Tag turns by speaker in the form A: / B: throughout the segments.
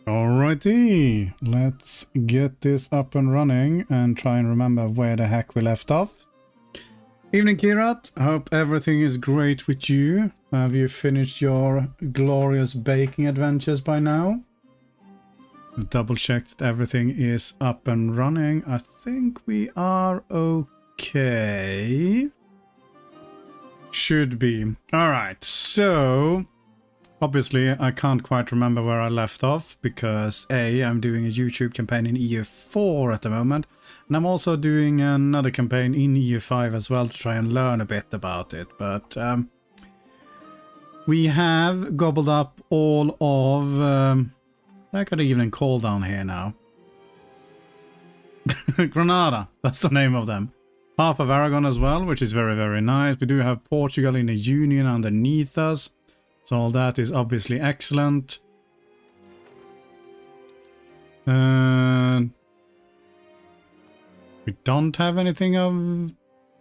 A: Alrighty, let's get this up and running and try and remember where the heck we left off. Evening, Kirat. Hope everything is great with you. Have you finished your glorious baking adventures by now? Double check that everything is up and running. I think we are okay. Should be. Alright, so obviously I can't quite remember where I left off because I'm doing a YouTube campaign in EU4 at the moment, and I'm also doing another campaign in EU5 as well to try and learn a bit about it. But we have gobbled up all of I got even call down here now. Granada, that's the name of them. Half of Aragon as well, which is very, very nice. We do have Portugal in a union underneath us, so all that is obviously excellent. We don't have anything of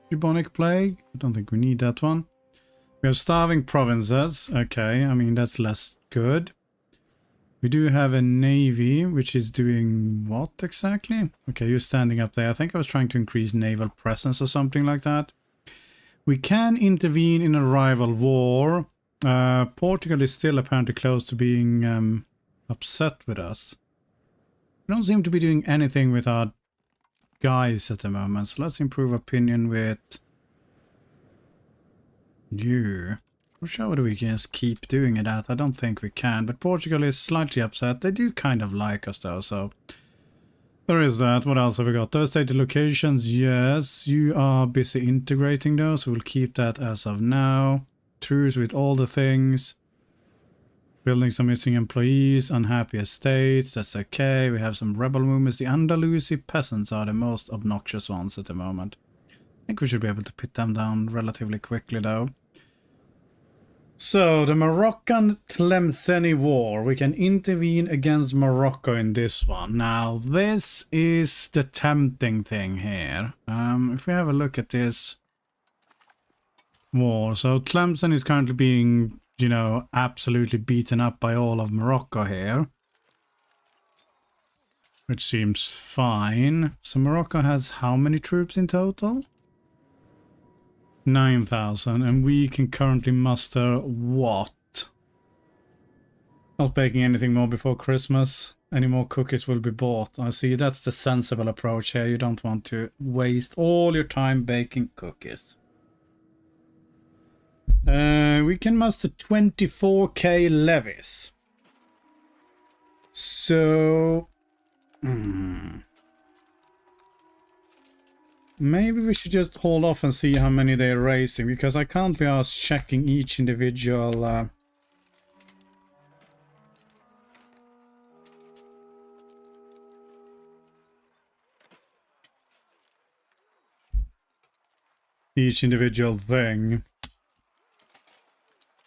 A: bubonic plague. I don't think we need that one. We have starving provinces. Okay, I mean that's less good. We do have a navy, which is doing what exactly? Okay, you're standing up there. I think I was trying to increase naval presence or something like that. We can intervene in a rival war. Portugal is still apparently close to being upset with us. We don't seem to be doing anything with our guys at the moment, so let's improve opinion with you. I'm sure whether we can just keep doing that. I don't think we can, but Portugal is slightly upset. They do kind of like us though, so there is that. What else have we got? Those stated locations, yes. You are busy integrating those, so we'll keep that as of now. Truce with all the things. Building some missing employees, unhappy estates, that's okay. We have some rebel movements. The Andalusi peasants are the most obnoxious ones at the moment. I think we should be able to put them down relatively quickly though. So, the Moroccan-Tlemceni War. We can intervene against Morocco in this one. Now, this is the tempting thing here. If we have a look at this war. So, Tlemcen is currently being, you know, absolutely beaten up by all of Morocco here. Which seems fine. So, Morocco has how many troops in total? 9,000, and we can currently muster what? Not baking anything more before Christmas. Any more cookies will be bought. I see, that's the sensible approach here. You don't want to waste all your time baking cookies. We can muster 24k levies. So maybe we should just hold off and see how many they're raising, because I can't be asked checking each individual thing.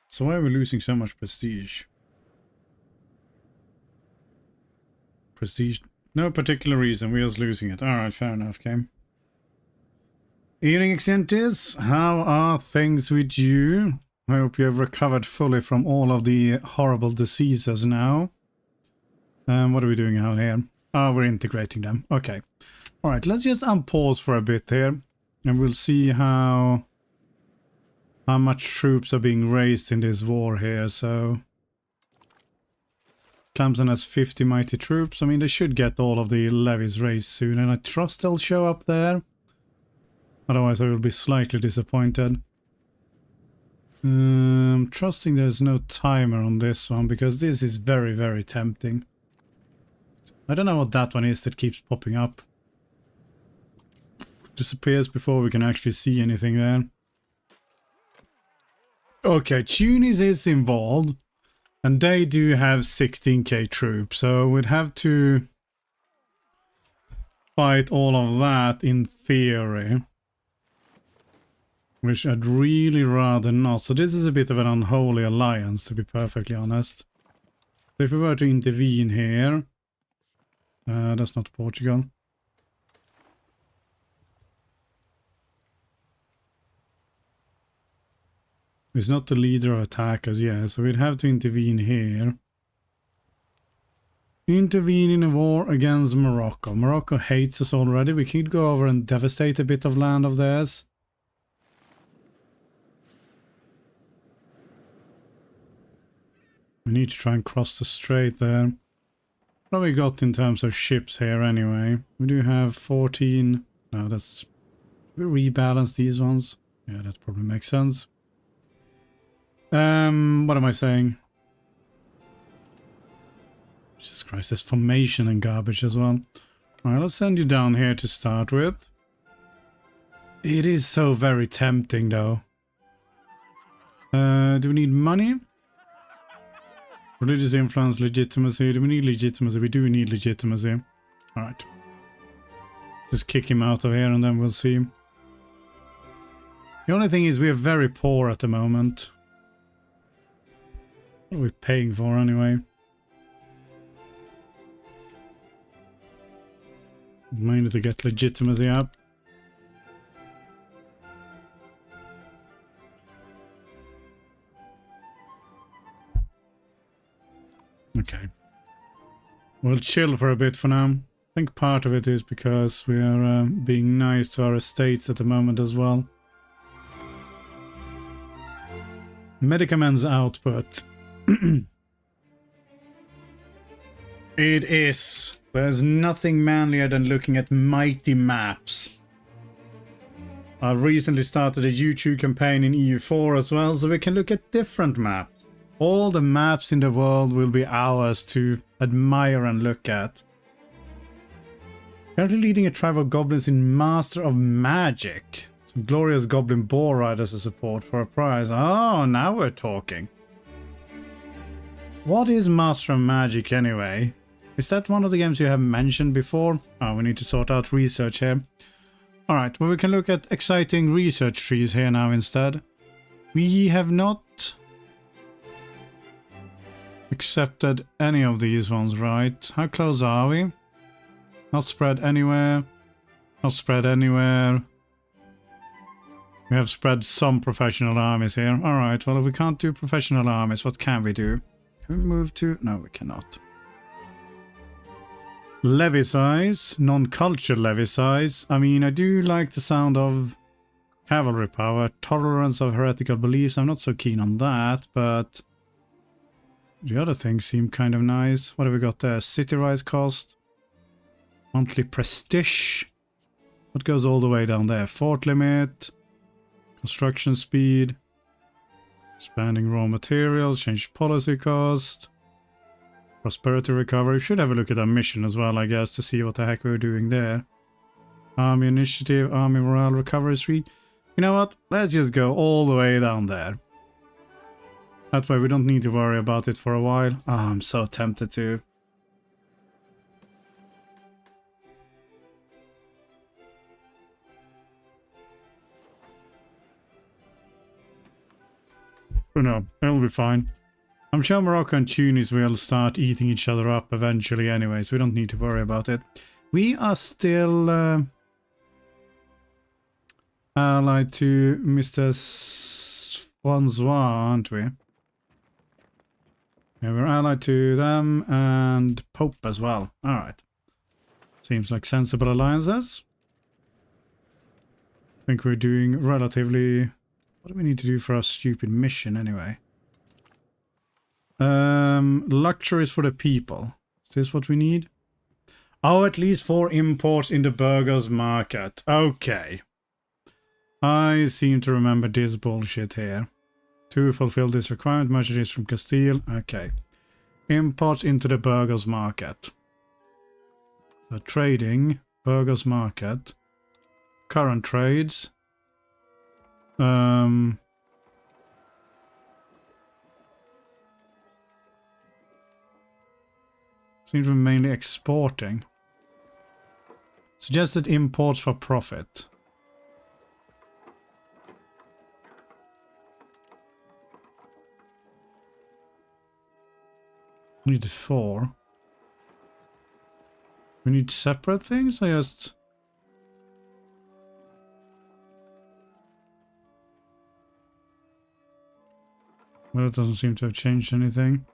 A: So why are we losing so much prestige? Prestige? No particular reason, we're just losing it. Alright, fair enough, game. Evening, Exentis. How are things with you? I hope you have recovered fully from all of the horrible diseases now. What are we doing out here? Oh, we're integrating them. Okay. Alright, let's just unpause for a bit here. And we'll see how much troops are being raised in this war here. So Clemson has 50 mighty troops. I mean, they should get all of the levies raised soon. And I trust they'll show up there. Otherwise, I will be slightly disappointed. Trusting there's no timer on this one, because this is very, very tempting. I don't know what that one is that keeps popping up. Disappears before we can actually see anything there. Okay, Tunis is involved, and they do have 16k troops, so we'd have to fight all of that in theory. Which I'd really rather not. So this is a bit of an unholy alliance, to be perfectly honest. So if we were to intervene here... that's not Portugal. It's not the leader of attackers, yeah, so we'd have to intervene here. Intervene in a war against Morocco. Morocco hates us already. We could go over and devastate a bit of land of theirs. We need to try and cross the strait there. What have we got in terms of ships here anyway? We do have 14. No, that's... We rebalance these ones. Yeah, that probably makes sense. What am I saying? Jesus Christ, there's formation and garbage as well. Alright, let's send you down here to start with. It is so very tempting though. Do we need money? Religious influence, legitimacy. Do we need legitimacy? We do need legitimacy. Alright. Just kick him out of here and then we'll see. The only thing is we are very poor at the moment. What are we paying for anyway? Mainly to get legitimacy up. Okay. We'll chill for a bit for now. I think part of it is because we are being nice to our estates at the moment as well. Medicaments output. It is. There's nothing manlier than looking at mighty maps. I've recently started a YouTube campaign in EU4 as well, so we can look at different maps. All the maps in the world will be ours to admire and look at. Currently leading a tribe of goblins in Master of Magic. Some glorious goblin boar riders as support for a prize. Oh, now we're talking. What is Master of Magic anyway? Is that one of the games you have mentioned before? Oh, we need to sort out research here. Alright, well we can look at exciting research trees here now instead. We have not accepted any of these ones, right? How close are we? Not spread anywhere. Not spread anywhere. We have spread some professional armies here. Alright, well if we can't do professional armies, what can we do? Can we move to... No, we cannot. Levy size, non-culture levy size. I mean, I do like the sound of cavalry power, tolerance of heretical beliefs. I'm not so keen on that, but the other things seem kind of nice. What have we got there? City rise cost, monthly prestige. What goes all the way down there? Fort limit, construction speed, expanding raw materials, change policy cost. Prosperity recovery. Should have a look at our mission as well, I guess, to see what the heck we were doing there. Army initiative, army morale, recovery street. You know what? Let's just go all the way down there. That way we don't need to worry about it for a while. Oh, I'm so tempted to. Oh no, it'll be fine. I'm sure Morocco and Tunis will start eating each other up eventually anyway, so we don't need to worry about it. We are still allied to Mr. Francois, aren't we? Yeah, we're allied to them and Pope as well. Alright. Seems like sensible alliances. I think we're doing relatively... What do we need to do for our stupid mission anyway? Luxuries for the people. Is this what we need? Oh, at least 4 imports in the burgers market. Okay. I seem to remember this bullshit here. To fulfill this requirement, merchandise from Castile. Okay. Imports into the burgers market. So trading, burgers market. Current trades. Seems to be mainly exporting. Suggested imports for profit. We need 4. We need separate things? I just... Well, it doesn't seem to have changed anything.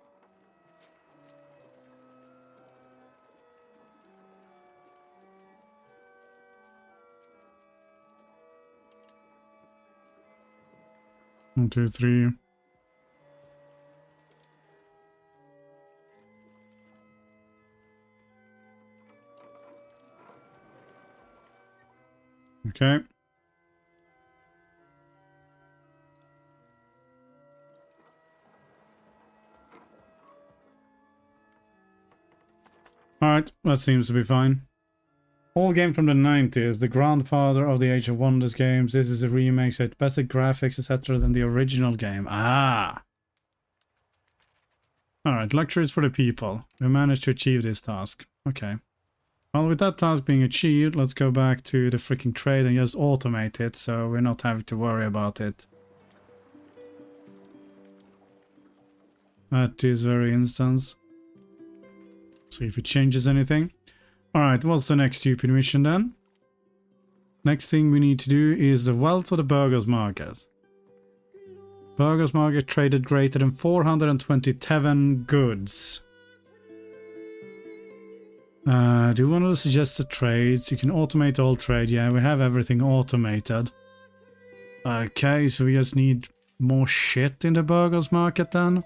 A: 1, 2, 3. Okay. Alright, that seems to be fine. All game from the 90s, the grandfather of the Age of Wonders games. This is a remake, so it's better graphics, etc. than the original game. Ah! Alright, lectures for the people. We managed to achieve this task. Okay. Well, with that task being achieved, let's go back to the freaking trade and just automate it, so we're not having to worry about it. At this very instance. See if it changes anything. Alright, what's the next stupid mission then? Next thing we need to do is the wealth of the burgers market. Burgers market traded greater than 427 goods. Do you want to suggest the trades? You can automate all trade. Yeah, we have everything automated. Okay, so we just need more shit in the burgers market then.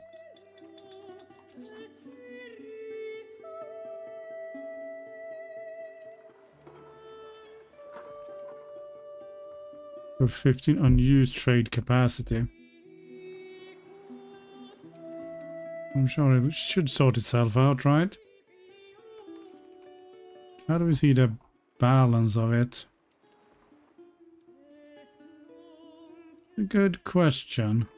A: With 15 unused trade capacity. I'm sure it should sort itself out, right? How do we see the balance of it? A good question.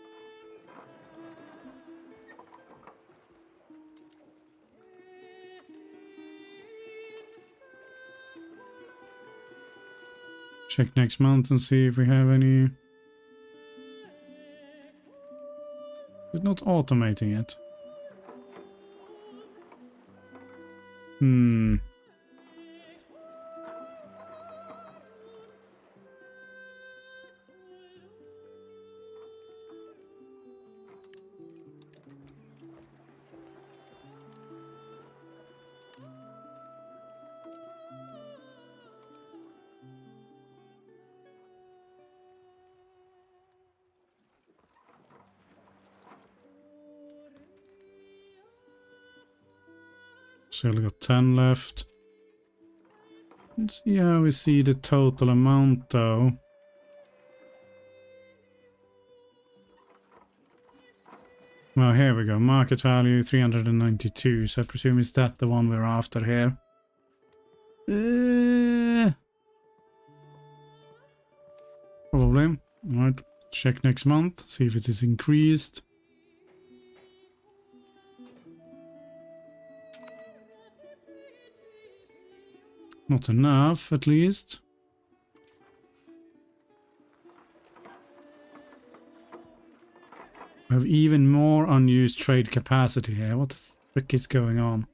A: Check next month and see if we have any. It's not automating it. Still got 10 left. Let's see how we see the total amount though. Well, here we go. Market value 392. So I presume is that the one we're after here. Probably. Alright. Check next month. See if it is increased. Not enough, at least. We have even more unused trade capacity here. What the frick is going on?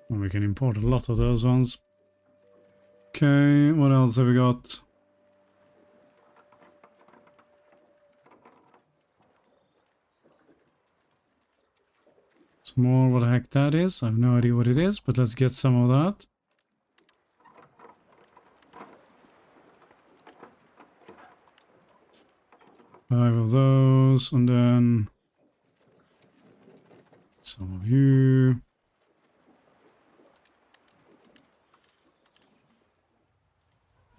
A: Well, we can import a lot of those ones. Okay, what else have we got? Some more, what the heck that is. I have no idea what it is, but let's get some of that. Five of those, and then some of you.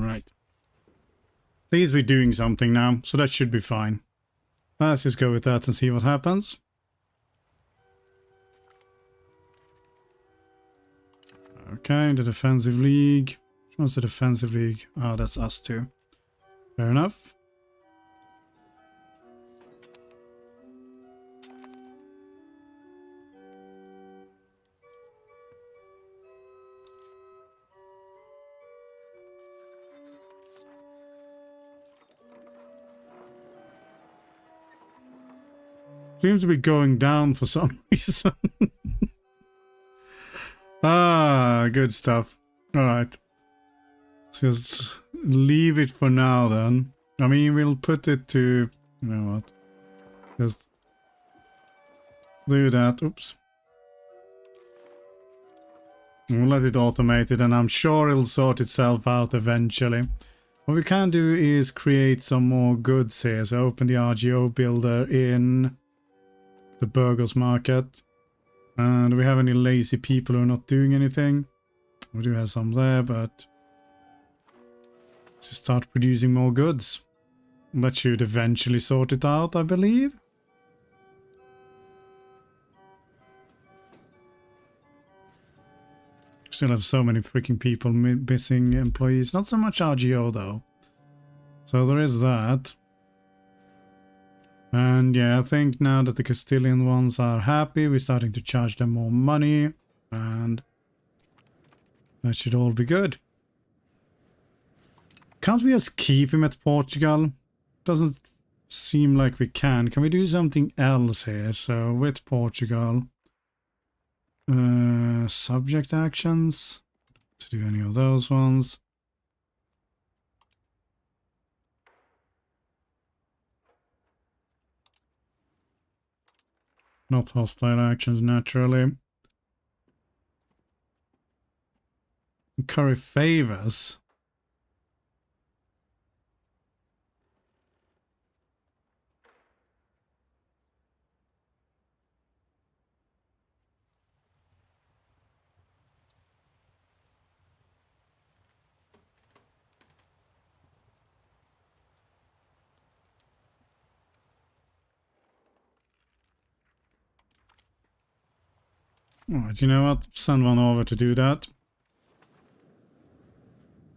A: Right. Please be doing something now, so that should be fine. Let's just go with that and see what happens. Okay, the defensive league. Which one's the defensive league? Oh, that's us too. Fair enough. Seems to be going down for some reason. Ah, good stuff. Alright. Just leave it for now then. I mean, we'll put it to... You know what? Just do that. Oops. We'll let it automate it, and I'm sure it'll sort itself out eventually. What we can do is create some more goods here. So open the RGO builder in the burgers market. Do we have any lazy people who are not doing anything? We do have some there, but let's just start producing more goods. That should eventually sort it out, I believe. Still have so many freaking people missing employees. Not so much RGO though. So there is that. And yeah, I think now that the Castilian ones are happy, we're starting to charge them more money. And that should all be good. Can't we just keep him at Portugal? Doesn't seem like we can. Can we do something else here? So with Portugal. Subject actions. To do any of those ones. Not hostile actions, naturally. Curry favors. Alright, you know what? Send one over to do that.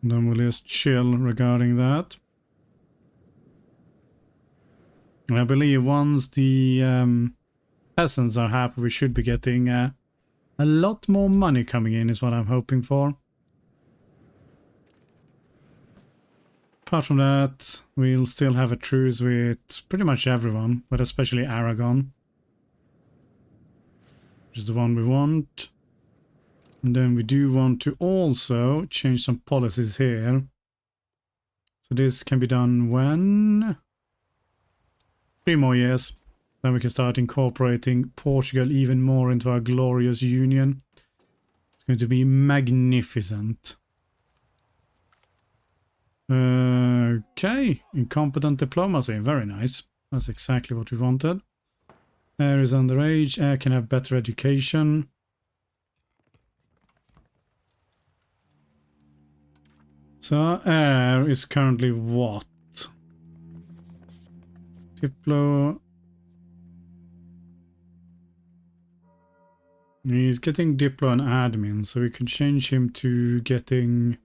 A: And then we'll just chill regarding that. And I believe once the peasants are happy, we should be getting a lot more money coming in, is what I'm hoping for. Apart from that, we'll still have a truce with pretty much everyone, but especially Aragon. Which is the one we want. And then we do want to also change some policies here. So this can be done when? 3 more years. Then we can start incorporating Portugal even more into our glorious union. It's going to be magnificent. Okay. Incompetent diplomacy. Very nice. That's exactly what we wanted. Air is underage. Air can have better education. So air is currently what? Diplo. He's getting Diplo and admin, so we can change him to getting...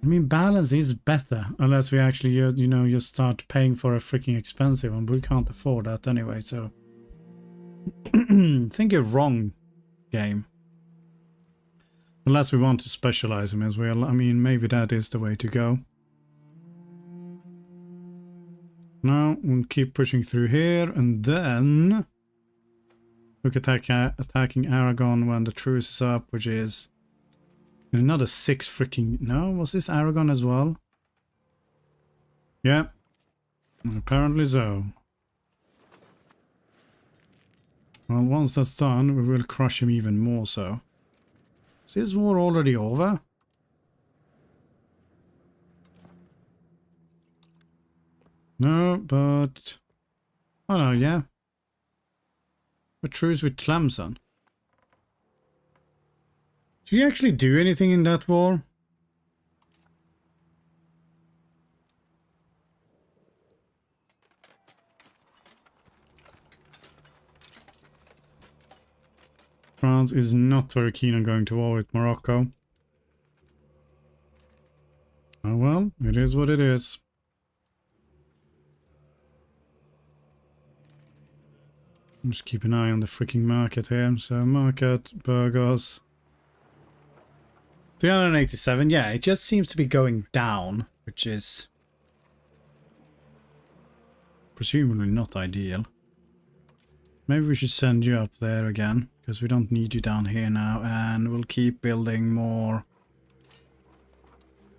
A: I mean, balance is better, unless we actually, you know, just start paying for a freaking expensive one. But we can't afford that anyway, so... I think you're wrong, game. Unless we want to specialize him as well. I mean, maybe that is the way to go. Now, we'll keep pushing through here, and then... look at attacking Aragon when the truce is up, which is... another 6 freaking... no, was this Aragon as well? Yeah. Apparently so. Well, once that's done, we will crush him even more so. Is this war already over? No, but... oh no, yeah. A truce with Tlemcen. Did you actually do anything in that war? France is not very keen on going to war with Morocco. Oh well, it is what it is. Just keep an eye on the freaking market here. So market, burgers. 387, yeah, it just seems to be going down, which is presumably not ideal. Maybe we should send you up there again, because we don't need you down here now, and we'll keep building more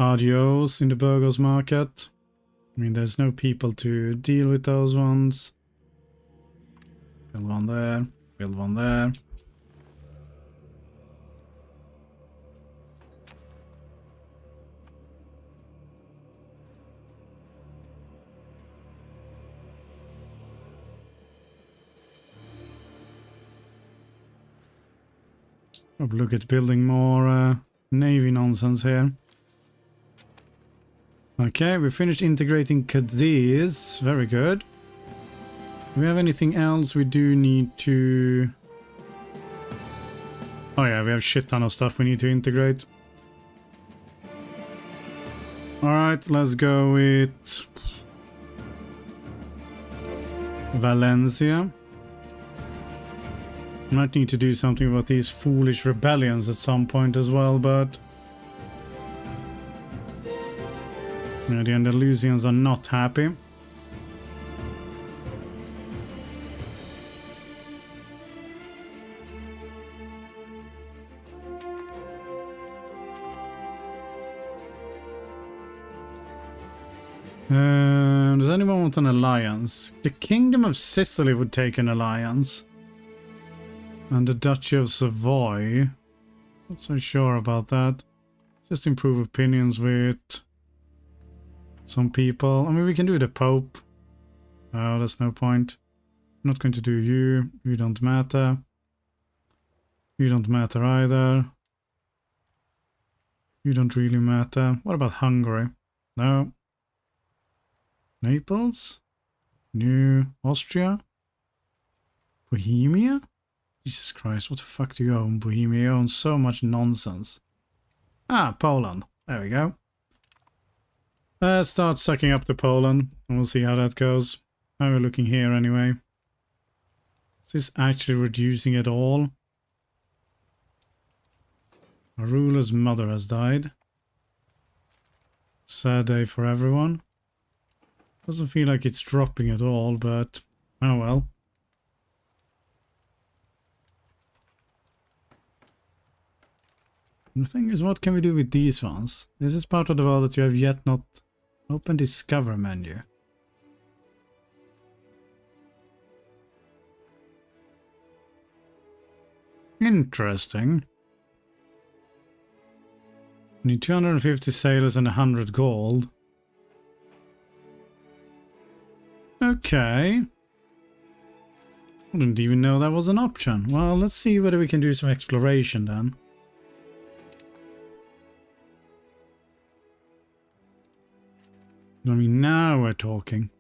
A: RDOs in the burgers market. I mean, there's no people to deal with those ones. Build one there, build one there. Oh, look at building more navy nonsense here. Okay, we finished integrating Cadiz. Very good. Do we have anything else we do need to... Oh yeah, we have shit ton of stuff we need to integrate. Alright, let's go with... Valencia. Might need to do something about these foolish rebellions at some point as well, but... Yeah, the Andalusians are not happy. Does anyone want an alliance? The Kingdom of Sicily would take an alliance. And the Duchy of Savoy. Not so sure about that. Just improve opinions with some people. I mean, we can do the Pope. Oh, there's no point. I'm not going to do you. You don't matter. You don't matter either. You don't really matter. What about Hungary? No. Naples? New Austria? Bohemia? Jesus Christ, what the fuck do you own, Bohemia? You own so much nonsense. Ah, Poland. There we go. Let's start sucking up to Poland, and we'll see how that goes. How are we looking here anyway? Is this actually reducing at all? Our ruler's mother has died. Sad day for everyone. Doesn't feel like it's dropping at all, but oh well. The thing is, what can we do with these ones? This is part of the world that you have yet not opened. Discover menu. Interesting. We need 250 sailors and 100 gold. Okay. I didn't even know that was an option. Well, let's see whether we can do some exploration then. I mean, now we're talking.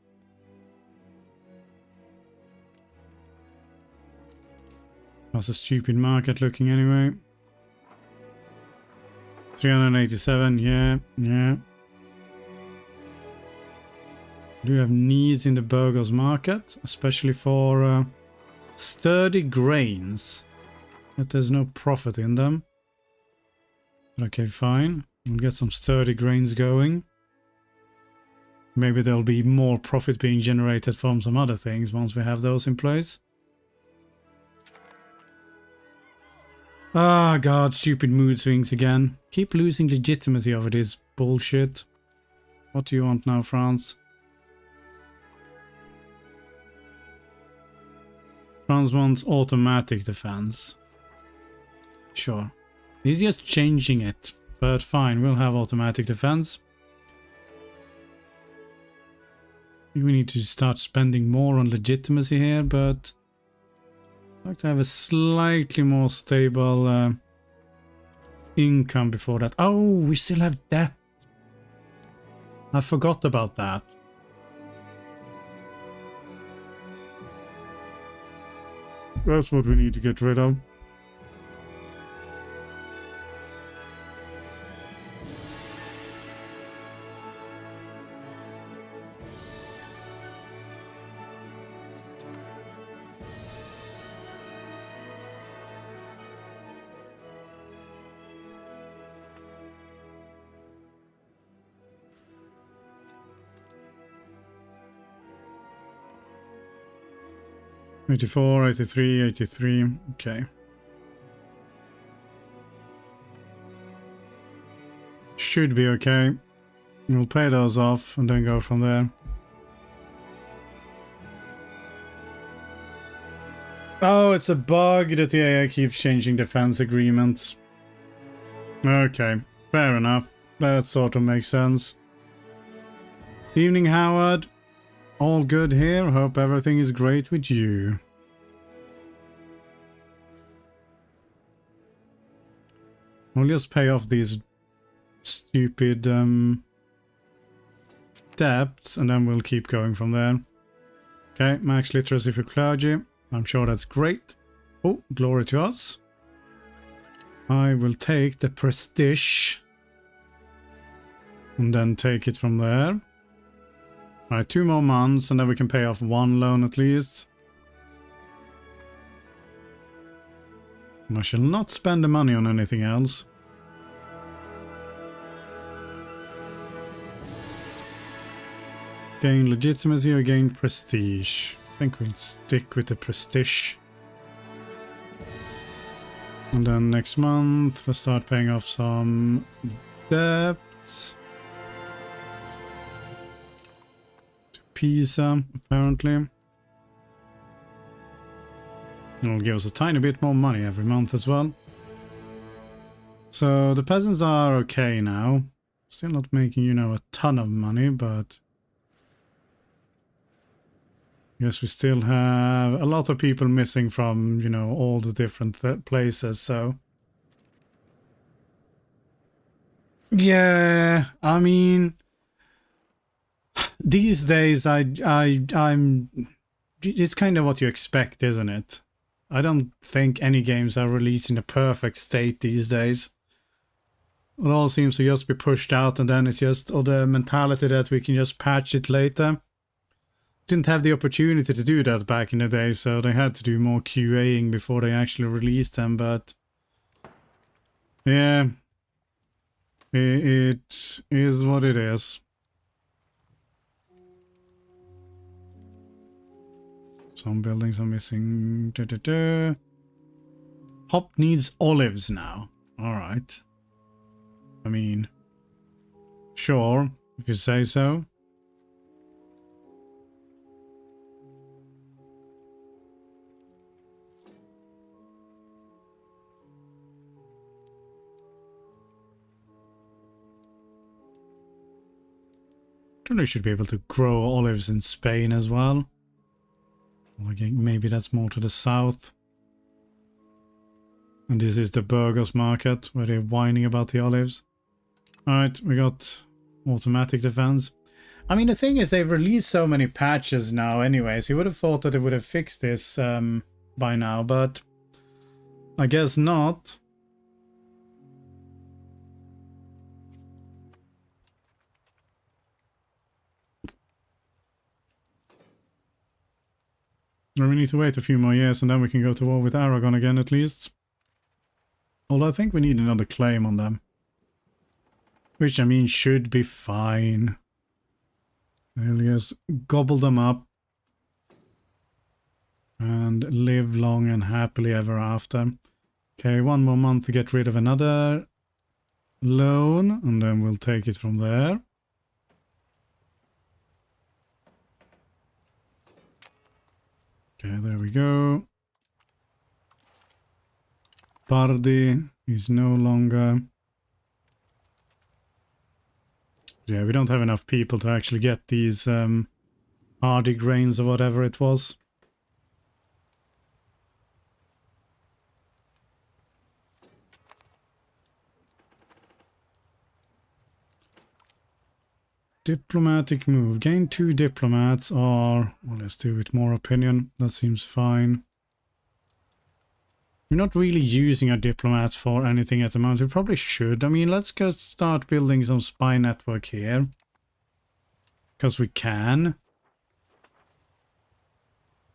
A: How's a stupid market looking anyway? 387, yeah. Do have needs in the burgers market, especially for sturdy grains. That there's no profit in them. But okay, fine. We'll get some sturdy grains going. Maybe there'll be more profit being generated from some other things once we have those in place. Ah, God, stupid mood swings again. Keep losing legitimacy over this bullshit. What do you want now, France? France wants automatic defense. Sure. He's just changing it. But fine, we'll have automatic defense. We need to start spending more on legitimacy here, but I'd like to have a slightly more stable income before that. Oh, we still have debt. I forgot about that. That's what we need to get rid of. 84, 83, 83. Okay. Should be okay. We'll pay those off and then go from there. Oh, it's a bug that the AI keeps changing defense agreements. Okay, fair enough. That sort of makes sense. Evening, Howard. All good here. Hope everything is great with you. We'll just pay off these stupid debts and then we'll keep going from there. Okay, max literacy for clergy. I'm sure that's great. Oh, glory to us. I will take the prestige and then take it from there. Alright, 2 more months and then we can pay off 1 loan at least. And I shall not spend the money on anything else. Gain legitimacy or gain prestige? I think we'll stick with the prestige. And then next month we'll start paying off some debts. To Pisa, apparently. It'll give us a tiny bit more money every month as well. So the peasants are okay now. Still not making, you know, a ton of money, but... yes, we still have a lot of people missing from, you know, all the different places, so... yeah, I mean... these days, I'm... it's kind of what you expect, isn't it? I don't think any games are released in a perfect state these days. It all seems to just be pushed out, and then it's just... or the mentality that we can just patch it later. Didn't have the opportunity to do that back in the day, so they had to do more QAing before they actually released them, but yeah, it is what it is. Some buildings are missing. Hop needs olives now. Alright. I mean, sure, if you say so. They should be able to grow olives in Spain as well. Maybe that's more to the south. And this is the Burgos market where they're whining about the olives. Alright, we got automatic defense. I mean, the thing is they've released so many patches now anyways. You would have thought that they would have fixed this by now, but I guess not. We need to wait a few more years and then we can go to war with Aragon again at least. Although I think we need another claim on them. Which I mean should be fine. We'll just gobble them up. And live long and happily ever after. Okay, 1 more month to get rid of another loan. And then we'll take it from there. Okay, there we go. Bardi is no longer... yeah, we don't have enough people to actually get these hardy grains or whatever it was. Diplomatic move. Gain 2 diplomats or... well, let's do with more opinion. That seems fine. We're not really using our diplomats for anything at the moment. We probably should. I mean, let's go start building some spy network here. Because we can.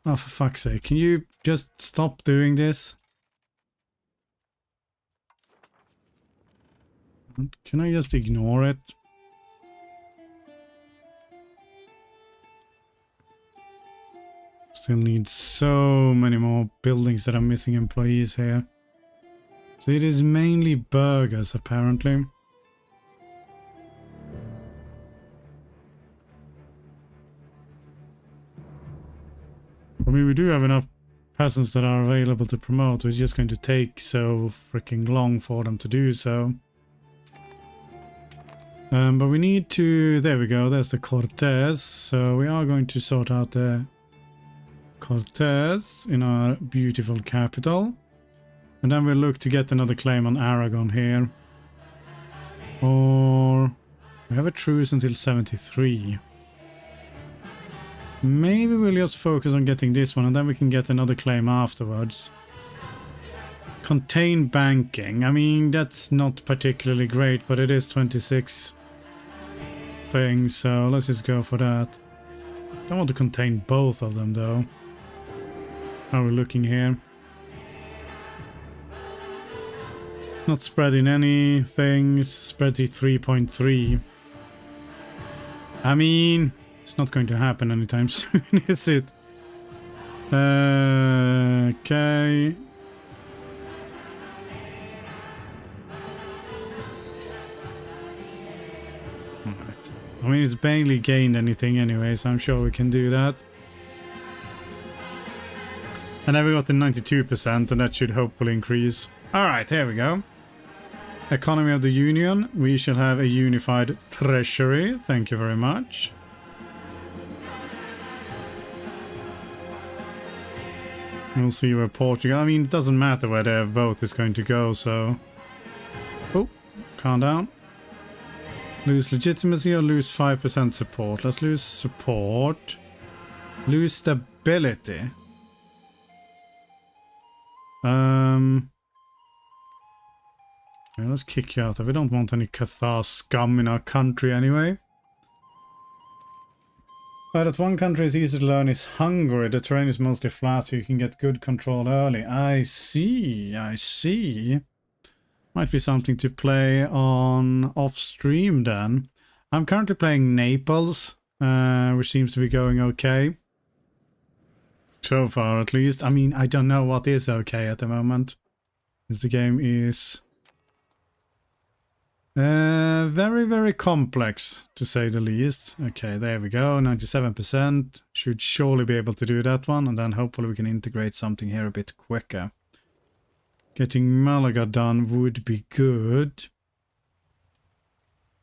A: Oh, for fuck's sake. Can you just stop doing this? Can I just ignore it? Still need so many more buildings that are missing employees here. So it is mainly burghers, apparently. I mean, we do have enough peasants that are available to promote. It's just going to take so freaking long for them to do so. But we need to... There we go. There's the Cortes. So we are going to sort out the Cortes in our beautiful capital. And then we'll look to get another claim on Aragon here. Or... We have a truce until 73. Maybe we'll just focus on getting this one and then we can get another claim afterwards. Contain banking. I mean, that's not particularly great, but it is 26 things, so let's just go for that. I want to contain both of them though. How are we looking here? Not spreading any things. Spread to 3.3. I mean, it's not going to happen anytime soon, is it? Okay. Alright. I mean, it's barely gained anything anyway, so I'm sure we can do that. And then we got the 92%, and that should hopefully increase. Alright, here we go. Economy of the Union. We shall have a unified treasury. Thank you very much. We'll see where Portugal... I mean, it doesn't matter where their vote is going to go, so... Oh, calm down. Lose legitimacy or lose 5% support? Let's lose support. Lose stability. Yeah, let's kick you out. We don't want any Cathar scum in our country anyway. But that one country is easy to learn is Hungary. The terrain is mostly flat, so you can get good control early. I see, I see. Might be something to play on off-stream then. I'm currently playing Naples, which seems to be going okay. So far, at least. I mean, I don't know what is okay at the moment. Because the game is... very, very complex, to say the least. Okay, there we go. 97%. Should surely be able to do that one. And then hopefully we can integrate something here a bit quicker. Getting Malaga done would be good.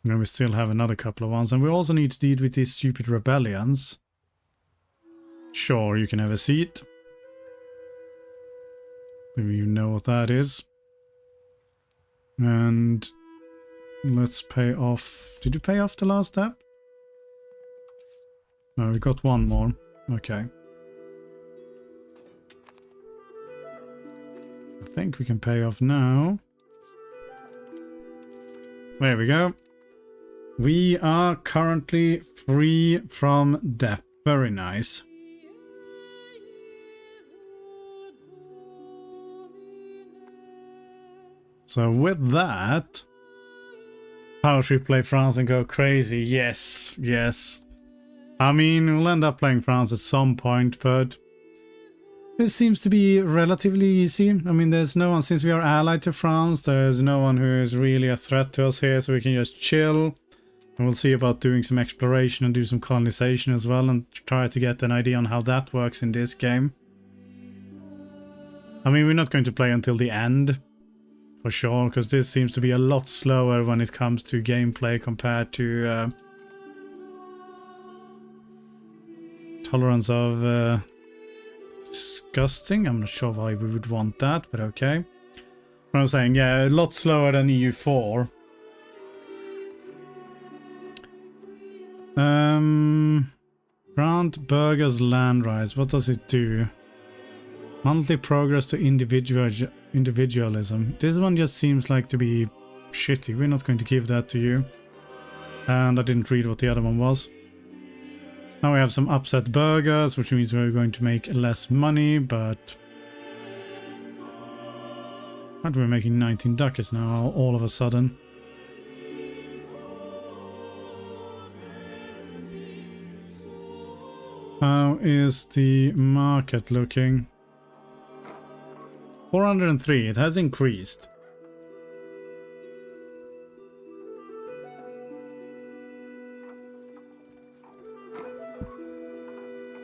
A: And we still have another couple of ones. And we also need to deal with these stupid rebellions. Sure, you can have a seat. Do you know what that is? And... let's pay off... Did you pay off the last step? No, we got one more. Okay. I think we can pay off now. There we go. We are currently free from debt. Very nice. So with that... How should we play France and go crazy? Yes, yes. I mean, we'll end up playing France at some point, but... this seems to be relatively easy. I mean, there's no one, since we are allied to France, there's no one who is really a threat to us here, so we can just chill. And we'll see about doing some exploration and do some colonization as well, and try to get an idea on how that works in this game. I mean, we're not going to play until the end. For sure, because this seems to be a lot slower when it comes to gameplay compared to tolerance of disgusting. I'm not sure why we would want that, but okay. What I'm saying, yeah, a lot slower than EU4. Grant burghers land rights. What does it do? Monthly progress to individualism. This one just seems like to be shitty. We're not going to give that to you. And I didn't read what the other one was. Now we have some upset burgers, which means we're going to make less money, but... Aren't we making 19 ducats now, all of a sudden? How is the market looking? 403, it has increased.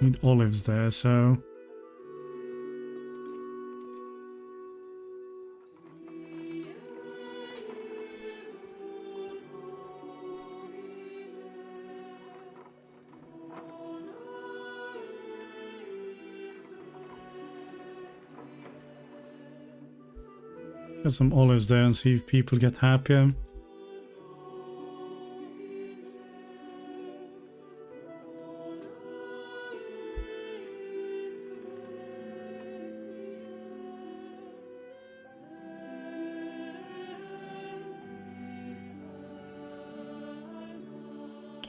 A: Need olives there, so... Get some olives there and see if people get happier.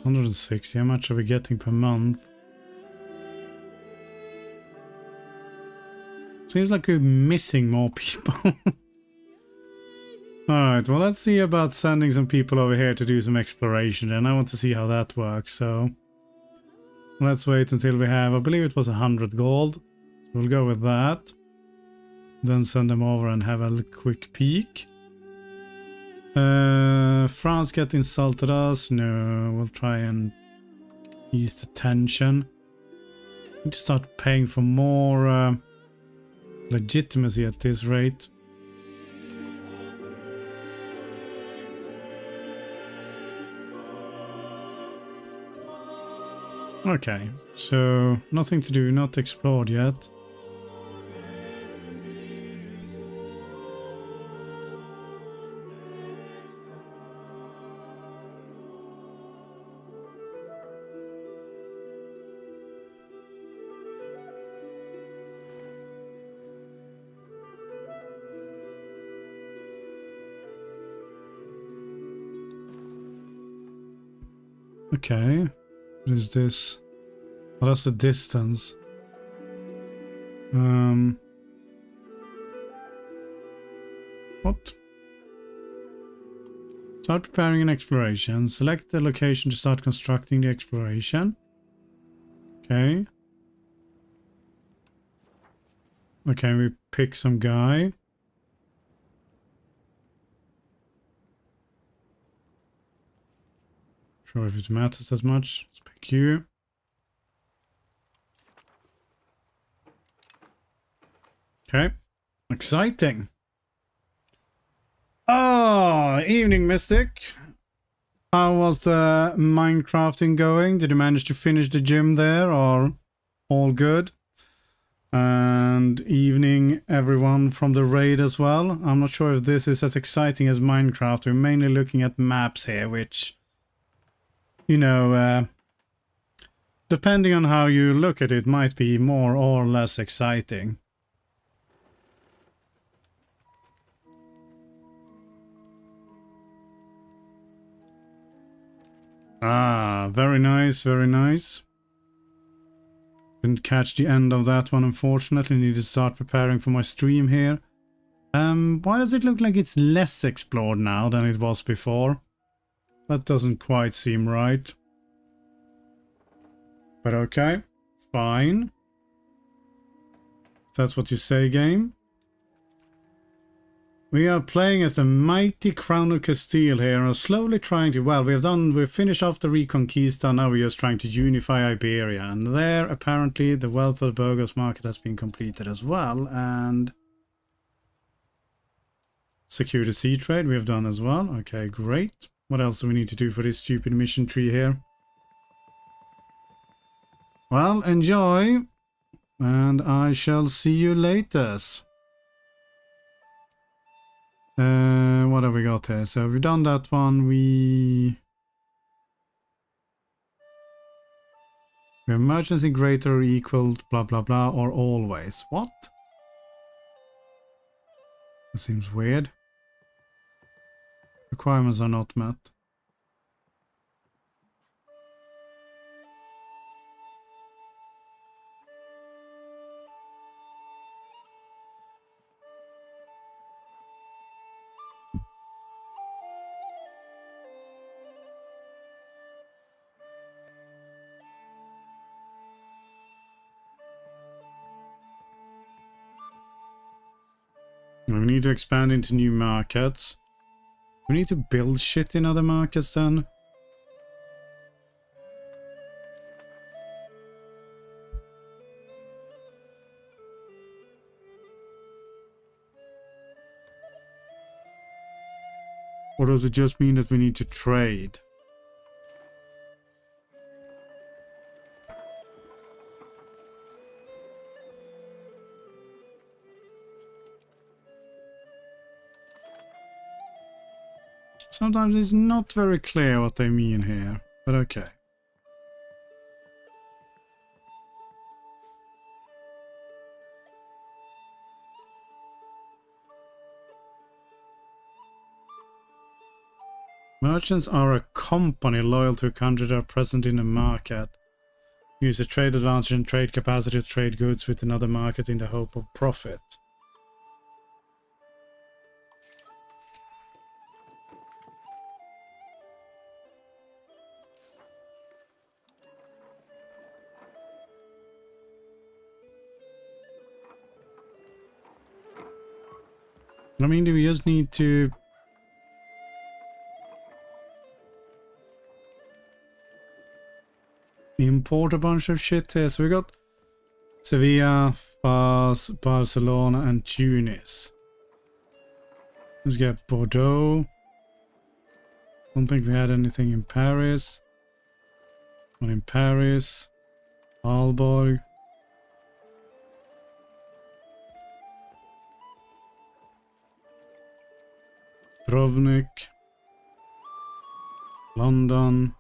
A: $160, how much are we getting per month? Seems like we're missing more people. Alright, well let's see about sending some people over here to do some exploration, and I want to see how that works, so... Let's wait until we have, I believe it was 100 gold. We'll go with that. Then send them over and have a quick peek. France get insulted us. No, we'll try and ease the tension. Need to start paying for more legitimacy at this rate. Okay, so nothing to do, not explored yet. Okay, what is this? Well, that's the distance. What? Start preparing an exploration. Select the location to start constructing the exploration. Okay. Okay, we pick some guy. Sure if it matters as much. Let's pick you. Okay. Exciting. Oh, evening, Mystic. How was the Minecrafting going? Did you manage to finish the gym there, or all good? And evening, everyone from the raid as well. I'm not sure if this is as exciting as Minecraft. We're mainly looking at maps here, which, you know, depending on how you look at it, might be more or less exciting. Ah, very nice, very nice. Didn't catch the end of that one, unfortunately. Need to start preparing for my stream here. Why does it look like it's less explored now than it was before? That doesn't quite seem right. But okay, fine. That's what you say, game. We are playing as the mighty Crown of Castile here and are slowly trying to, well, we've finished off the Reconquista, now we're just trying to unify Iberia. And there, apparently, the wealth of the Burgos market has been completed as well. And secure the sea trade we have done as well. Okay, great. What else do we need to do for this stupid mission tree here? Well, enjoy. And I shall see you later. What have we got here? So we've done that one. We have emergency greater or equal, blah blah blah, or always. What? That seems weird. Requirements are not met. We need to expand into new markets. We need to build shit in other markets then. Or does it just mean that we need to trade? Sometimes it's not very clear what they mean here, but okay. Merchants are a company loyal to a country that are present in a market. Use a trade advantage and trade capacity to trade goods with another market in the hope of profit. I mean, do we just need to import a bunch of shit here? So we got Sevilla, Fars, Barcelona, and Tunis. Let's get Bordeaux. Don't think we had anything in Paris. Not in Paris. Aalborg. Dubrovnik. London.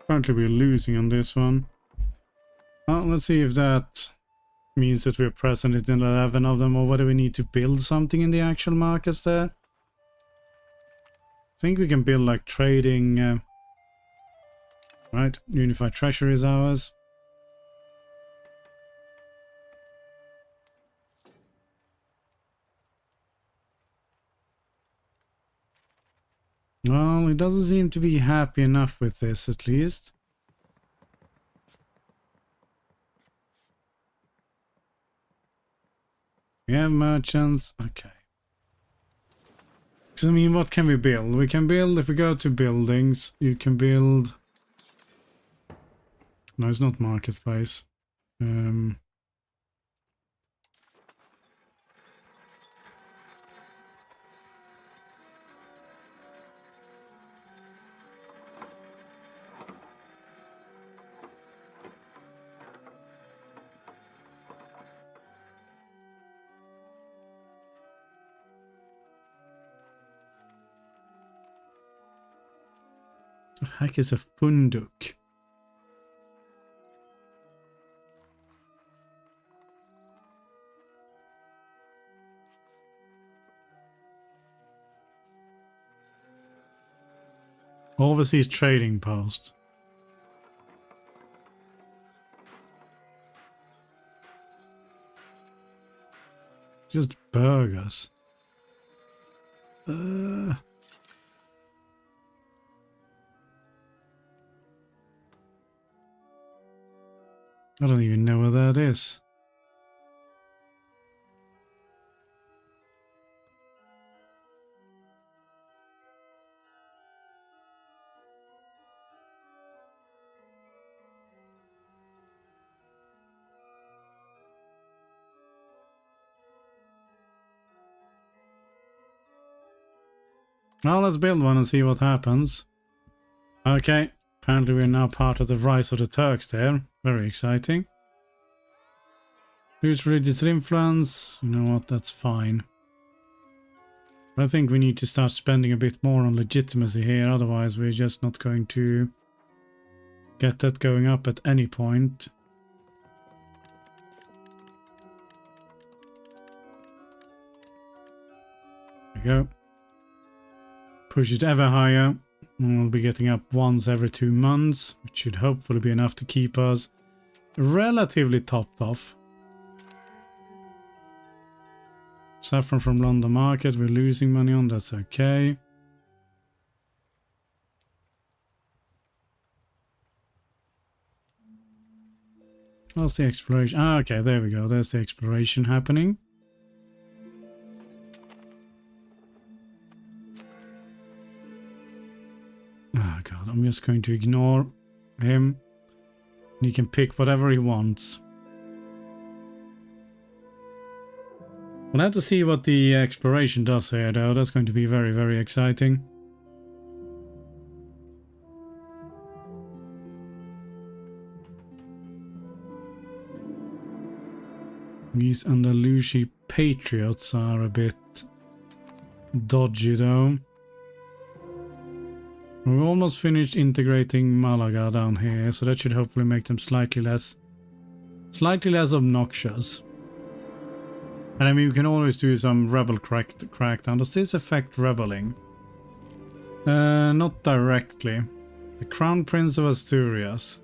A: Apparently we're losing on this one. Well, let's see if that means that we're present in 11 of them, or whether we need to build something in the actual markets there. I think we can build like trading. Right, Unified Treasury is ours. Well, it doesn't seem to be happy enough with this, at least. We have merchants. Okay. So, I mean, what can we build? We can build, if we go to buildings, you can build... No, it's not marketplace. The heck is a Funduk? Overseas trading post. Just burgers. I don't even know where that is. Well, let's build one and see what happens. Okay, apparently we're now part of the rise of the Turks there. Very exciting. Reduce religious influence. You know what, that's fine. But I think we need to start spending a bit more on legitimacy here, otherwise we're just not going to get that going up at any point. There we go. Push it ever higher. And we'll be getting up once every 2 months, which should hopefully be enough to keep us relatively topped off. Saffron from London Market, we're losing money on, that's okay. What's the exploration? Ah, okay, there we go. There's the exploration happening. Oh god, I'm just going to ignore him. He can pick whatever he wants. We'll have to see what the exploration does here though. That's going to be very, very exciting. These Andalusi patriots are a bit dodgy though. We've almost finished integrating Malaga down here, so that should hopefully make them slightly less obnoxious. And I mean, we can always do some rebel crackdown. Does this affect rebelling? Not directly. The Crown Prince of Asturias.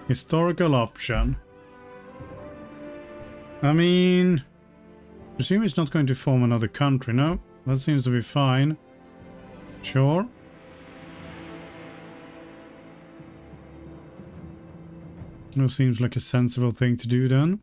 A: Historical option. I mean, I presume it's not going to form another country, no? That seems to be fine. Sure. That seems like a sensible thing to do then.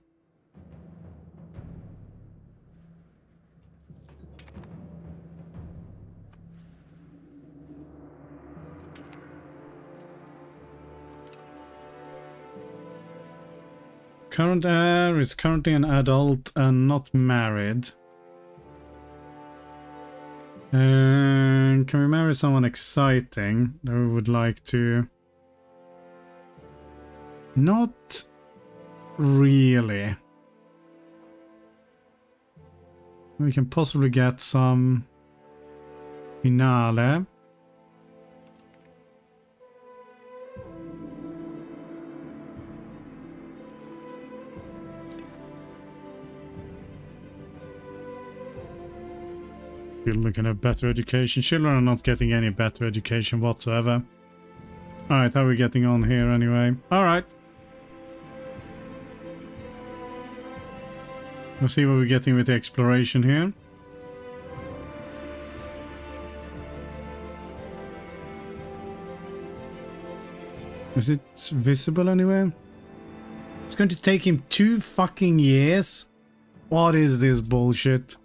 A: Current heir is currently an adult and not married. Can we marry someone exciting that we would like to? Not really. We can possibly get some finale. Looking at better education. Children are not getting any better education whatsoever. Alright, how are we getting on here anyway? Alright. Let's see what we're getting with the exploration here. Is it visible anywhere? It's going to take him 2 fucking years? What is this bullshit?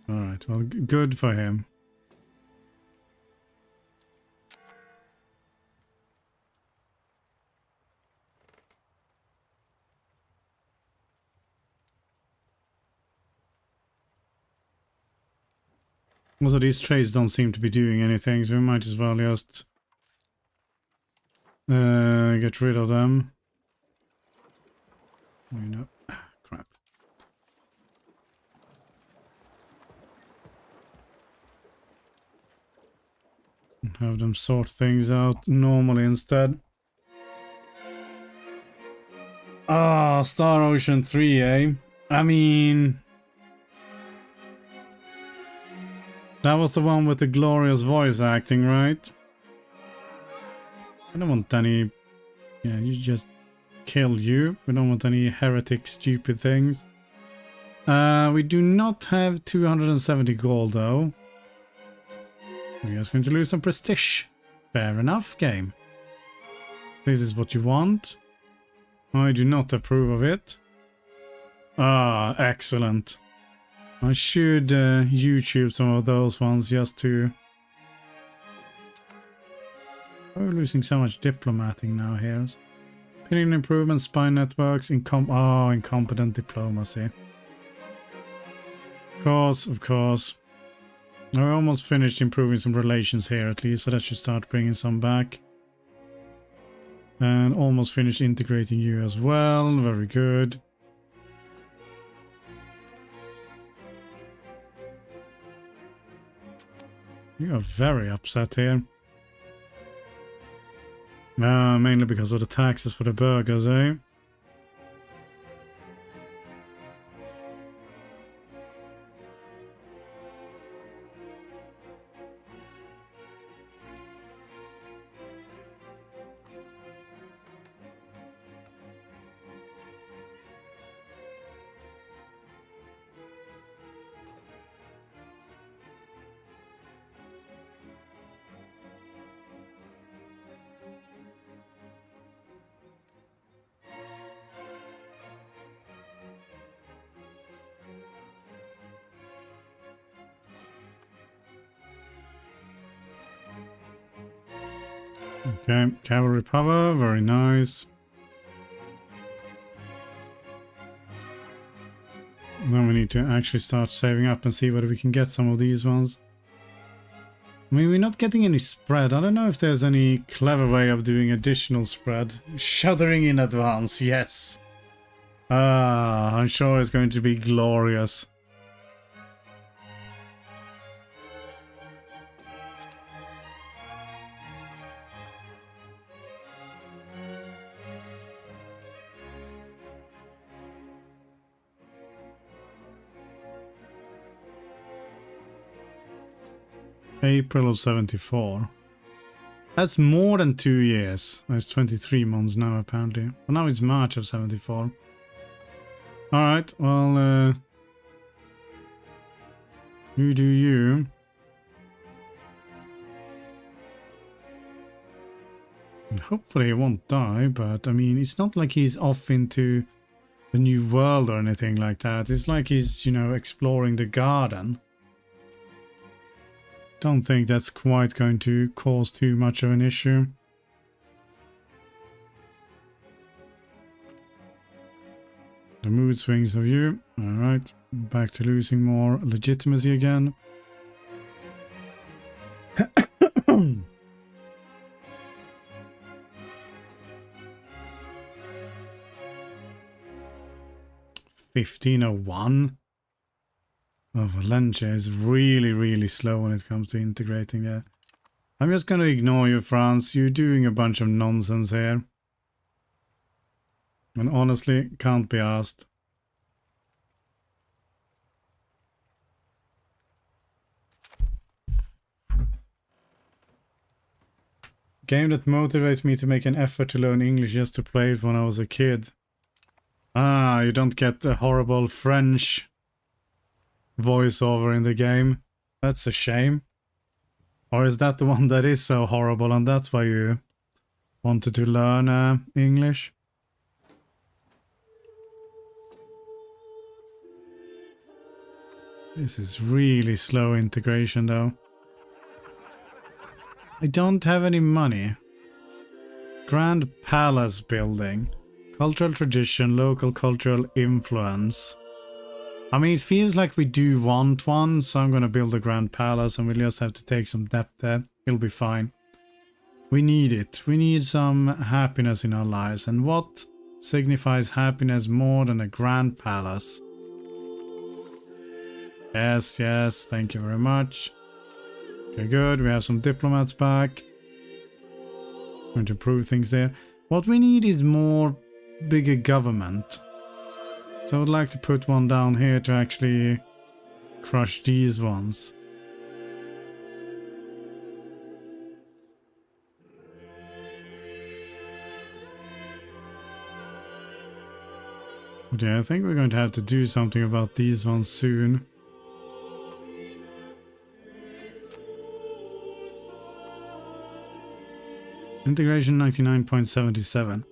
A: Alright, well, good for him. Also, these trades don't seem to be doing anything, so we might as well just get rid of them. Oh, no. Crap. Have them sort things out normally instead. Ah, Star Ocean 3, eh? I mean, that was the one with the glorious voice acting, right? I don't want any... Yeah, you just kill you. We don't want any heretic stupid things. We do not have 270 gold though. We're just going to lose some prestige. Fair enough, game. This is what you want. I do not approve of it. Ah, excellent. I should YouTube some of those ones just to... We're losing so much diplomating now here. Opinion improvement, spy networks, incompetent diplomacy. Of course. I almost finished improving some relations here at least, so that should start bringing some back. And almost finished integrating you as well, very good. You are very upset here. Mainly because of the taxes for the burgers, eh? Okay, cavalry power, very nice. Then we need to actually start saving up and see whether we can get some of these ones. I mean, we're not getting any spread. I don't know if there's any clever way of doing additional spread. Shuddering in advance, yes. I'm sure it's going to be glorious. April of 74. That's more than 2 years. It's 23 months now, apparently. But now it's March of 74. Alright, well, you do you. And hopefully he won't die, but I mean, it's not like he's off into the new world or anything like that. It's like he's, you know, exploring the garden. Don't think that's quite going to cause too much of an issue. The mood swings of you. Alright, back to losing more legitimacy again. $1501. Oh, Valencia is really, really slow when it comes to integrating there. I'm just going to ignore you, France. You're doing a bunch of nonsense here. And honestly, can't be asked. Game that motivates me to make an effort to learn English just to play it when I was a kid. Ah, you don't get the horrible French voiceover in the game. That's a shame. Or is that the one that is so horrible and that's why you wanted to learn English? This is really slow integration though. I don't have any money. Grand Palace building. Cultural tradition, local cultural influence. I mean, it feels like we do want one, so I'm gonna build a Grand Palace and we'll just have to take some debt there. It'll be fine. We need it. We need some happiness in our lives. And what signifies happiness more than a Grand Palace? Yes, yes, thank you very much. Okay, good. We have some diplomats back. It's going to improve things there. What we need is more bigger government. So I would like to put one down here to actually crush these ones. But yeah, I think we're going to have to do something about these ones soon. Integration 99.77.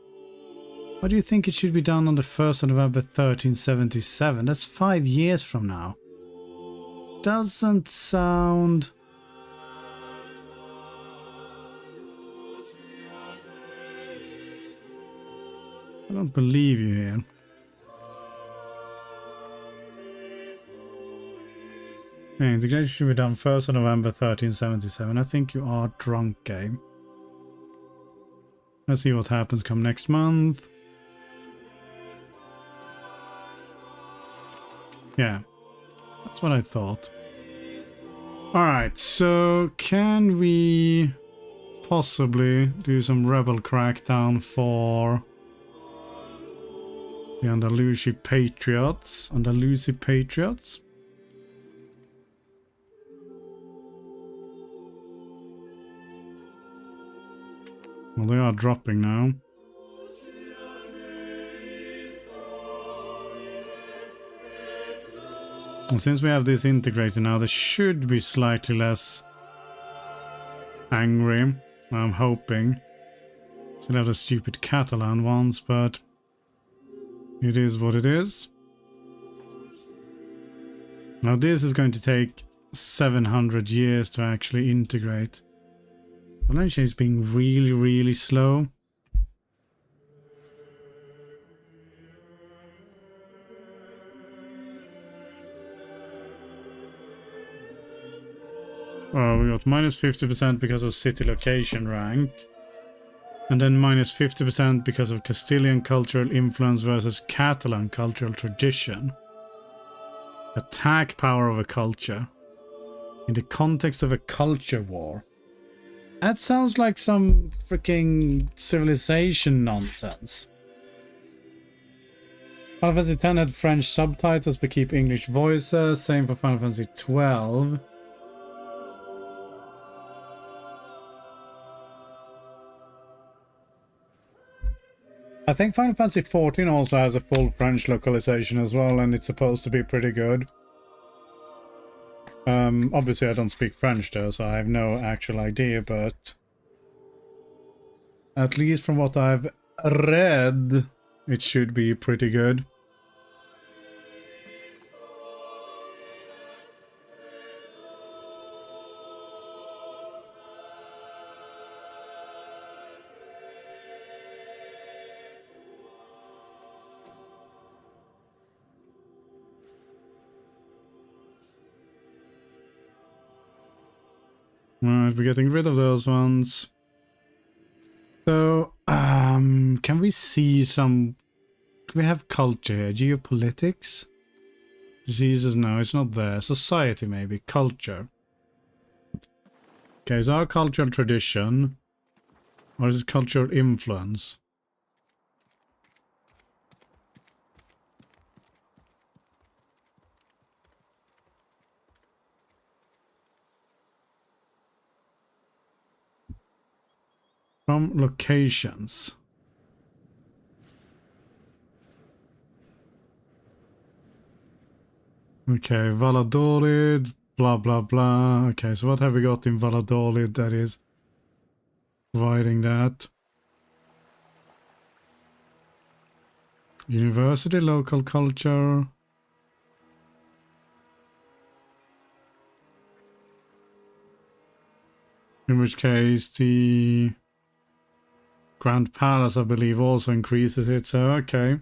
A: Why do you think it should be done on the 1st of November 1377? That's 5 years from now. Doesn't sound... I don't believe you here. Yeah, integration should be done 1st of November 1377. I think you are drunk, game. Let's see what happens come next month. Yeah, that's what I thought. Alright, so can we possibly do some rebel crackdown for the Andalusi Patriots? Well, they are dropping now. And since we have this integrated now, they should be slightly less angry. I'm hoping. Still have the stupid Catalan ones, but it is what it is. Now this is going to take 700 years to actually integrate. Valencia is being really, really slow. Oh, we got minus 50% because of city location rank. And then minus 50% because of Castilian cultural influence versus Catalan cultural tradition. Attack power of a culture. In the context of a culture war. That sounds like some freaking civilization nonsense. Final Fantasy X had French subtitles but keep English voices. Same for Final Fantasy XII. I think Final Fantasy XIV also has a full French localization as well, and it's supposed to be pretty good. Obviously I don't speak French though, so I have no actual idea, but at least from what I've read, it should be pretty good. Alright, we're getting rid of those ones. So, can we see some... Do we have culture here? Geopolitics? Diseases? No, it's not there. Society, maybe. Culture. Okay, is our cultural tradition? Or is it cultural influence? From locations. Okay, Valladolid, blah blah blah. Okay, so what have we got in Valladolid that is providing that? University, local culture. In which case the Grand Palace, I believe, also increases it, so okay.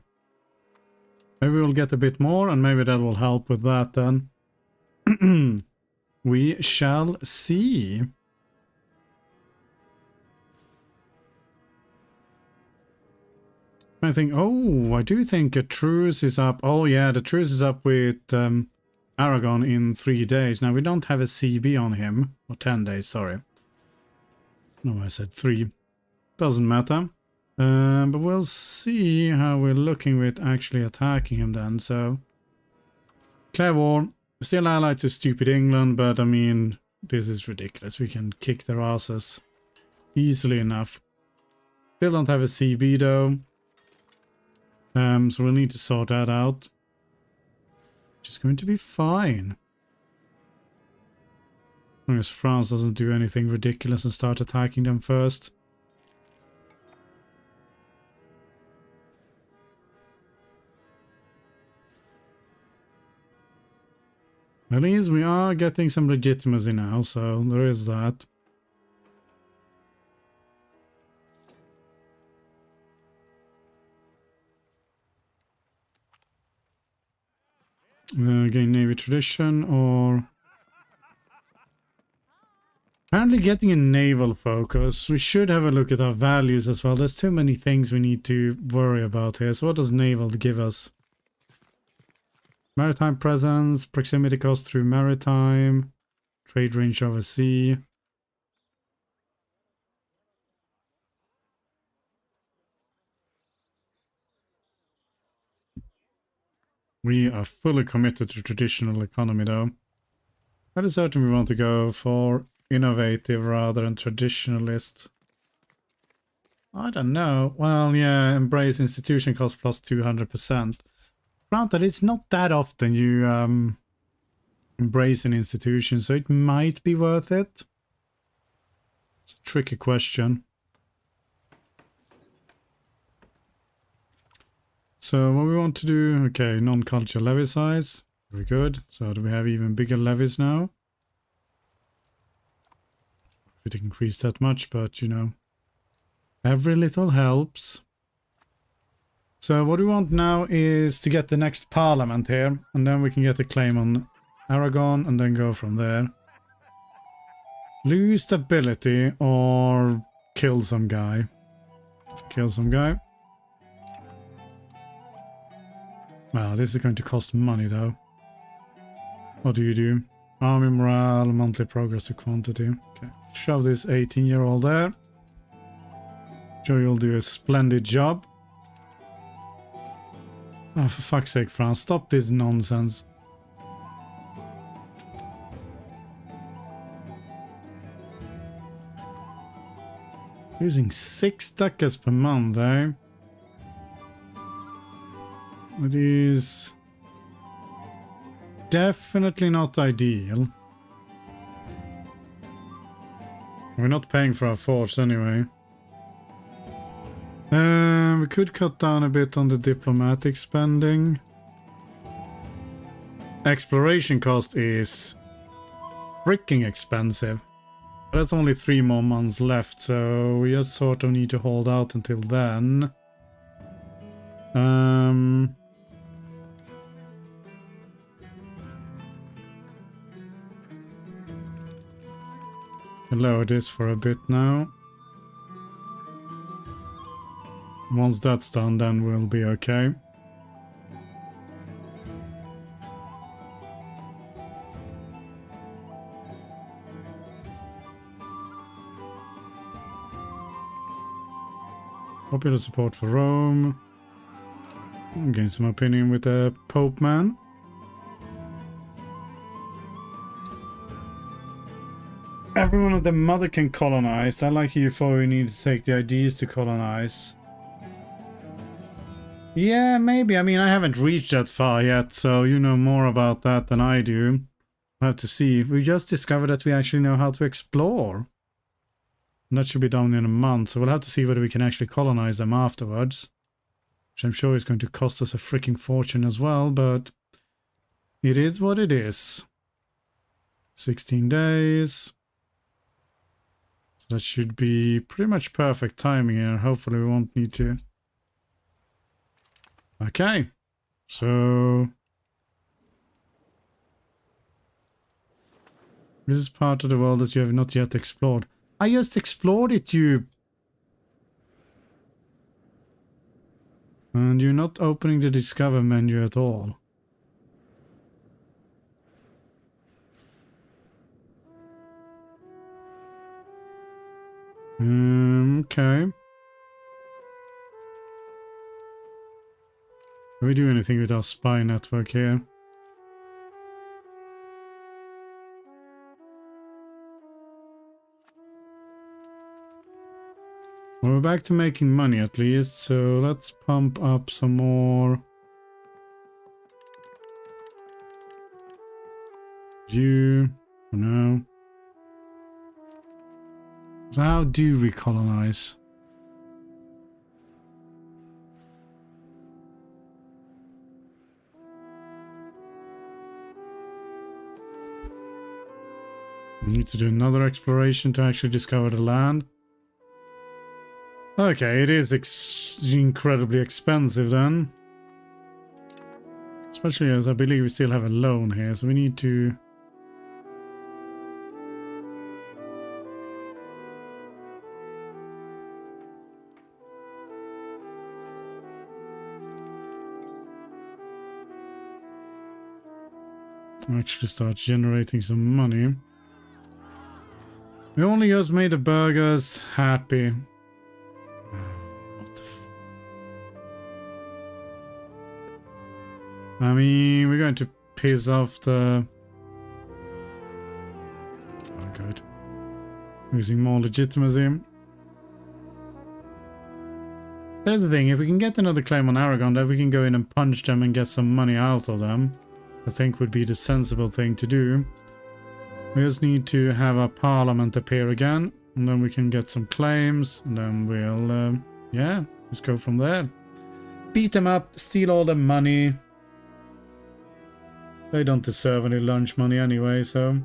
A: Maybe we'll get a bit more, and maybe that will help with that then. We shall see. I think, oh, I do think a truce is up. Oh yeah, the truce is up with Aragon in 3 days. Now we don't have a CB on him, or 10 days, sorry. No, I said 3. Doesn't matter. But we'll see how we're looking with actually attacking him then. So, Clare War, still allied to stupid England, but I mean, this is ridiculous. We can kick their asses easily enough. Still don't have a CB though. So we'll need to sort that out. Which is going to be fine. As long as France doesn't do anything ridiculous and start attacking them first. At least we are getting some legitimacy now, so there is that. Again, Navy tradition, or... Apparently getting a naval focus. We should have a look at our values as well. There's too many things we need to worry about here. So what does naval give us? Maritime presence, proximity cost through maritime, Trade range overseas. We are fully committed to traditional economy though. That is certain we want to go for innovative rather than traditionalist. I don't know. Well, yeah, embrace institution cost plus 200%. Granted, it's not that often you embrace an institution, so it might be worth it. It's a tricky question. So what we want to do, okay, non-culture levy size. Very good. So do we have even bigger levies now? If it increased that much, but you know, every little helps. So what we want now is to get the next parliament here, and then we can get a claim on Aragon and then go from there. Lose stability or kill some guy. Kill some guy. Wow, this is going to cost money though. What do you do? Army morale, monthly progress to quantity. Okay, shove this 18-year-old there. Sure, you'll do a splendid job. Oh, for fuck's sake, France, stop this nonsense. Using 6 ducats per month, eh? It is definitely not ideal. We're not paying for our force anyway. We could cut down a bit on the diplomatic spending. Exploration cost is freaking expensive. That's only 3 more months left, so we just sort of need to hold out until then. Lower this for a bit now. Once that's done, then we'll be okay. Popular support for Rome. Gain some opinion with the Pope man. Everyone of the mother can colonize. I like you for you need to take the ideas to colonize. Yeah, maybe. I mean, I haven't reached that far yet, so you know more about that than I do. We'll have to see. We just discovered that we actually know how to explore. And that should be done in a month, so we'll have to see whether we can actually colonize them afterwards. Which I'm sure is going to cost us a freaking fortune as well, but it is what it is. 16 days. So that should be pretty much perfect timing here. Hopefully we won't need to. Okay. So this is part of the world that you have not yet explored. I just explored it, you. And you're not opening the discover menu at all. Okay. Can we do anything with our spy network here? Well, we're back to making money at least, so let's pump up some more. You, for now. So how do we colonize? We need to do another exploration to actually discover the land. Okay, it is incredibly expensive then. Especially as I believe we still have a loan here, so we need to... actually start generating some money. We only just made the burgers happy. What the I mean, we're going to piss off the... Oh, good. Losing more legitimacy. There's the thing, if we can get another claim on Aragon, then we can go in and punch them and get some money out of them. I think would be the sensible thing to do. We just need to have a parliament appear again, and then we can get some claims, and then we'll, yeah, just go from there. Beat them up, steal all the money. They don't deserve any lunch money anyway, so...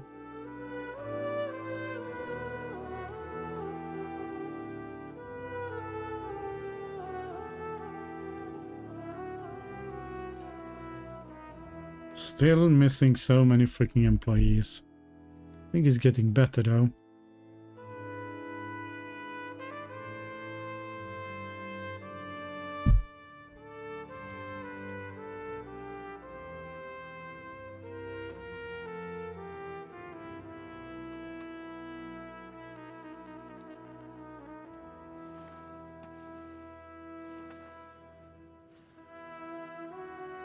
A: Still missing so many freaking employees. I think it's getting better though.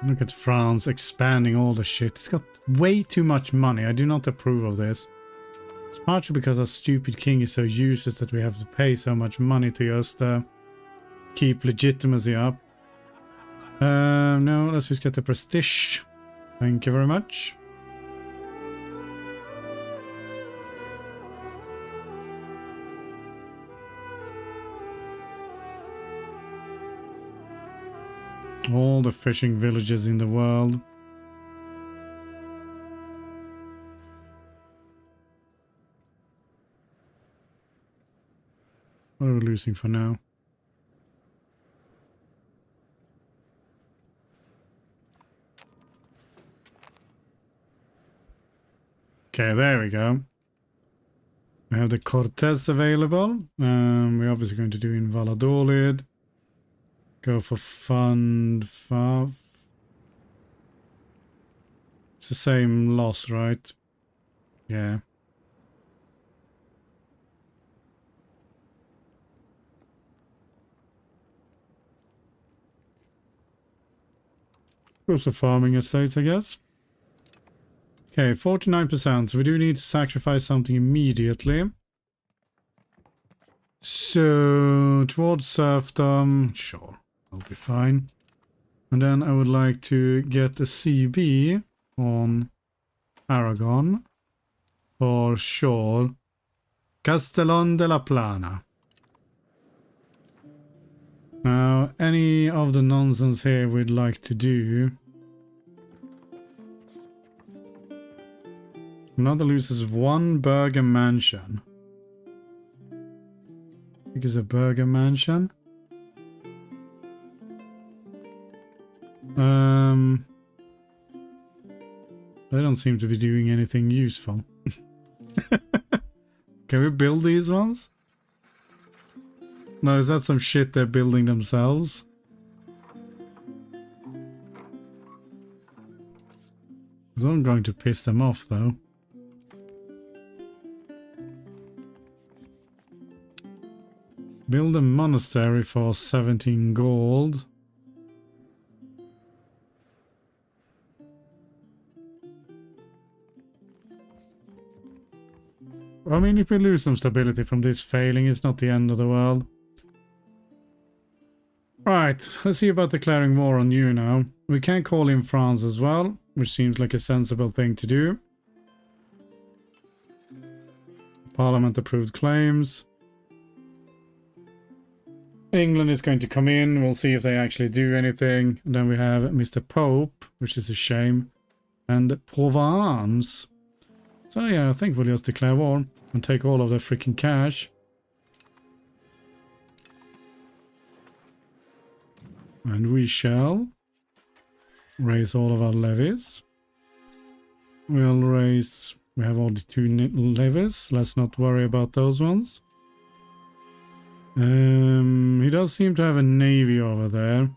A: Look at France expanding all the shit. It's got way too much money. I do not approve of this. It's partially because our stupid king is so useless that we have to pay so much money to just keep legitimacy up. No, let's just get the prestige. Thank you very much. All the fishing villages in the world. What are we losing for now? Okay, there we go. We have the Cortes available. We're obviously going to do in Valladolid. Go for Fund 5. It's the same loss, right? Yeah. Also farming estates, I guess. Okay, 49%. So we do need to sacrifice something immediately. So, towards serfdom, sure. I'll be fine. And then I would like to get a CB on Aragon for sure. Castellon de la Plana. Now, any of the nonsense here we'd like to do. Another loses one burger mansion. I think it's a burger mansion. They don't seem to be doing anything useful. Can we build these ones? No, is that some shit they're building themselves? I'm going to piss them off though. Build a monastery for 17 gold. I mean, if we lose some stability from this failing, it's not the end of the world. Right, let's see about declaring war on you now. We can call in France as well, which seems like a sensible thing to do. Parliament approved claims. England is going to come in. We'll see if they actually do anything. And then we have Mr. Pope, which is a shame. And Provence. So yeah, I think we'll just declare war and take all of the freaking cash. And we shall raise all of our levies. We'll raise... We have all the 2 levies. Let's not worry about those ones. He does seem to have a navy over there.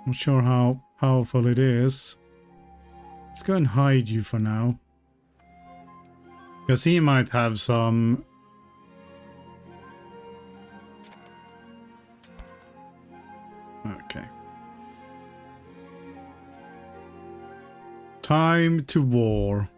A: Not sure how powerful it is. Let's go and hide you for now. Because he might have some... Okay. Time to war.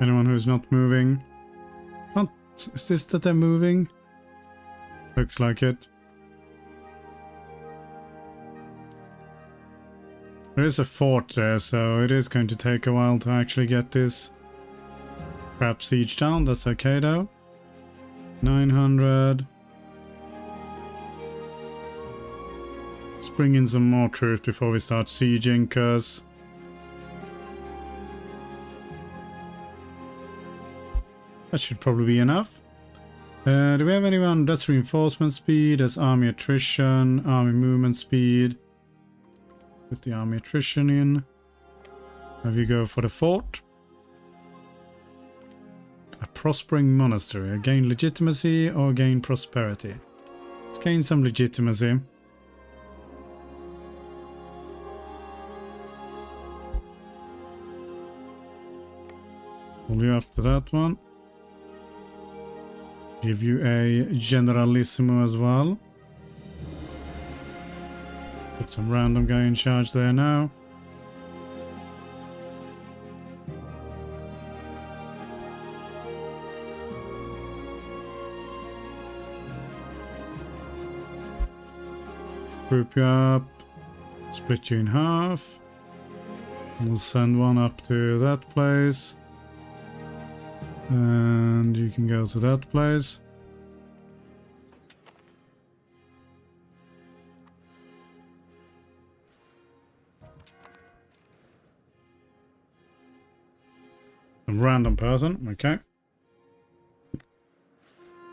A: Anyone who's not moving? Can't... Is this that they're moving? Looks like it. There is a fort there, so it is going to take a while to actually get this crap siege down. That's okay though. 900. Let's bring in some more troops before we start sieging, because... that should probably be enough. Do we have anyone? That's reinforcement speed, that's army attrition, army movement speed. Put the army attrition in. Have you go for the fort. A prospering monastery. Gain legitimacy or gain prosperity? Let's gain some legitimacy. Pull you up to that one. Give you a generalissimo as well. Put some random guy in charge there now. Group you up. Split you in half. We'll send one up to that place. And you can go to that place. A random person, okay.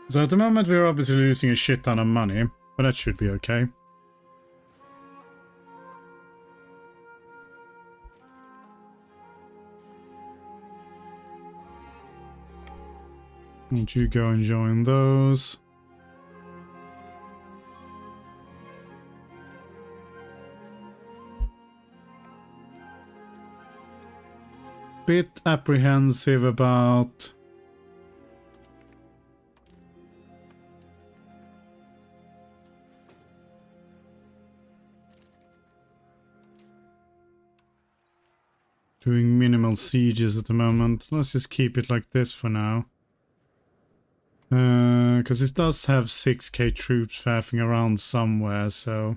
A: So at the moment we're obviously losing a shit ton of money, but that should be okay. Won't you go and join those? Bit apprehensive about doing minimal sieges at the moment. Let's just keep it like this for now. Because it does have 6k troops faffing around somewhere, so...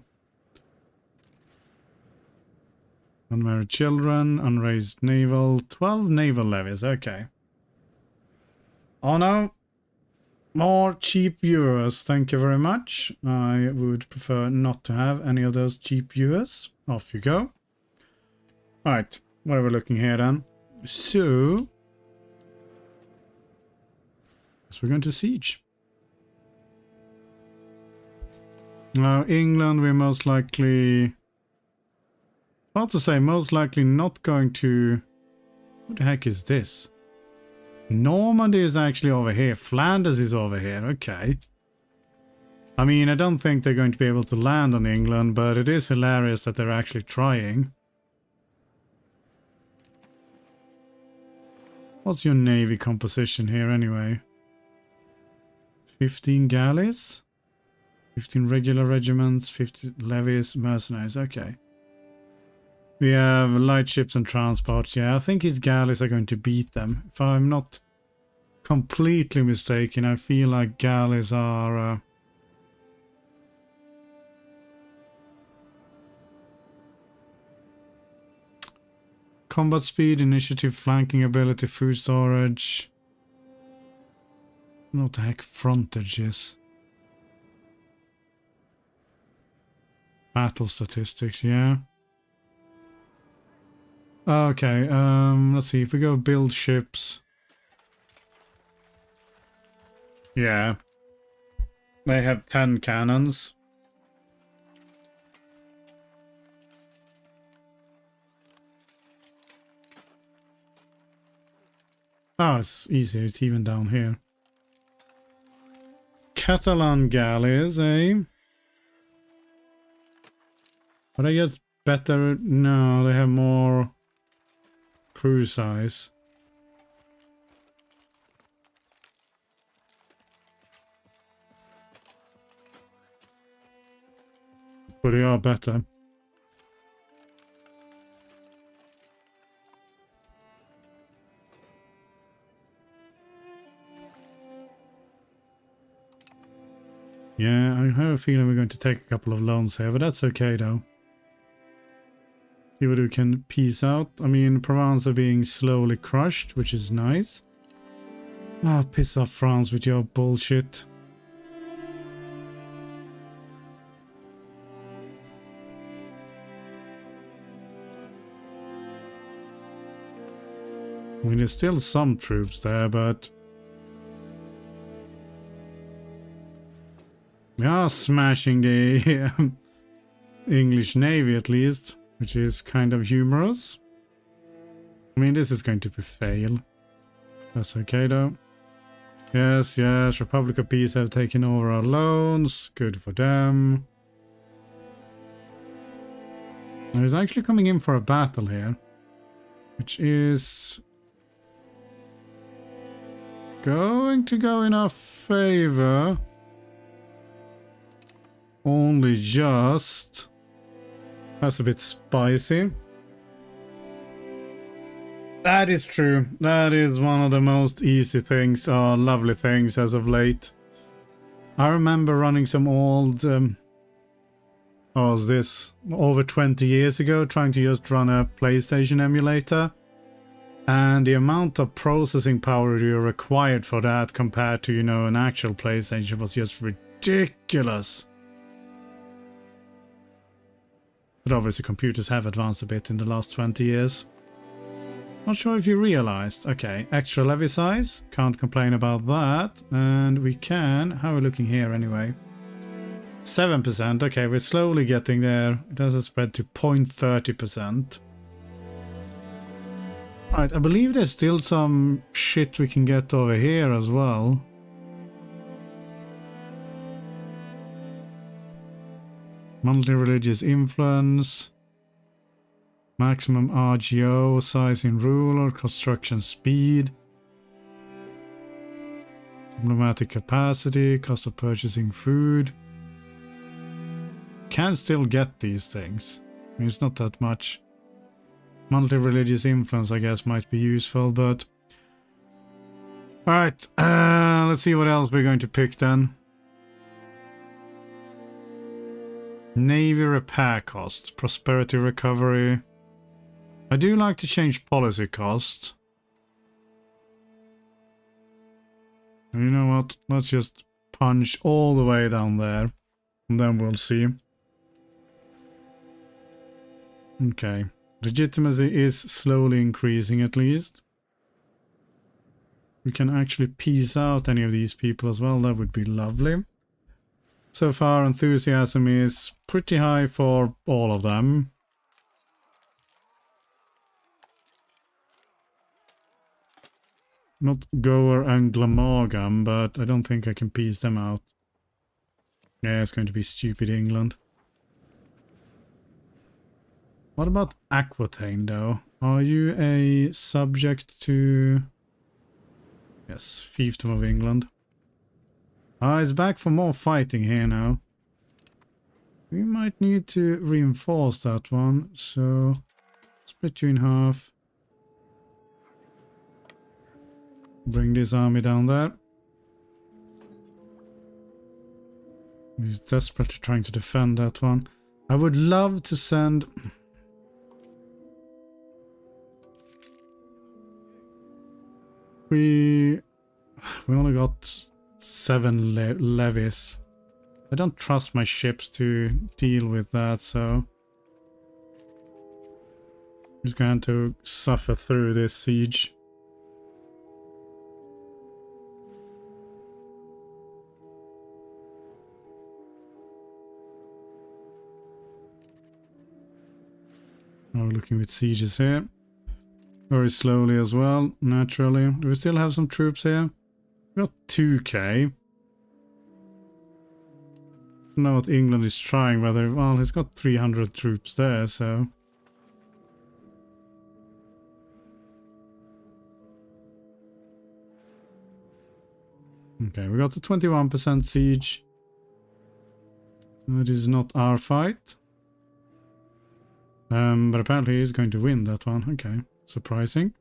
A: Unmarried children, unraised naval, 12 naval levies, okay. Oh no! More cheap viewers, thank you very much. I would prefer not to have any of those cheap viewers. Off you go. Alright, what are we looking here then? So... we're going to siege. Now, England, we're most likely... hard to say, most likely not going to... what the heck is this? Normandy is actually over here. Flanders is over here. Okay. I mean, I don't think they're going to be able to land on England, but it is hilarious that they're actually trying. What's your navy composition here anyway? 15 galleys, 15 regular regiments, 50 levies, mercenaries. Okay. We have light ships and transports. Yeah, I think his galleys are going to beat them. If I'm not completely mistaken, I feel like galleys are... combat speed, initiative, flanking ability, food storage... what the heck frontage is. Battle statistics, yeah. Okay, let's see, if we go build ships. Yeah. They have 10 cannons. Oh, it's easy, it's even down here. Catalan galleys, eh? But I guess better... No, they have more crew size. But they are better. Yeah, I have a feeling we're going to take a couple of loans here, but that's okay though. See what we can piece out. I mean, Provence are being slowly crushed, which is nice. Ah, piss off France with your bullshit. I mean, there's still some troops there, but... we are smashing the English Navy at least, which is kind of humorous. I mean, this is going to be fail. That's okay though. Yes, yes, Republic of Peace have taken over our loans. Good for them. I was actually coming in for a battle here, which is going to go in our favor. Only just. That's a bit spicy. That is true. That is one of the most easy things, or lovely things as of late. I remember running some old, what was this? Over 20 years ago, trying to just run a PlayStation emulator. And the amount of processing power you required for that compared to, you know, an actual PlayStation was just ridiculous. But obviously computers have advanced a bit in the last 20 years. Not sure if you realized. Okay, extra levy size. Can't complain about that. And we can... how are we looking here anyway? 7%. Okay, we're slowly getting there. It doesn't spread to 0.30%. Alright, I believe there's still some shit we can get over here as well. Multi-religious influence. Maximum RGO, size in ruler, construction speed. Diplomatic capacity, cost of purchasing food. Can still get these things. I mean, it's not that much. Multi-religious influence, I guess, might be useful, but... alright, let's see what else we're going to pick then. Navy repair costs, prosperity recovery. I do like to change policy costs. You know what? Let's just punch all the way down there. And then we'll see. Okay. Legitimacy is slowly increasing at least. We can actually piece out any of these people as well. That would be lovely. So far, enthusiasm is pretty high for all of them. Not Goer and Glamorgan, but I don't think I can piece them out. Yeah, it's going to be stupid England. What about Aquitaine, though? Are you a subject to... yes, Fiefdom of England. Ah, it's back for more fighting here now. We might need to reinforce that one, so split you in half. Bring this army down there. He's desperately trying to defend that one. I would love to send... we only got 7 levies. I don't trust my ships to deal with that, so I'm just going to suffer through this siege. Now we're looking with sieges here. Very slowly as well, naturally. Do we still have some troops here? We got 2k. don't know what England is trying, whether... Well, he's got 300 troops there, so... Okay, we got a 21% siege. That is not our fight. But apparently he's going to win that one. Okay, surprising.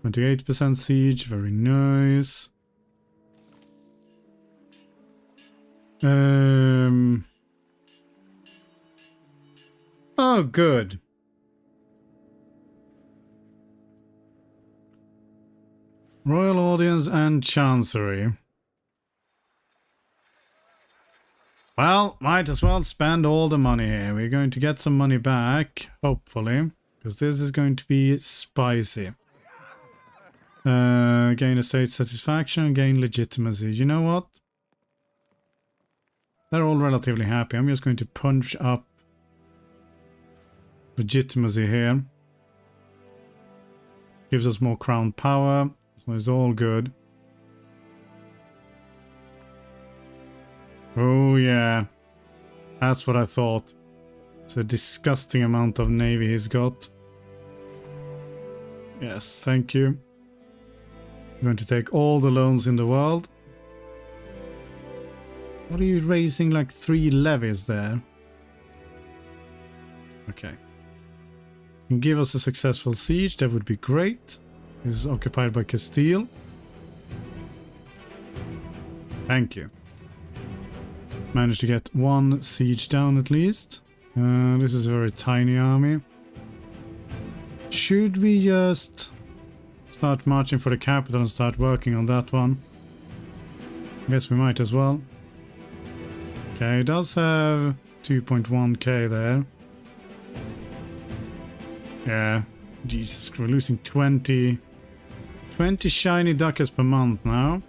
A: 28% siege, very nice. Oh, good. Royal Audience and Chancery. Well, might as well spend all the money here. We're going to get some money back, hopefully, because this is going to be spicy. Gain estate satisfaction, gain legitimacy. You know what? They're all relatively happy. I'm just going to punch up legitimacy here. Gives us more crown power, so it's all good. Oh yeah, that's what I thought. It's a disgusting amount of navy he's got. Yes, thank you. I'm going to take all the loans in the world. What are you raising, like 3 levies there? Okay. Can give us a successful siege, that would be great. This is occupied by Castile. Thank you. Managed to get 1 siege down at least. This is a very tiny army. Should we just start marching for the capital and start working on that one? I guess we might as well. Okay, it does have 2.1k there. Yeah, Jesus, we're losing 20 shiny ducats per month now.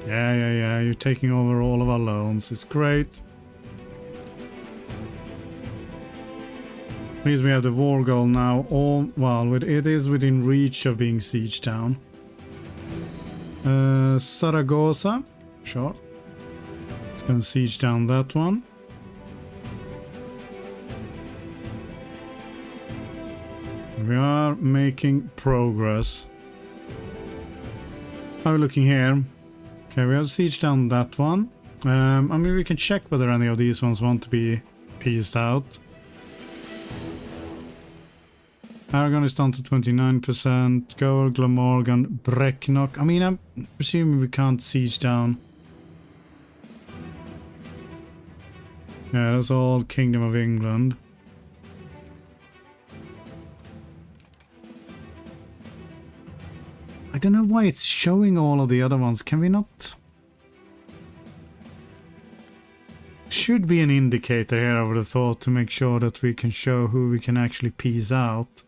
A: Yeah, you're taking over all of our loans. It's great. At least we have the war goal now. Well, it is within reach of being sieged down. Saragossa. Sure. It's gonna siege down that one. We are making progress. How are we looking here? Okay, we have siege down that one. I mean, we can check whether any of these ones want to be pieced out. Aragon is down to 29%. Gower, Glamorgan, Brecknock. I mean, I'm presuming we can't siege down. Yeah, that's all Kingdom of England. I don't know why it's showing all of the other ones. Can we not? Should be an indicator here, I would have thought, to make sure that we can show who we can actually piece out.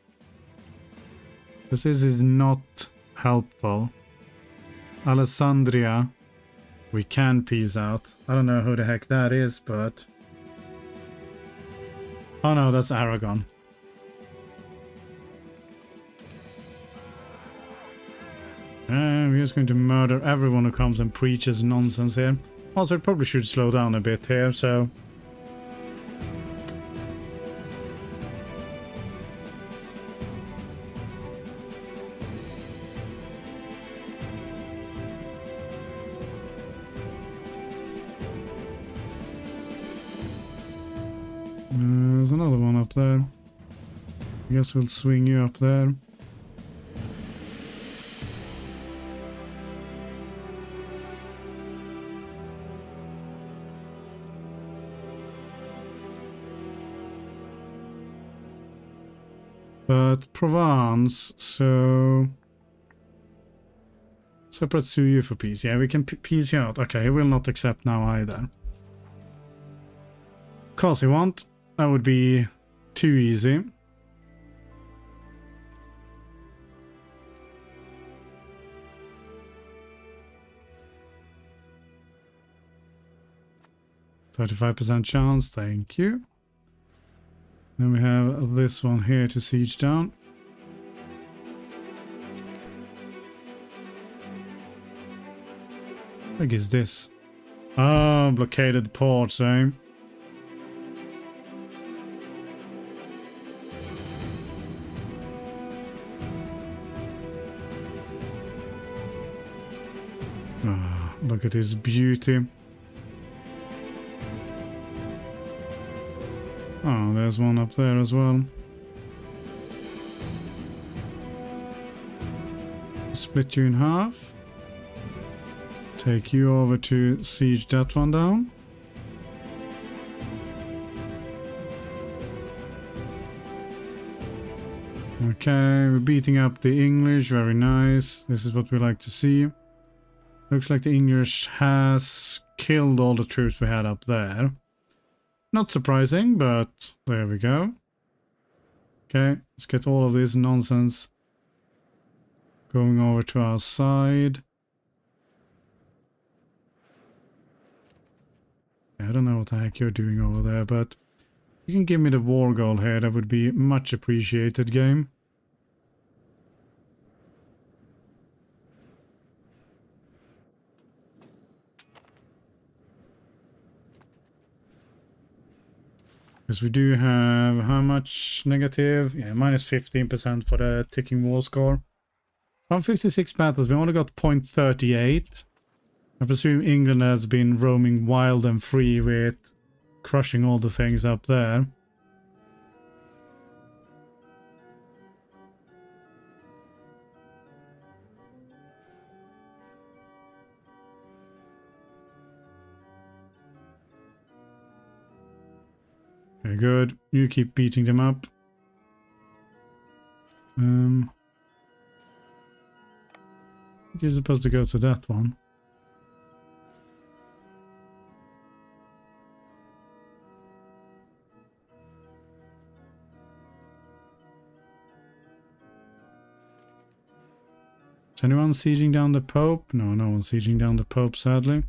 A: Because this is not helpful. Alessandria, we can piece out. I don't know who the heck that is, but... Oh no, that's Aragon. We're just going to murder everyone who comes and preaches nonsense here. Also, it probably should slow down a bit here, so... There's another one up there. I guess we'll swing you up there. But Provence, so... Separate sue you for peace. Yeah, we can peace you out. Okay, he will not accept now either. Of course he won't. That would be too easy. %35% chance, thank you. Then we have this one here to siege down. What is this? Oh, blockaded ports, eh? Oh, look at his beauty. Oh, there's one up there as well. Split you in half. Take you over to siege that one down. Okay, we're beating up the English. Very nice. This is what we like to see. Looks like the English has killed all the troops we had up there. Not surprising, but there we go. Okay, let's get all of this nonsense going over to our side. I don't know what the heck you're doing over there, but you can give me the war goal here. That would be much appreciated, game. Because we do have how much negative? Yeah, minus 15% for the ticking war score. From 56 battles, we only got 0.38. I presume England has been roaming wild and free with crushing all the things up there. Okay, good. You keep beating them up. You're supposed to go to that one. Is anyone sieging down the Pope? No, no one's sieging down the Pope, sadly.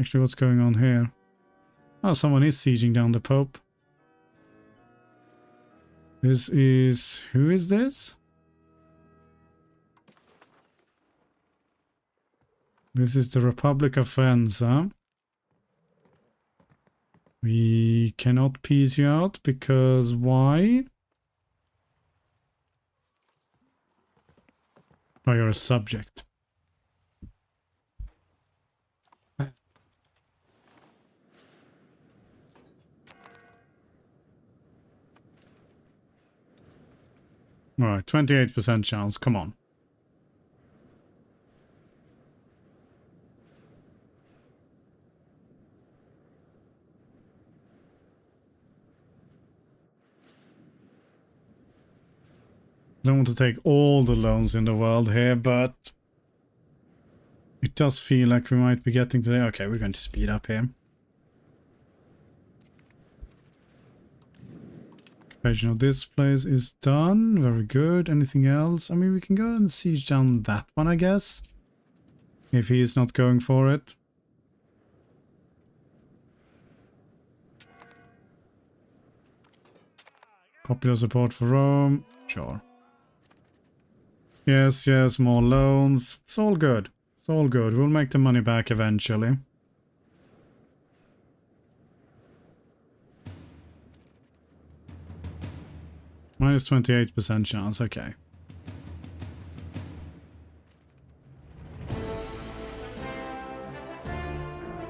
A: Actually, what's going on here? Oh, someone is sieging down the Pope. This is... who is this? This is the Republic of Faenza. We cannot peace you out because why? Oh, you're a subject. Alright, 28% chance, come on. I don't want to take all the loans in the world here, but it does feel like we might be getting to the... okay, we're going to speed up here. Occupation of this place is done. Very good. Anything else? I mean, we can go and siege down that one, I guess. If he is not going for it. Popular support for Rome. Sure. Yes, yes, more loans. It's all good. It's all good. We'll make the money back eventually. Minus 28% chance, okay.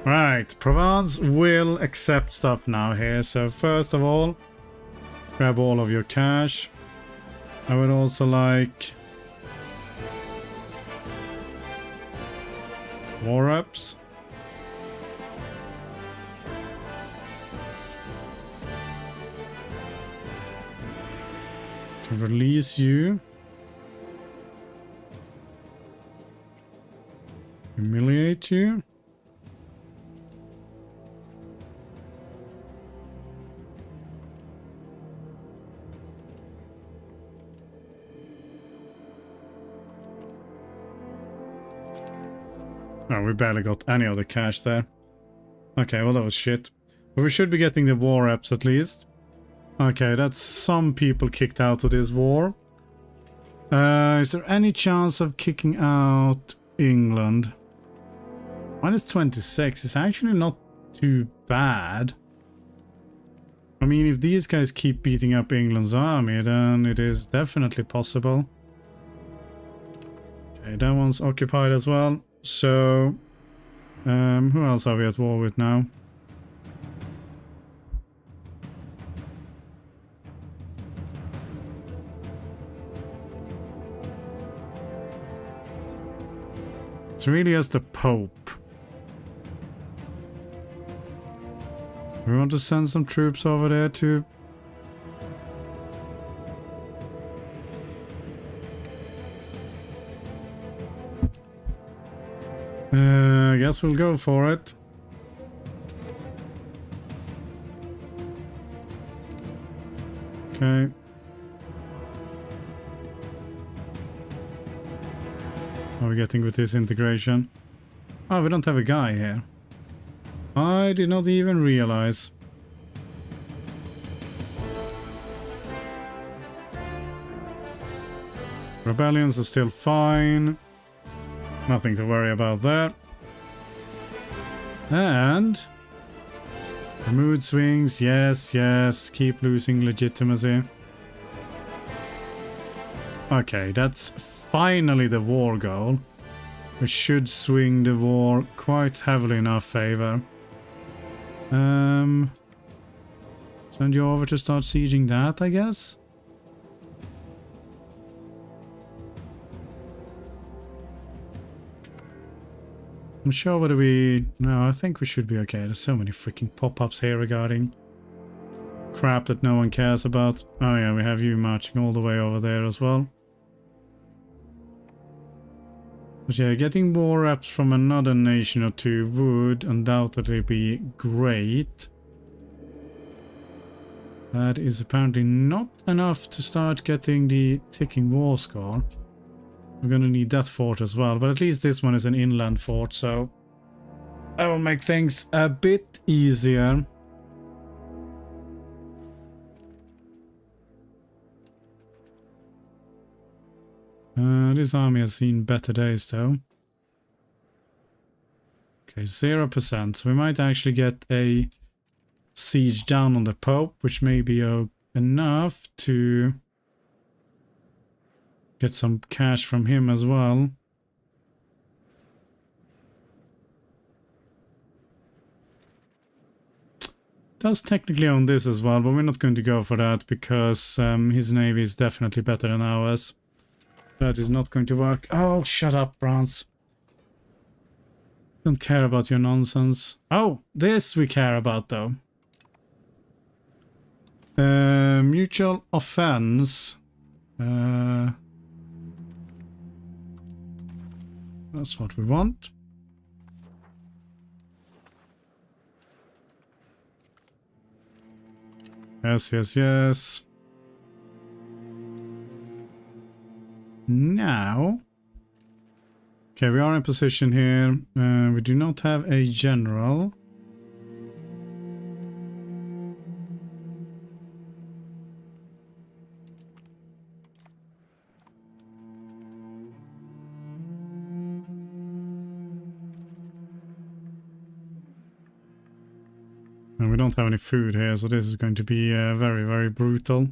A: Right, Provence will accept stuff now here. So first of all, grab all of your cash. I would also like war reps. Can release you. Humiliate you. Oh, we barely got any of the cash there. Okay, well that was shit. But we should be getting the war reps at least. Okay, that's some people kicked out of this war. Is there any chance of kicking out England? Minus 26 is actually not too bad. I mean, if these guys keep beating up England's army, then it is definitely possible. Okay, that one's occupied as well. So, who else are we at war with now? It's really just the Pope. We want to send some troops over there to... I guess we'll go for it. Okay. How are we getting with this integration? Oh, we don't have a guy here. I did not even realize. Rebellions are still fine. Nothing to worry about there. And the mood swings, yes, yes, keep losing legitimacy. Okay, that's finally the war goal. We should swing the war quite heavily in our favor. Send you over to start sieging that, I guess? I'm sure whether we... No, I think we should be okay. There's so many freaking pop-ups here regarding crap that no one cares about. Oh yeah, we have you marching all the way over there as well. But yeah, getting war reps from another nation or two would undoubtedly be great. That is apparently not enough to start getting the ticking war score. We're gonna need that fort as well, but at least this one is an inland fort, so that will make things a bit easier. This army has seen better days though. Okay, 0%, so we might actually get a siege down on the Pope, which may be enough to get some cash from him as well. Does technically own this as well, but we're not going to go for that because his navy is definitely better than ours. That is not going to work. Oh, shut up, France. Don't care about your nonsense. Oh, this we care about though. Mutual offense. That's what we want. Yes, yes, yes. Now... Okay, we are in position here. We do not have a general. And we don't have any food here, so this is going to be very, very brutal.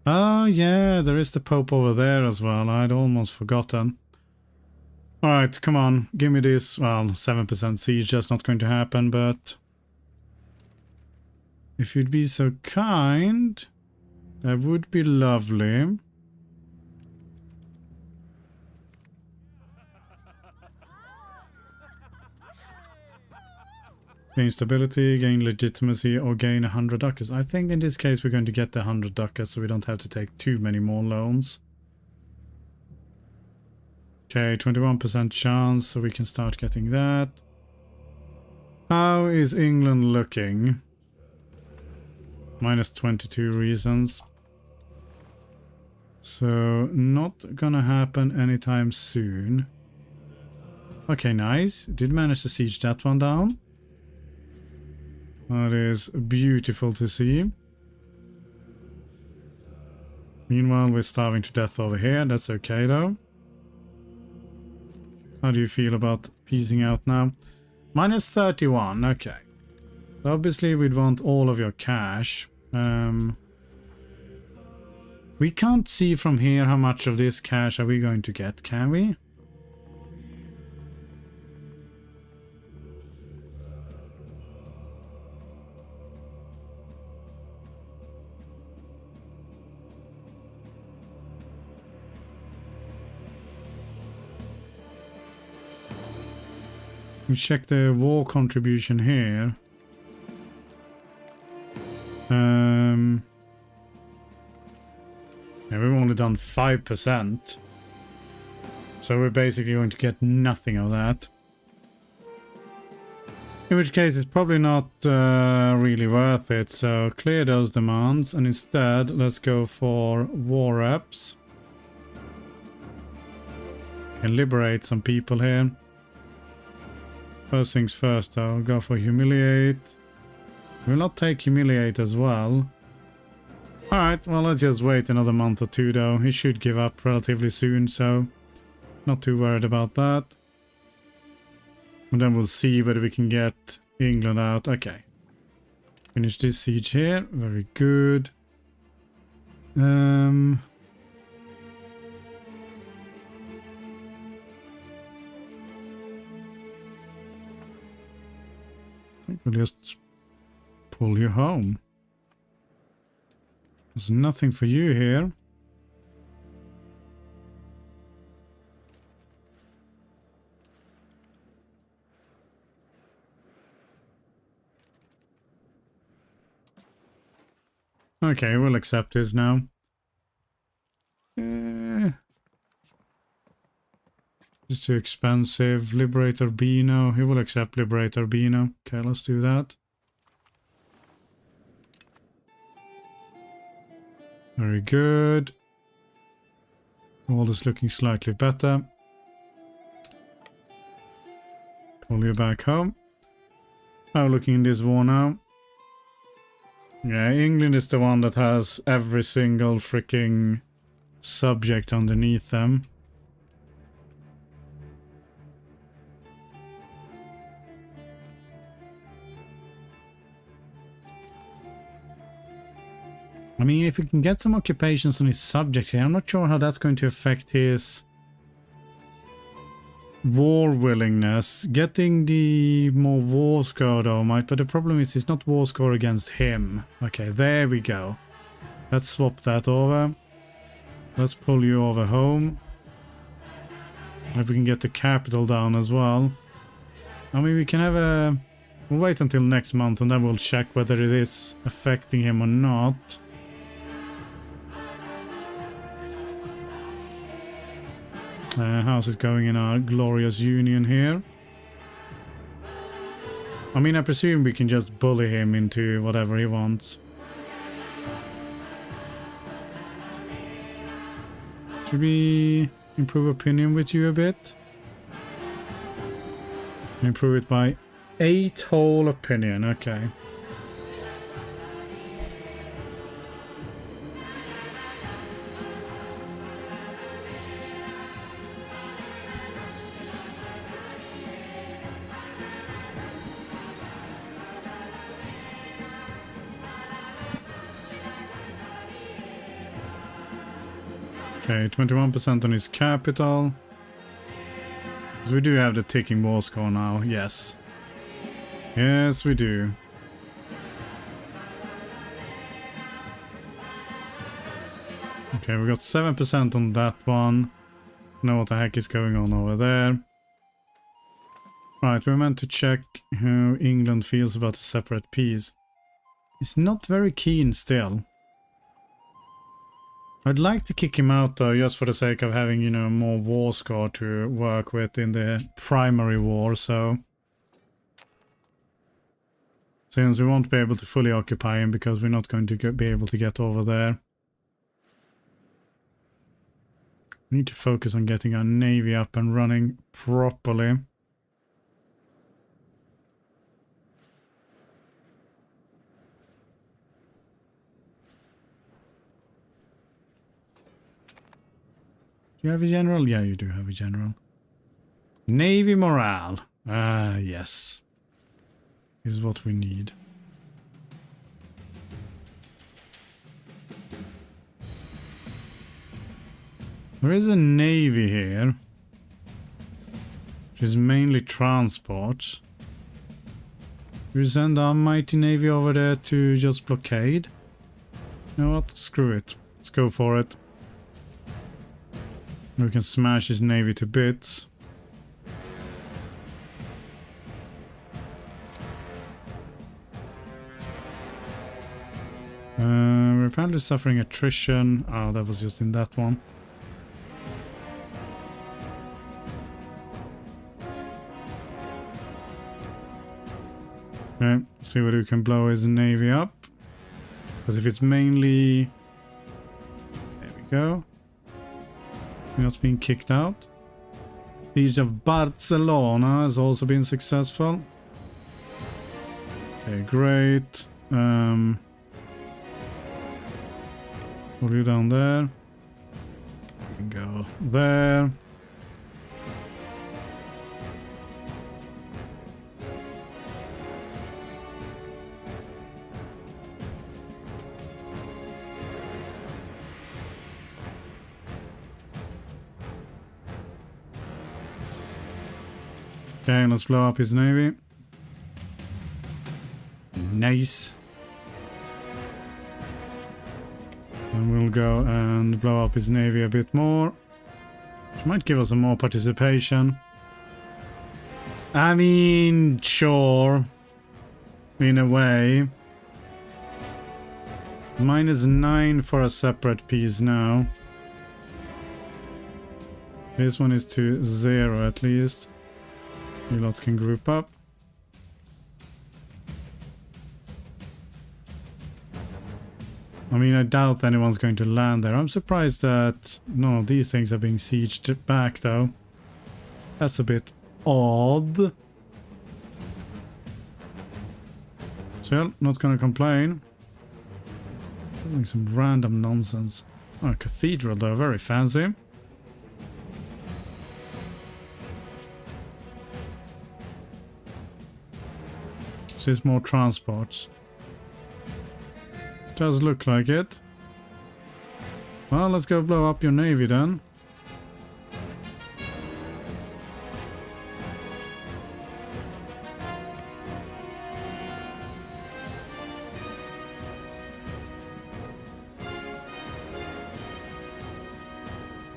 A: Oh yeah, there is the Pope over there as well. I'd almost forgotten. Alright, come on, give me this. Well, 7% siege, that's not going to happen, but... if you'd be so kind, that would be lovely. Gain stability, gain legitimacy, or gain 100 ducats. I think in this case we're going to get the 100 ducats so we don't have to take too many more loans. Okay, 21% chance, so we can start getting that. How is England looking? Minus 22 reasons. So, not gonna happen anytime soon. Okay, nice. Did manage to siege that one down. That is beautiful to see. Meanwhile, we're starving to death over here. That's okay, though. How do you feel about piecing out now? Minus 31, okay. So obviously we'd want all of your cash. We can't see from here how much of this cash are we going to get, can we? We check the war contribution here. Yeah, we've only done 5%. So we're basically going to get nothing of that. In which case it's probably not really worth it. So clear those demands and instead let's go for war reps. And liberate some people here. First things first though, go for humiliate. We'll not take humiliate as well. Alright, well let's just wait another month or two though. He should give up relatively soon, so not too worried about that. And then we'll see whether we can get England out. Okay. Finish this siege here. Very good. I think we'll just pull you home. There's nothing for you here. Okay, we'll accept this now. It's too expensive. Liberator Bino. He will accept Liberator Bino. Okay, let's do that. Very good. All is looking slightly better. Pull you back home. Now looking in this war now. Yeah, England is the one that has every single freaking subject underneath them. I mean, if we can get some occupations on his subjects here, I'm not sure how that's going to affect his war willingness. Getting the more war score though might, but the problem is it's not war score against him. Okay, there we go. Let's swap that over. Let's pull you over home. If we can get the capital down as well. I mean, we can have a... We'll wait until next month and then we'll check whether it is affecting him or not. How's it going in our glorious union here? I mean, I presume we can just bully him into whatever he wants. Should we improve opinion with you a bit? Improve it by 8 whole opinion, okay. Okay, 21% on his capital. We do have the ticking war score now, yes. Yes, we do. Okay, we got 7% on that one. Know what the heck is going on over there. Right, we're meant to check how England feels about a separate peace. He's not very keen still. I'd like to kick him out though, just for the sake of having, you know, more war score to work with in the primary war, so... Since we won't be able to fully occupy him because we're not going to be able to get over there. We need to focus on getting our navy up and running properly. Do you have a general? Yeah, you do have a general. Navy morale. Ah, yes. Is what we need. There is a navy here, which is mainly transport. We send our mighty navy over there to just blockade. You know what? Screw it. Let's go for it. We can smash his navy to bits. We're apparently suffering attrition. Oh, that was just in that one. Okay, see whether we can blow his navy up. Because if it's mainly... There we go. We're not being kicked out. Siege of Barcelona has also been successful. Okay, great. Put you down there. You can go there. Okay, let's blow up his navy. Nice. And we'll go and blow up his navy a bit more. Which might give us some more participation. I mean, sure. In a way. -9 for a separate piece now. This one is to 0 at least. You lot can group up. I mean, I doubt anyone's going to land there. I'm surprised that none of these things are being sieged back, though. That's a bit odd. So, not gonna complain. Doing some random nonsense. Oh, a cathedral, though. Very fancy. There's more transports. Does look like it. Well, let's go blow up your navy then.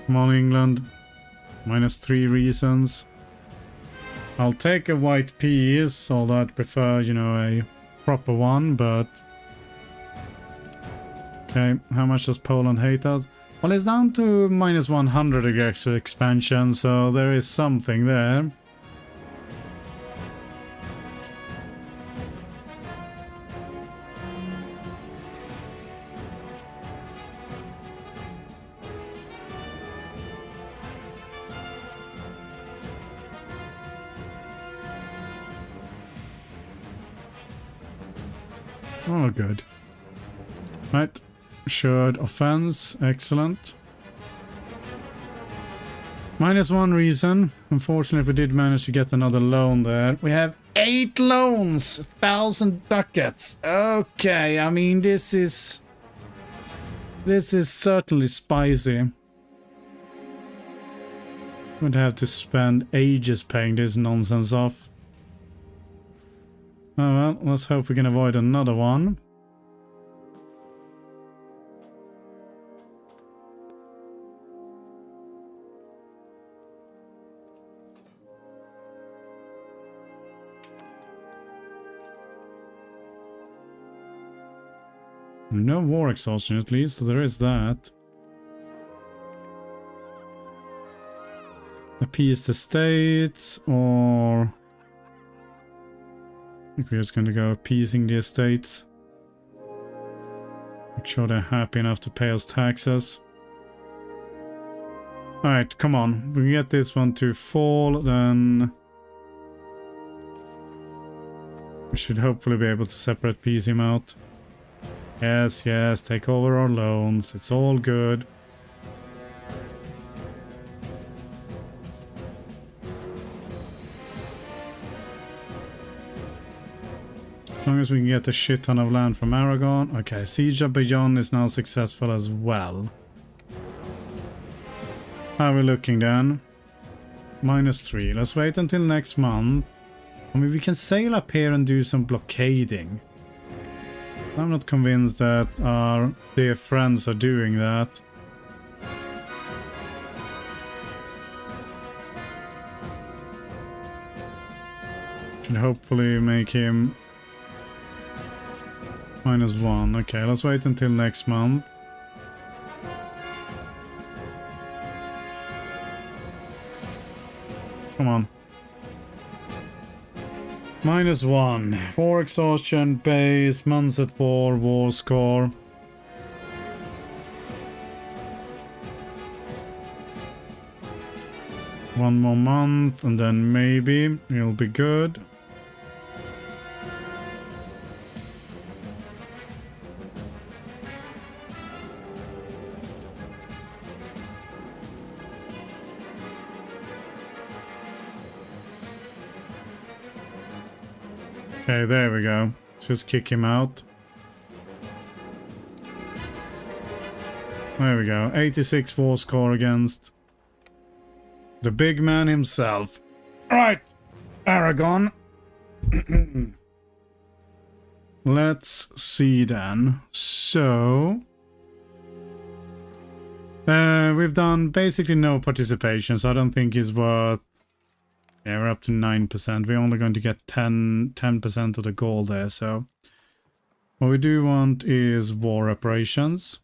A: Come on, England. -3 reasons. I'll take a white piece, although I'd prefer, you know, a proper one, but... Okay, how much does Poland hate us? Well, it's down to -100 against expansion, so there is something there. Oh, good. Right. Assured offense. Excellent. -1 reason. Unfortunately, we did manage to get another loan there. We have 8 loans. 1,000 ducats. Okay, I mean, this is certainly spicy. Would have to spend ages paying this nonsense off. Oh well, let's hope we can avoid another one. No war exhaustion at least, so there is that. Appease the states, or... I think we're just going to go appeasing the estates. Make sure they're happy enough to pay us taxes. Alright, come on. We can get this one to fall, then... we should hopefully be able to separate piece him out. Yes, yes, take over our loans. It's all good. long as we can get a shit ton of land from Aragon. Okay, Siege of Bayonne is now successful as well. How are we looking then? -3. Let's wait until next month. I mean, we can sail up here and do some blockading. I'm not convinced that our dear friends are doing that. Should hopefully make him -1. Okay, let's wait until next month. Come on. -1. War exhaustion, base, months at war score. One more month and then maybe it'll be good. Okay, there we go. Let's just kick him out. There we go. 86 war score against the big man himself. Right, Aragon. Let's see then. So, we've done basically no participation, so I don't think it's worth. Yeah, we're up to 9%. We're only going to get 10% of the gold there, so what we do want is war reparations.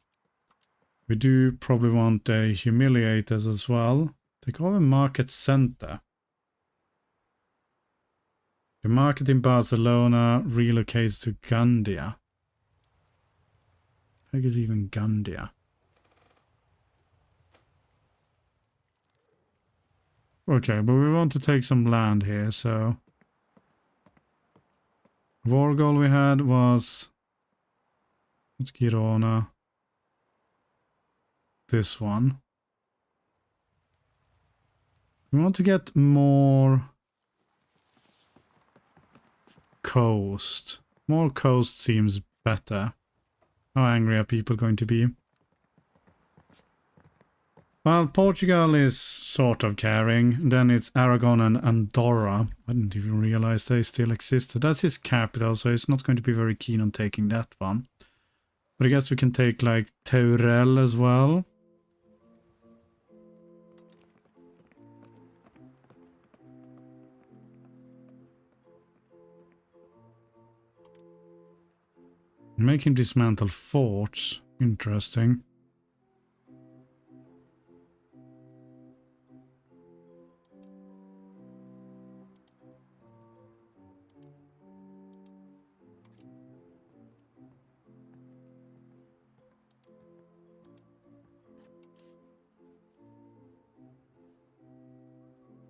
A: We do probably want a humiliators as well. Take over market center. The market in Barcelona relocates to Gandia. I think it's even Gandia. Okay, but we want to take some land here, so war goal we had was Girona. This one. We want to get more coast. More coast seems better. How angry are people going to be? Well, Portugal is sort of caring. Then it's Aragon and Andorra. I didn't even realize they still existed. That's his capital, so he's not going to be very keen on taking that one. But I guess we can take like Teruel as well. Make him dismantle forts. Interesting.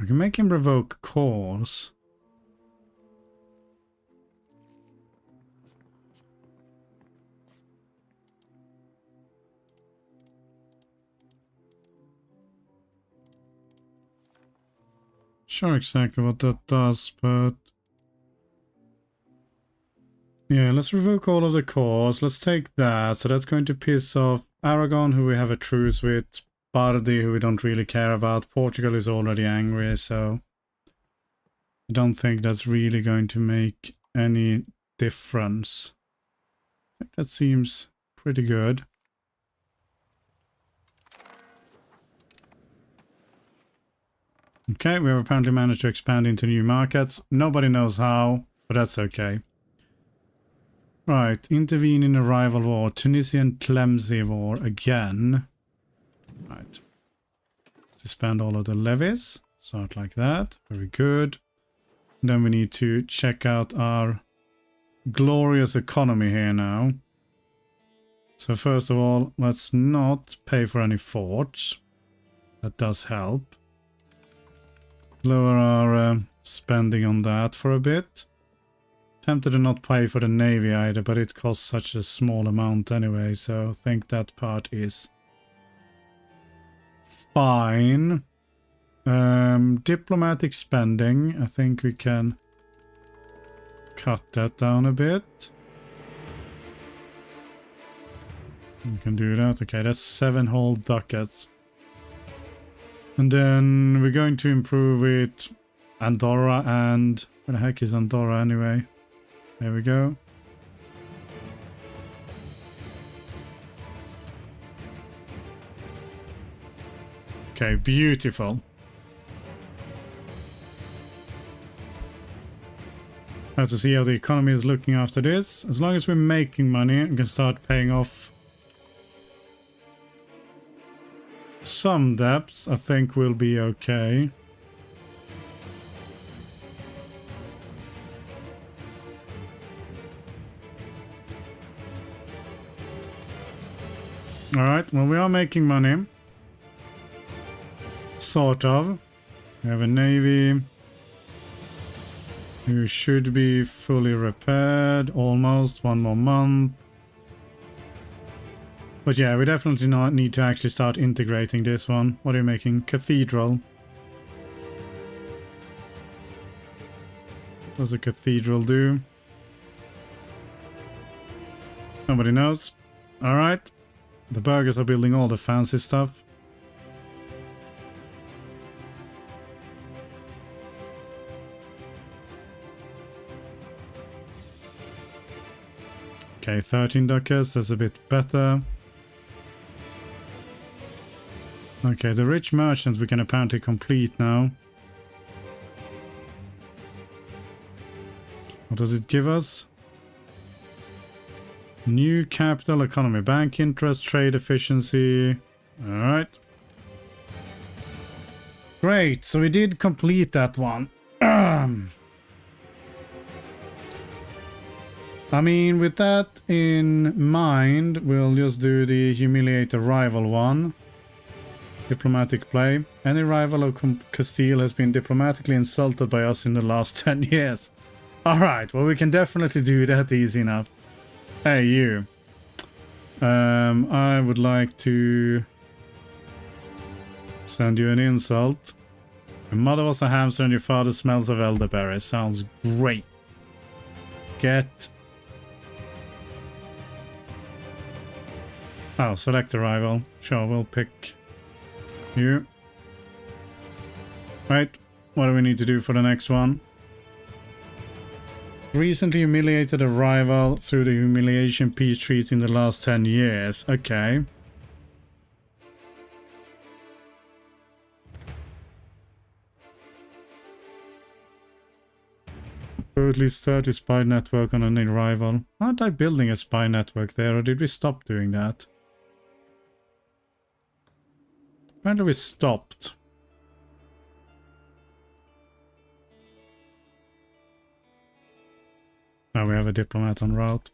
A: We can make him revoke cause. Sure exactly what that does, but yeah, let's revoke all of the cause. Let's take that. So that's going to piss off Aragon, who we have a truce with, Bardi, who we don't really care about. Portugal is already angry, so I don't think that's really going to make any difference. I think that seems pretty good. Okay, we have apparently managed to expand into new markets. Nobody knows how, but that's okay. Right, intervene in a rival war. Tunisian Tlemcen war again. Right. Suspend all of the levies. Start like that. Very good. And then we need to check out our glorious economy here now. So first of all, let's not pay for any forts. That does help. Lower our spending on that for a bit. Tempted to not pay for the navy either, but it costs such a small amount anyway, so I think that part is fine. Diplomatic spending, I think we can cut that down a bit. We can do that. Okay, that's 7 whole ducats. And then we're going to improve it. Andorra and... Where the heck is Andorra anyway? There we go. Okay, beautiful. Have to see how the economy is looking after this. As long as we're making money, we can start paying off some debts. I think we'll be okay. Alright, well, we are making money. Sort of. We have a navy who should be fully repaired. Almost. 1 more month. But yeah, we definitely not need to actually start integrating this one. What are you making? Cathedral. What does a cathedral do? Nobody knows. Alright. The burghers are building all the fancy stuff. Okay, 13 ducats, that's a bit better. Okay, the rich merchants we can apparently complete now. What does it give us? New capital economy, bank interest, trade efficiency. Alright. Great, so we did complete that one. I mean, with that in mind, we'll just do the humiliate a rival one. Diplomatic play. Any rival of Castile has been diplomatically insulted by us in the last 10 years. Alright, well, we can definitely do that easy enough. Hey, you. I would like to send you an insult. Your mother was a hamster and your father smells of elderberry. Sounds great. Get... Oh, select a rival. Sure, we'll pick you. Right, what do we need to do for the next one? Recently humiliated a rival through the humiliation peace treaty in the last 10 years. Okay. Or at least 30 spy network on any rival. Aren't I building a spy network there, or did we stop doing that? Apparently we stopped. Now we have a diplomat en route.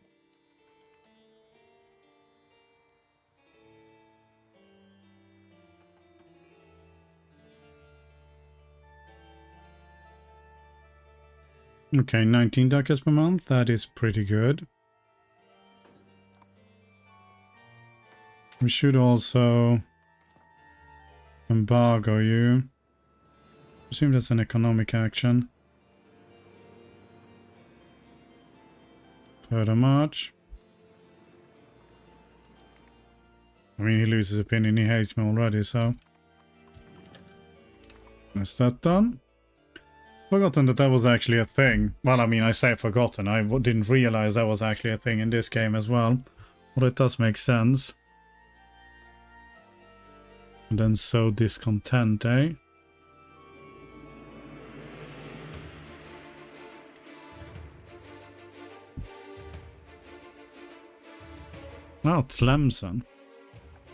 A: Okay, 19 ducats per month. That is pretty good. We should also embargo you. I assume that's an economic action. 3rd of March. I mean, he loses opinion. He hates me already, so... Is that done? Forgotten that that was actually a thing. Well, I mean, I say forgotten. I didn't realize that was actually a thing in this game as well. But it does make sense. And then sow discontent, eh? Oh, Tlemcen.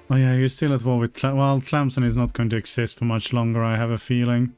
A: Oh yeah, you're still at war with well, Tlemcen is not going to exist for much longer, I have a feeling.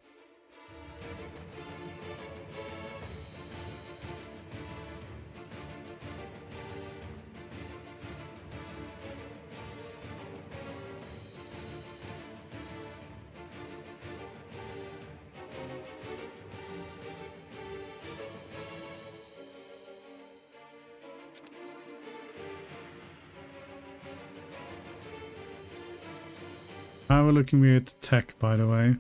A: How are we looking at tech, by the way?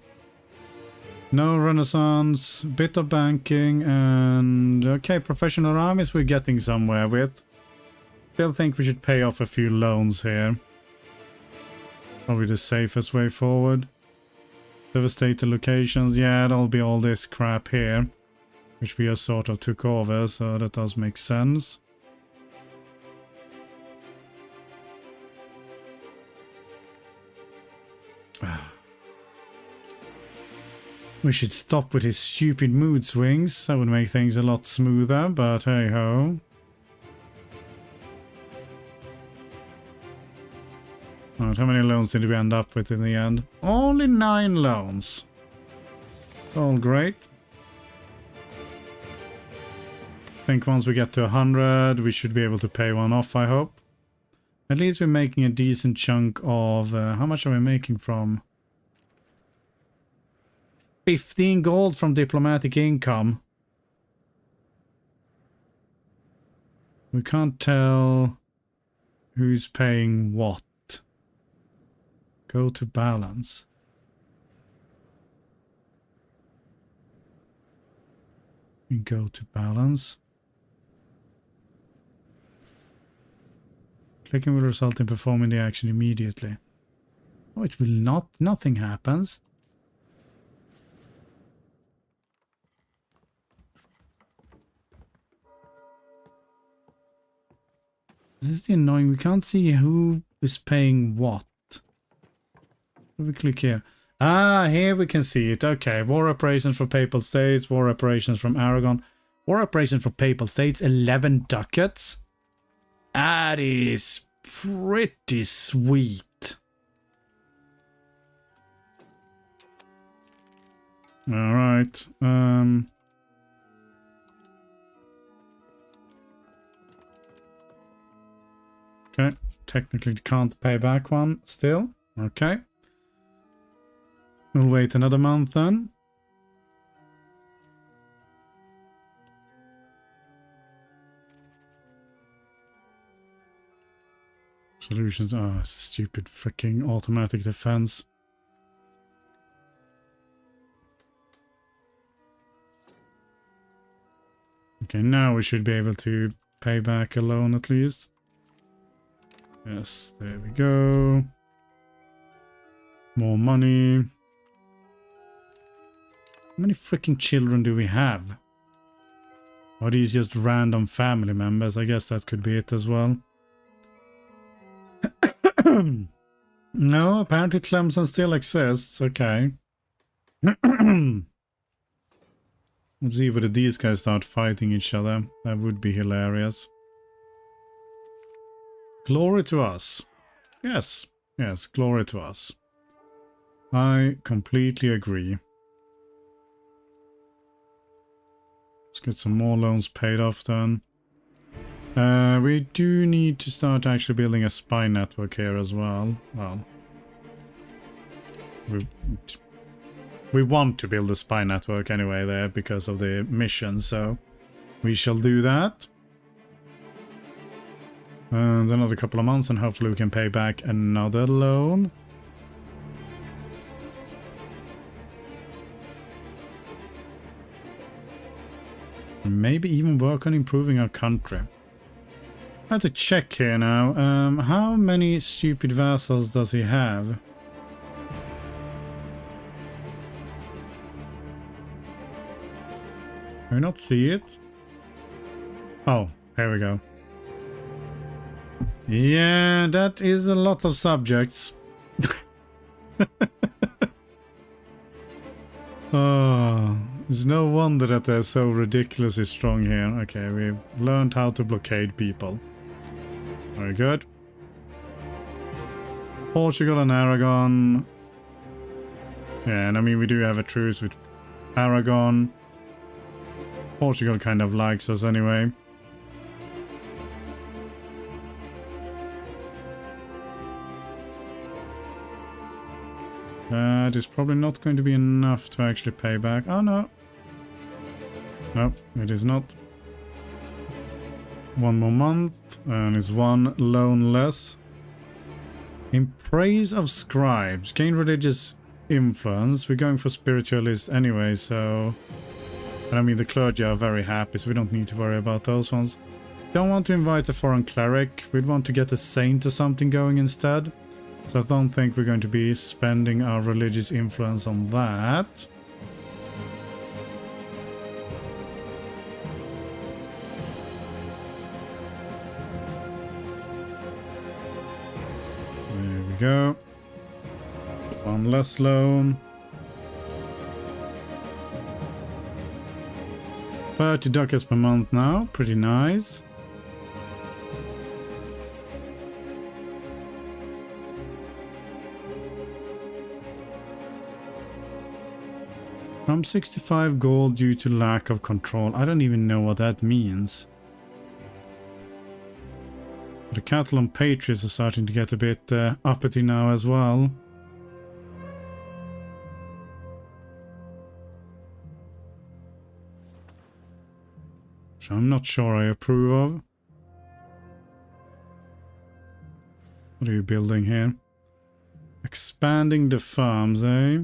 A: No Renaissance, bit of banking, and okay, professional armies we're getting somewhere with. Still think we should pay off a few loans here. Probably the safest way forward. Devastated locations, yeah, it'll be all this crap here, which we just sort of took over, so that does make sense. We should stop with his stupid mood swings. That would make things a lot smoother, but hey ho. Right, how many loans did we end up with in the end? Only 9 loans. All great. I think once we get to 100, we should be able to pay one off, I hope. At least we're making a decent chunk of... how much are we making from? 15 gold from diplomatic income. We can't tell who's paying what. Go to balance. We go to balance. Clicking will result in performing the action immediately. Oh, it will not. Nothing happens. This is annoying. We can't see who is paying what. We click here. Ah, here we can see it. Okay, war operations for Papal States, war operations from Aragon. War operations for Papal States, 11 ducats. That is pretty sweet. Alright. Okay, technically can't pay back one still. Okay. We'll wait another month then. Solutions. Oh, it's a stupid freaking automatic defense. Okay, now we should be able to pay back a loan at least. Yes, there we go. More money. How many freaking children do we have? Are these just random family members? I guess that could be it as well. No, apparently Tlemcen still exists. Okay. Let's see whether these guys start fighting each other. That would be hilarious. Glory to us. Yes. Yes, glory to us. I completely agree. Let's get some more loans paid off then. We do need to start actually building a spy network here as well. Well, we want to build a spy network anyway there because of the mission, so we shall do that. And another couple of months and hopefully we can pay back another loan. Maybe even work on improving our country. I have to check here now. How many stupid vassals does he have? Can we not see it? Oh, here we go. Yeah, that is a lot of subjects. Oh, it's no wonder that they're so ridiculously strong here. Okay, we've learned how to blockade people. Very good. Portugal and Aragon. Yeah, and I mean, we do have a truce with Aragon. Portugal kind of likes us anyway. That is probably not going to be enough to actually pay back. Oh, no. No, it is not. One more month, and it's one loan less. In praise of scribes. Gain religious influence. We're going for spiritualists anyway, so... I mean, the clergy are very happy, so we don't need to worry about those ones. Don't want to invite a foreign cleric. We'd want to get a saint or something going instead. So I don't think we're going to be spending our religious influence on that. There we go. One less loan. 30 ducats per month now. Pretty nice. From 65 gold due to lack of control. I don't even know what that means. The Catalan patriots are starting to get a bit uppity now as well. Which I'm not sure I approve of. What are you building here? Expanding the farms, eh?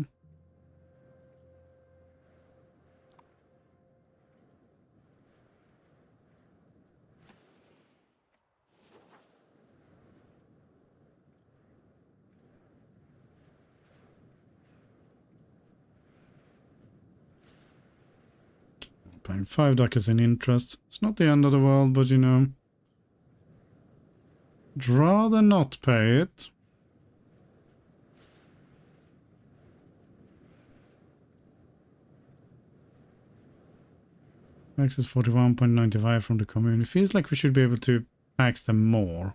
A: Paying 5 ducats in interest. It's not the end of the world, but you know. I'd rather not pay it. Tax is 41.95 from the commune. It feels like we should be able to tax them more.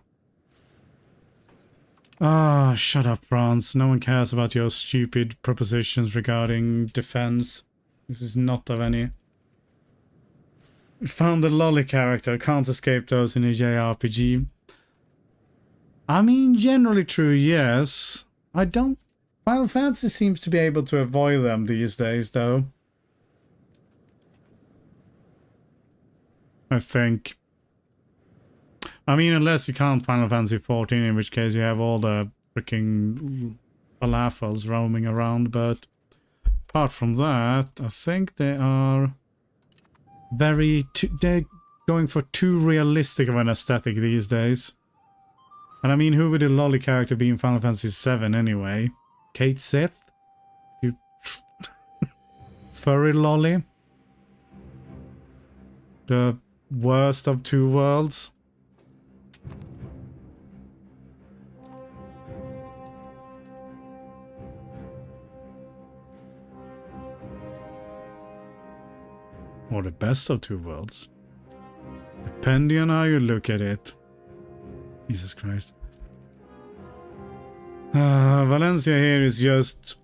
A: Ah, shut up, France. No one cares about your stupid propositions regarding defense. This is not of any... Found the lolly character. Can't escape those in a JRPG. I mean, generally true, yes. I don't... Final Fantasy seems to be able to avoid them these days, though. I think. I mean, unless you count Final Fantasy 14, in which case you have all the freaking falafels roaming around, but apart from that, I think they are... they're going for too realistic of an aesthetic these days. And I mean, who would the lolly character be in Final Fantasy VII anyway? Kate Sith? You furry lolly? The worst of two worlds? Or the best of two worlds. Depending on how you look at it. Jesus Christ. Valencia here is just...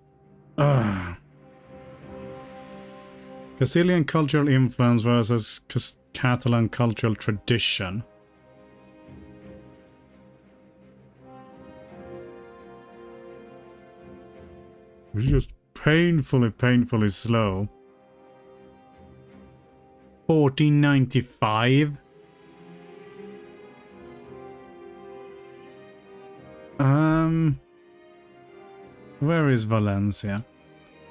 A: Castilian cultural influence versus Catalan cultural tradition. It's just painfully slow. 1495. Where is Valencia?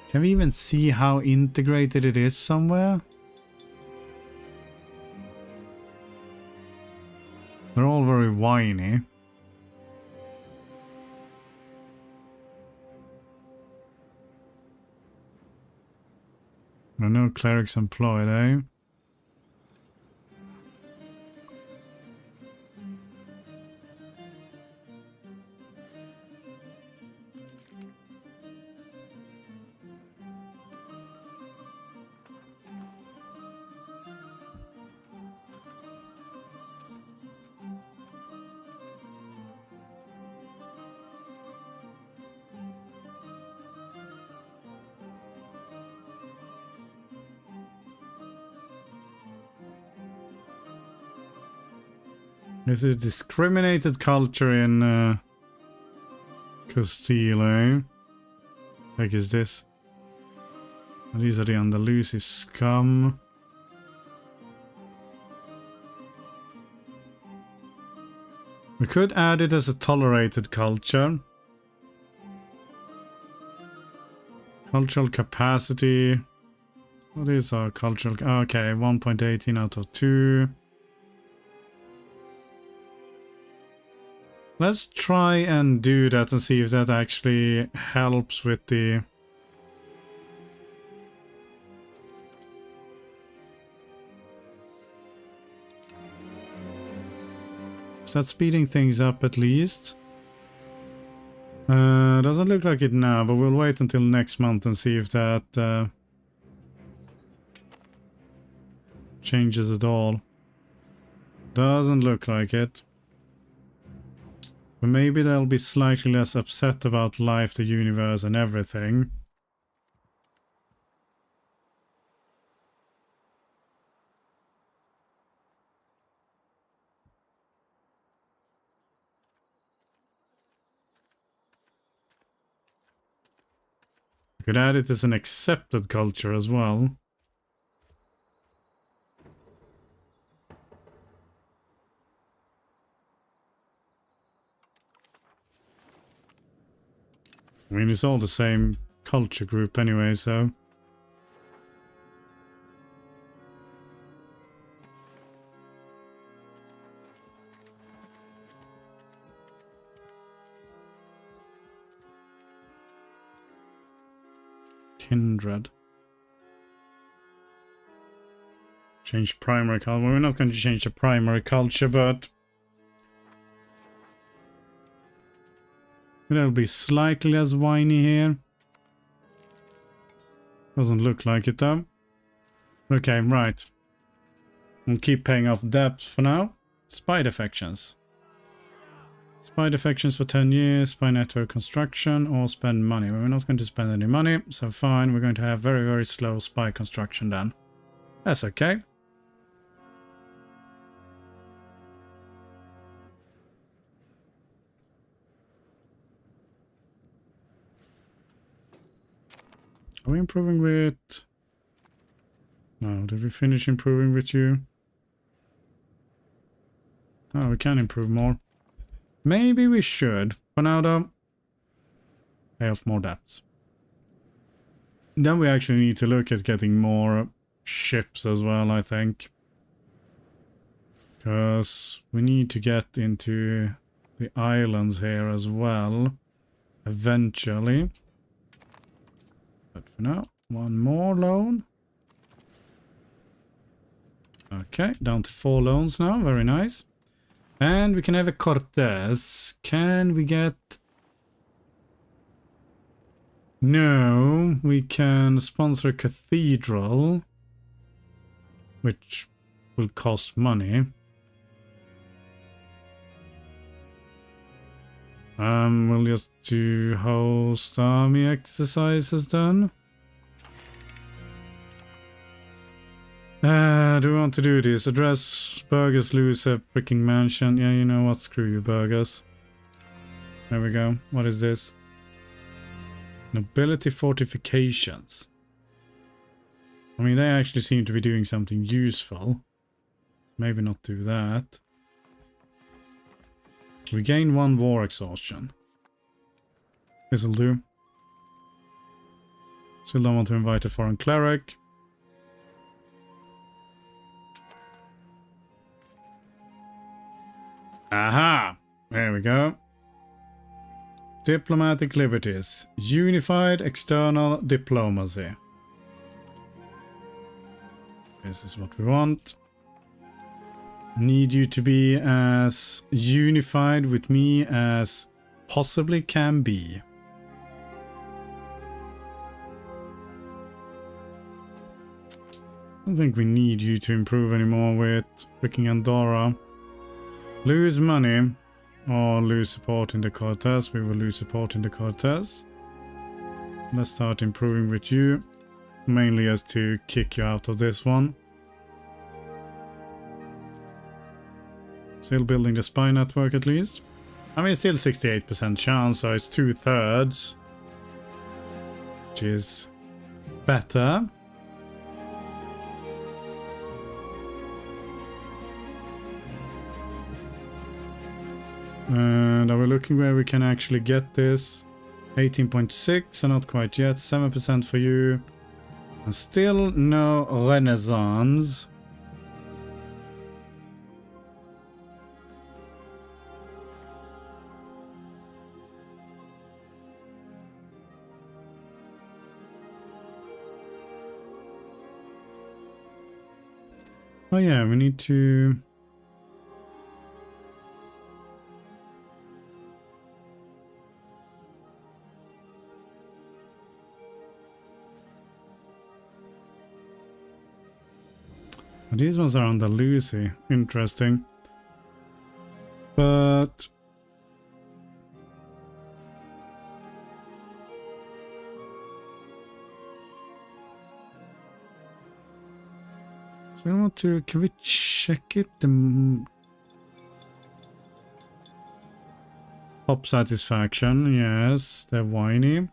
A: Can we even see how integrated it is somewhere? They're all very whiny. There are no clerics employed, eh? This is discriminated culture in Castile, eh? Like is this? These are the Andalusi scum. We could add it as a tolerated culture. Cultural capacity. What is our cultural? Okay, 1.18 out of 2. Let's try and do that and see if that actually helps with the... Is that speeding things up at least? Doesn't look like it now, but we'll wait until next month and see if that changes at all. Doesn't look like it. But maybe they'll be slightly less upset about life, the universe, and everything. You could add it as an accepted culture as well. I mean, it's all the same culture group anyway, so... Kindred. Change primary culture. Well, we're not going to change the primary culture, but... It'll be slightly less whiny here. Doesn't look like it though. Okay, right. We'll keep paying off debt for now. Spy defections. Spy defections for 10 years, spy network construction, or spend money. Well, we're not going to spend any money, so fine. We're going to have very, very slow spy construction then. That's okay. Are we improving with... No, did we finish improving with you? Oh, we can improve more. Maybe we should. For now though, pay off more debts. Then we actually need to look at getting more ships as well, I think. Because we need to get into the islands here as well. Eventually. But for now, one more loan. Okay, down to 4 loans now. Very nice. And we can have a Cortez. Can we get... No, we can sponsor a cathedral. Which will cost money. We'll just do host army exercises then. Do we want to do this? Address Burgers lose a freaking mansion. Yeah, you know what? Screw you, Burgers. There we go. What is this? Nobility fortifications. I mean, they actually seem to be doing something useful. Maybe not do that. We gain 1 war exhaustion. This'll do. Still don't want to invite a foreign cleric. Aha! There we go. Diplomatic liberties. Unified external diplomacy. This is what we want. Need you to be as unified with me as possibly can be. I don't think we need you to improve anymore with freaking Andorra. Lose money or lose support in the Cortez. We will lose support in the Cortez. Let's start improving with you. Mainly as to kick you out of this one. Still building the spy network at least. I mean, still 68% chance, so it's 2/3. Which is better. And are we looking where we can actually get this? 18.6, so not quite yet. 7% for you. And still no Renaissance. Oh yeah, we need to... These ones are Andalusi. Interesting. But... So I want to... Can we check it? Pop satisfaction. Yes, they're whiny.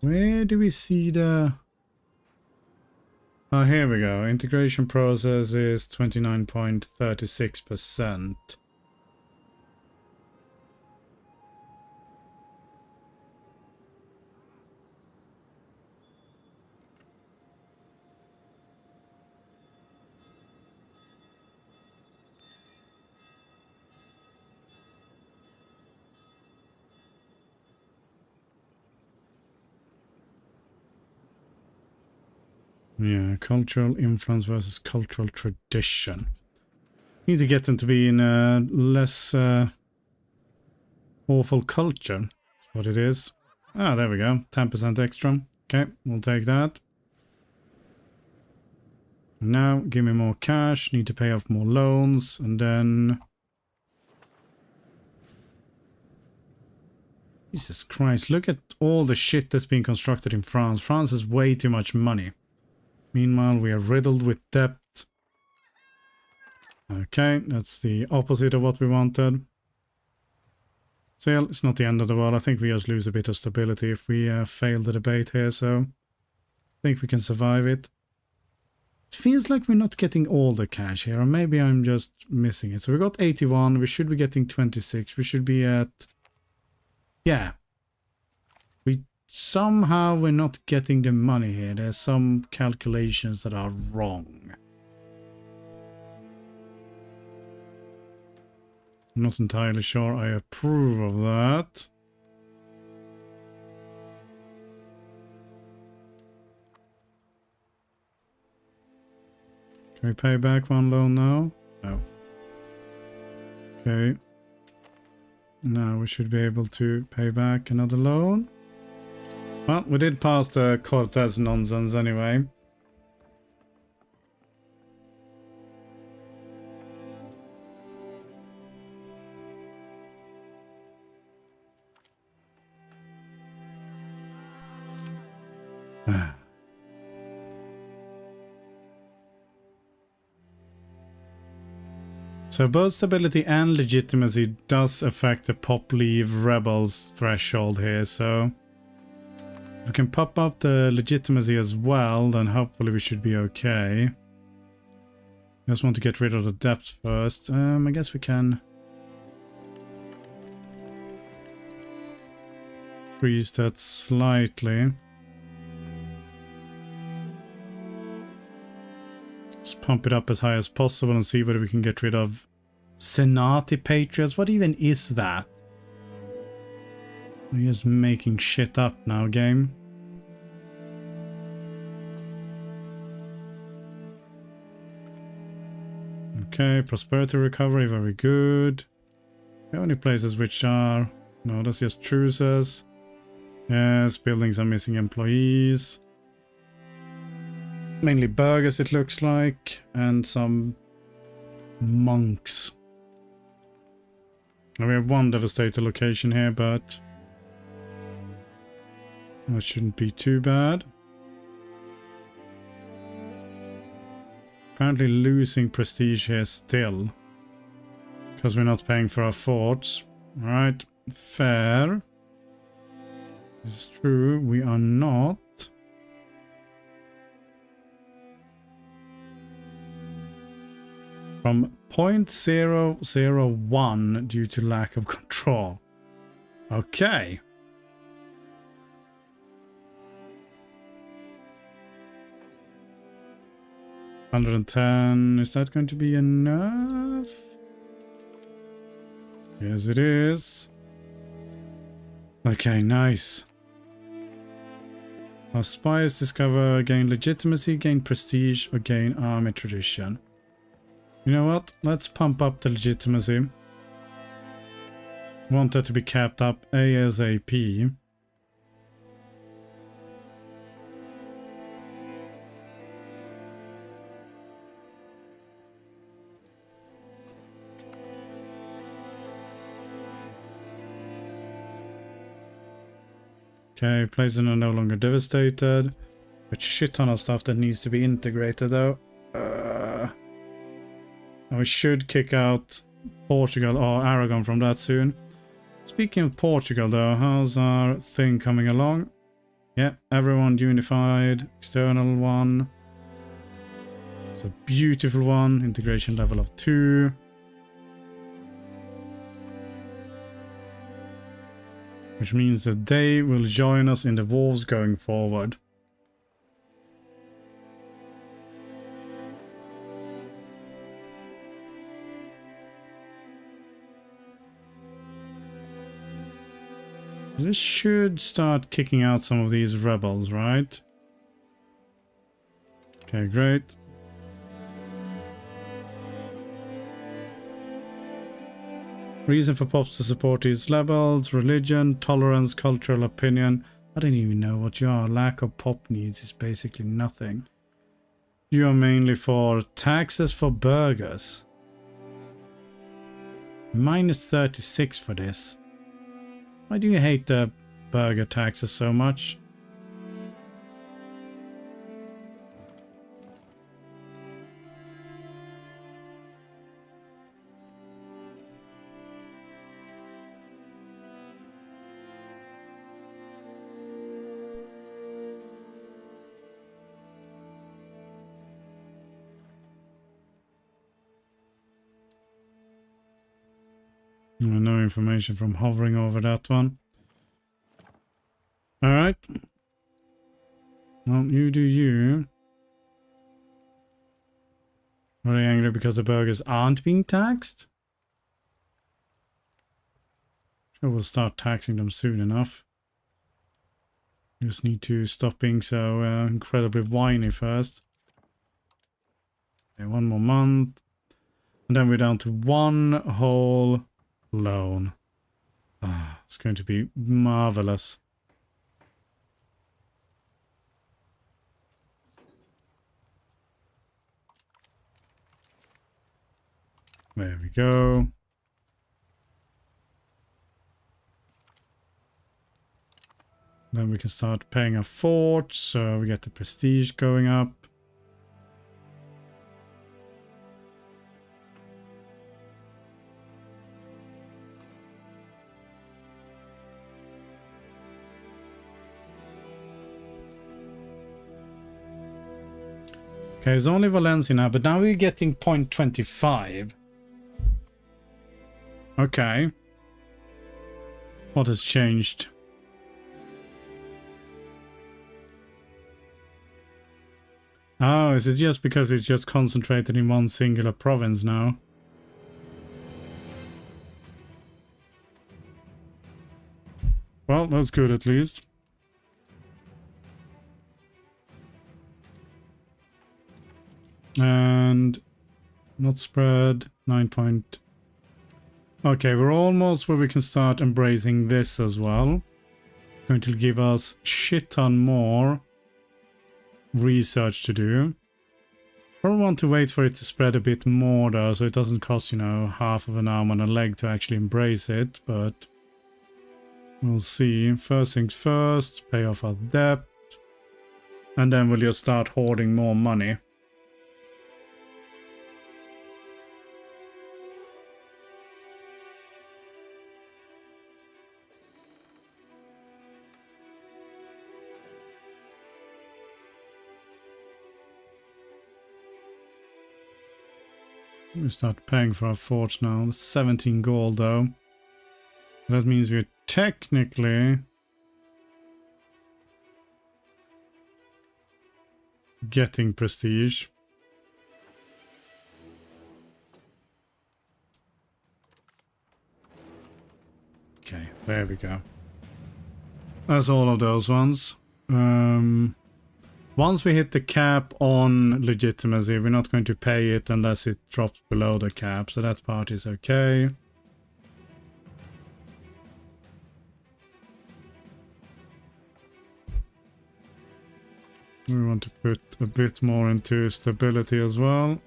A: Where do we see the... Oh, here we go. Integration process is 29.36%. Yeah, cultural influence versus cultural tradition. Need to get them to be in a less awful culture. That's what it is. Ah, there we go. 10% extra. Okay, we'll take that. Now, give me more cash. Need to pay off more loans. And then... Jesus Christ, look at all the shit that's being constructed in France. France has way too much money. Meanwhile, we are riddled with debt. Okay, that's the opposite of what we wanted. Still, it's not the end of the world. I think we just lose a bit of stability if we fail the debate here, so... I think we can survive it. It feels like we're not getting all the cash here, or maybe I'm just missing it. So we got 81, we should be getting 26, we should be at... Yeah. Somehow we're not getting the money here. There's some calculations that are wrong. I'm not entirely sure I approve of that. Can we pay back one loan now? No. Okay. Now we should be able to pay back another loan. Well, we did pass the Cortez nonsense anyway. So both stability and legitimacy does affect the pop leave rebels threshold here, so... If we can pop up the legitimacy as well, then hopefully we should be okay. Just want to get rid of the depth first. I guess we can... Increase that slightly. Just pump it up as high as possible and see whether we can get rid of Senati Patriots. What even is that? We're just making shit up now, game. Okay, prosperity recovery, very good. The only places which are... No, that's just truces. Yes, buildings are missing employees. Mainly burghers, it looks like. And some monks. And we have one devastated location here, but... That shouldn't be too bad. Apparently losing prestige here still. Because we're not paying for our forts. Alright, fair. This is true, we are not. From 0.001 due to lack of control. Okay. $110, is that going to be enough? Yes, it is. Okay, nice. Our spies discover gain legitimacy, gain prestige, or gain army tradition. You know what? Let's pump up the legitimacy. Want that to be capped up ASAP. Okay, places are no longer devastated. But shit ton of stuff that needs to be integrated though. We should kick out Portugal or Aragon from that soon. Speaking of Portugal though, how's our thing coming along? Yeah, everyone unified. External one. It's a beautiful one. Integration level of 2. Which means that they will join us in the wars going forward. This should start kicking out some of these rebels, right? Okay, great. Reason for pops to support these levels: religion, tolerance, cultural opinion. I don't even know what you are. Lack of pop needs is basically nothing. You are mainly for taxes for burgers. Minus 36 for this. Why do you hate the burger taxes so much? No information from hovering over that one. Alright. Well, you do you. Are they angry because the burgers aren't being taxed? Sure, we'll start taxing them soon enough. Just need to stop being so incredibly whiny first. Okay, one more month. And then we're down to one whole loan. Ah, it's going to be marvelous. There we go. Then we can start paying our forts, so we get the prestige going up. Okay, it's only Valencia now, but now we're getting 0.25. Okay. What has changed? Oh, is it just because it's just concentrated in one singular province now? Well, that's good at least. And not spread 9 point. Okay, we're almost where we can start embracing this as well. Going to give us shit ton more research to do. Probably want to wait for it to spread a bit more though, so it doesn't cost, you know, half of an arm and a leg to actually embrace it, but We'll see. First things first, pay off our debt. And then we'll just start hoarding more money. We start paying for our forts now. 17 gold though. That means we're technically getting prestige. Okay, there we go. That's all of those ones. Once we hit the cap on legitimacy, we're not going to pay it unless it drops below the cap, so that part is okay. We want to put a bit more into stability as well.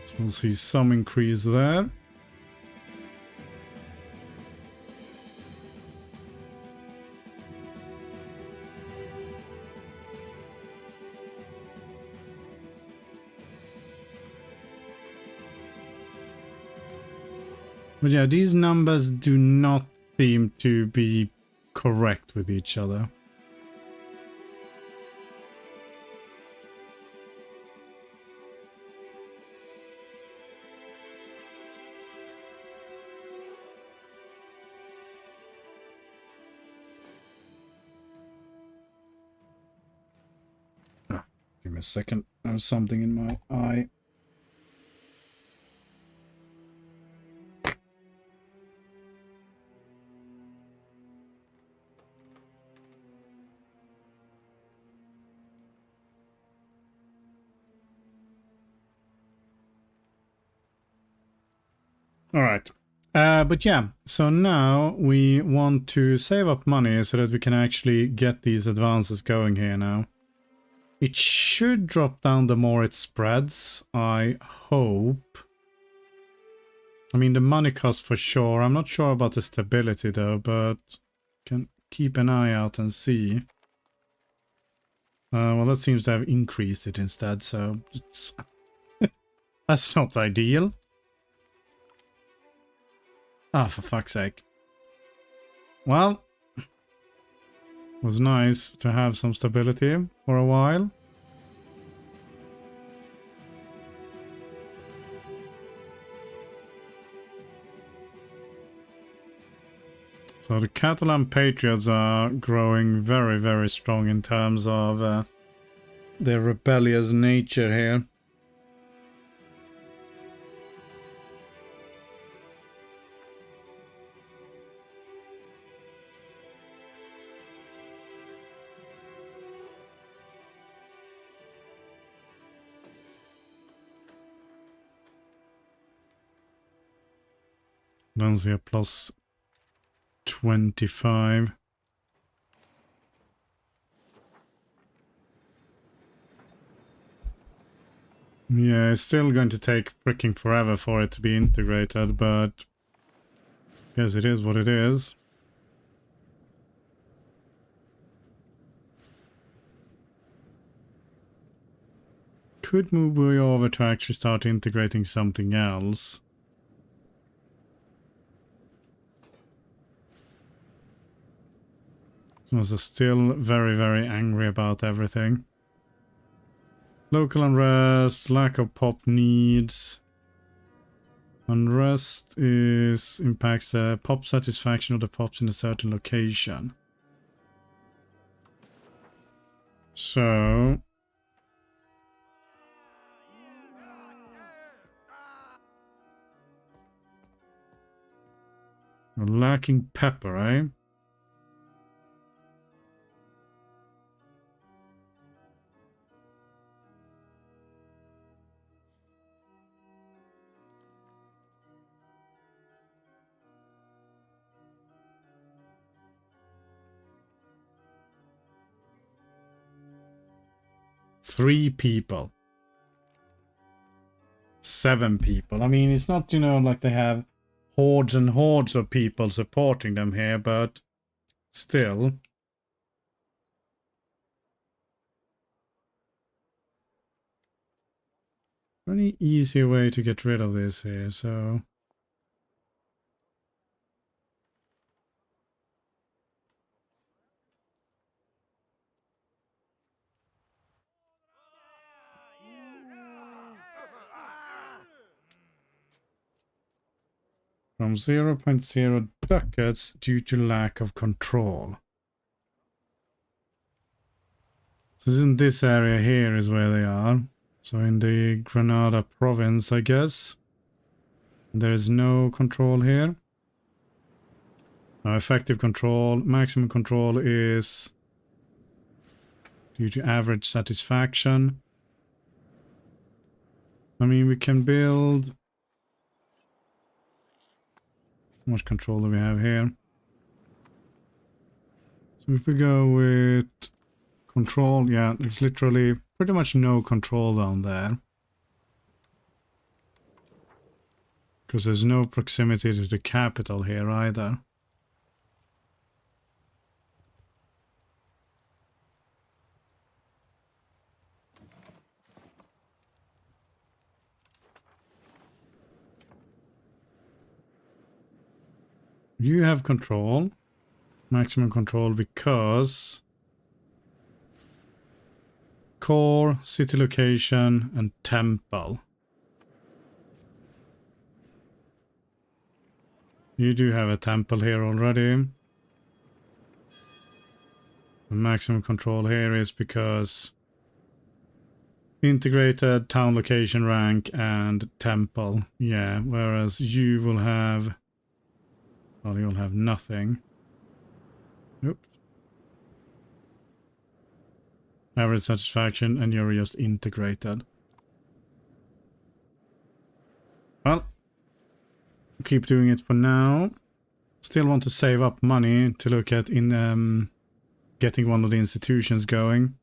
A: So we'll see some increase there. But yeah, these numbers do not seem to be correct with each other. Oh, give me a second. I have something in my eye. All right. But yeah, so now we want to save up money so that we can actually get these advances going here now. It should drop down the more it spreads, I hope. I mean, the money cost for sure. I'm not sure about the stability though, but can keep an eye out and see. Well, that seems to have increased it instead, so it's that's not ideal. Ah, for fuck's sake. Well, it was nice to have some stability for a while. So the Catalan Patriots are growing very, very strong in terms of their rebellious nature here. Lancia plus 25. Yeah, it's still going to take freaking forever for it to be integrated, but yes, it is what it is. Could move way over to actually start integrating something else. So they're still very, very angry about everything. Local unrest, lack of pop needs. Unrest impacts the pop satisfaction of the pops in a certain location. So we're lacking pepper, eh? Three people. 7 people. I mean, it's not, you know, like they have hordes and hordes of people supporting them here, but still. Any easier way to get rid of this here, so... From 0.0 ducats due to lack of control. So in this area here is where they are. So in the Granada province, I guess. There is no control here. No effective control. Maximum control is due to average satisfaction. I mean, we can build... How much control do we have here? So if we go with control, yeah, there's literally pretty much no control down there. Because there's no proximity to the capital here either. You have control. Maximum control because... Core, city location, and temple. You do have a temple here already. The maximum control here is because... Integrated, town location rank, and temple. Yeah, whereas you will have... Well, you'll have nothing. Oops. Average satisfaction, and you're just integrated. Well, keep doing it for now. Still want to save up money to look at in getting one of the institutions going.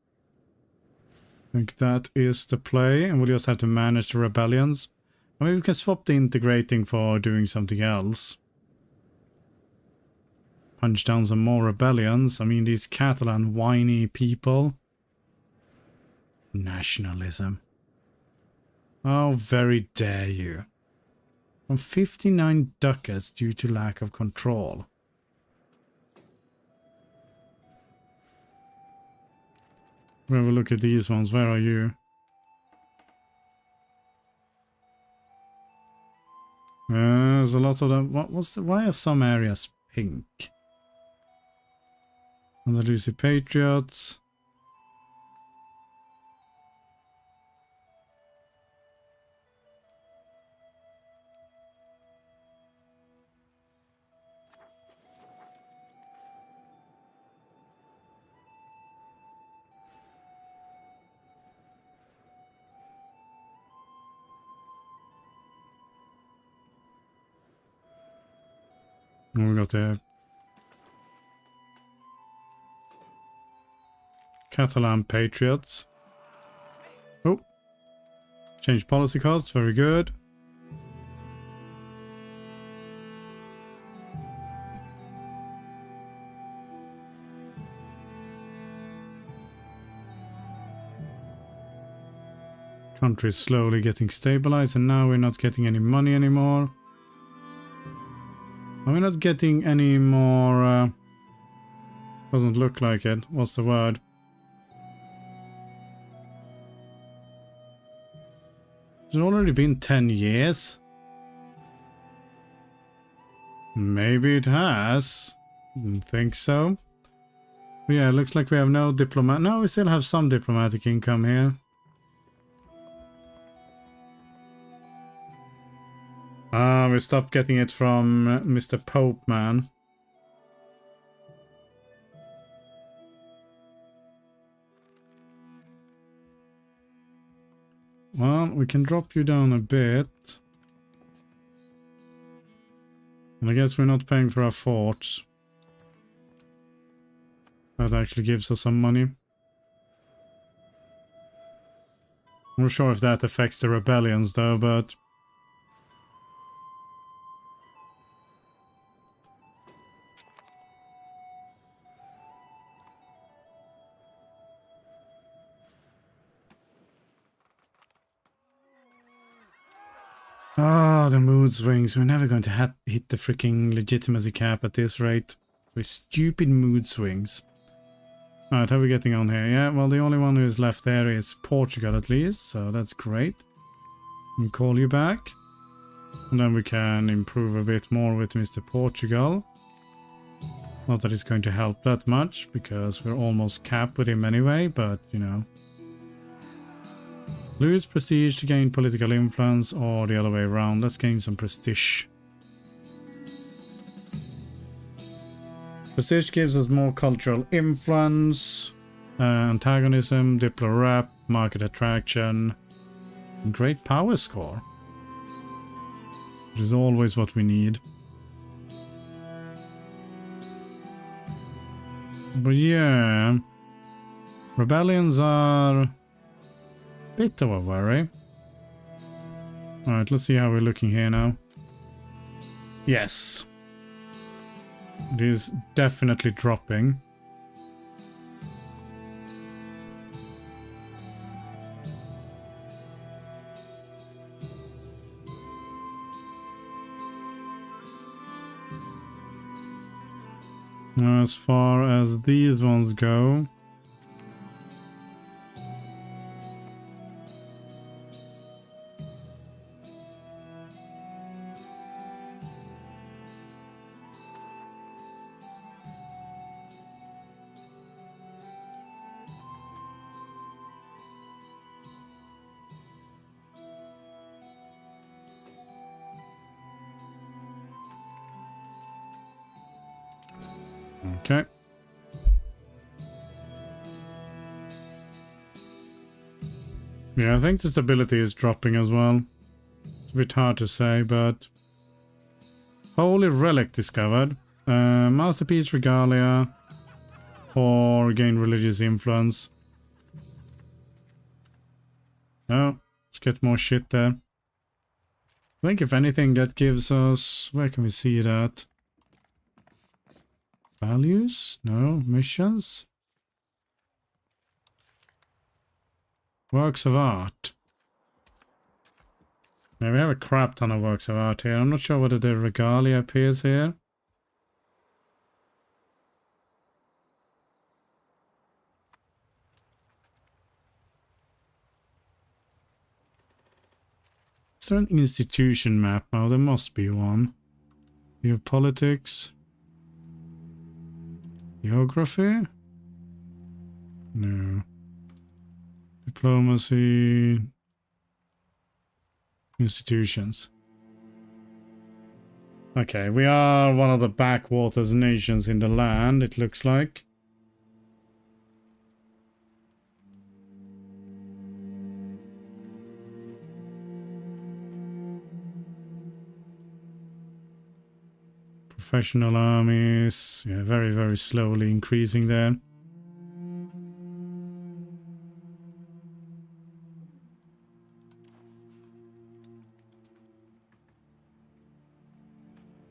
A: I think that is the play, and we'll just have to manage the rebellions. I mean, we can swap the integrating for doing something else. Punch down some more rebellions. I mean, these Catalan whiny people. Nationalism. How very dare you. From 59 ducats due to lack of control. We'll have a look at these ones. Where are you? There's a lot of them. Why are some areas pink? Andalusi Patriots. And we got the Catalan Patriots. Oh. Change policy costs. Very good. Country is slowly getting stabilized, and now we're not getting any money anymore. Are we not getting any more... doesn't look like it. What's the word? It's already been 10 years. Maybe it has. Didn't think so. But yeah, it looks like we have no diplomat. No, we still have some diplomatic income here. Ah, we stopped getting it from Mr. Pope, man. Well, we can drop you down a bit. And I guess we're not paying for our forts. That actually gives us some money. I'm not sure if that affects the rebellions though, but Ah, the mood swings. We're never going to hit the freaking legitimacy cap at this rate. With stupid mood swings. Alright, how are we getting on here? Yeah, well, the only one who is left there is Portugal at least, so that's great. And call you back. And then we can improve a bit more with Mr. Portugal. Not that it's going to help that much, because we're almost capped with him anyway, but, you know. Lose prestige to gain political influence, or the other way around. Let's gain some prestige. Prestige gives us more cultural influence, antagonism, diplo rep, market attraction, and great power score. Which is always what we need. But yeah, rebellions are a bit of a worry. Alright, let's see how we're looking here now. Yes. It is definitely dropping. As far as these ones go, okay. Yeah, I think the stability is dropping as well. It's a bit hard to say, but... Holy Relic discovered. Masterpiece Regalia. Or gain religious influence. Oh, let's get more shit there. I think if anything that gives us... Where can we see that? Values? No. Missions? Works of art. Yeah, we have a crap ton of works of art here. I'm not sure whether the regalia appears here. Is there an institution map? Oh, there must be one. Geopolitics. Geography? No. Diplomacy. Institutions. Okay, we are one of the backwaters nations in the land, it looks like. Professional armies. Yeah, very, very slowly increasing there.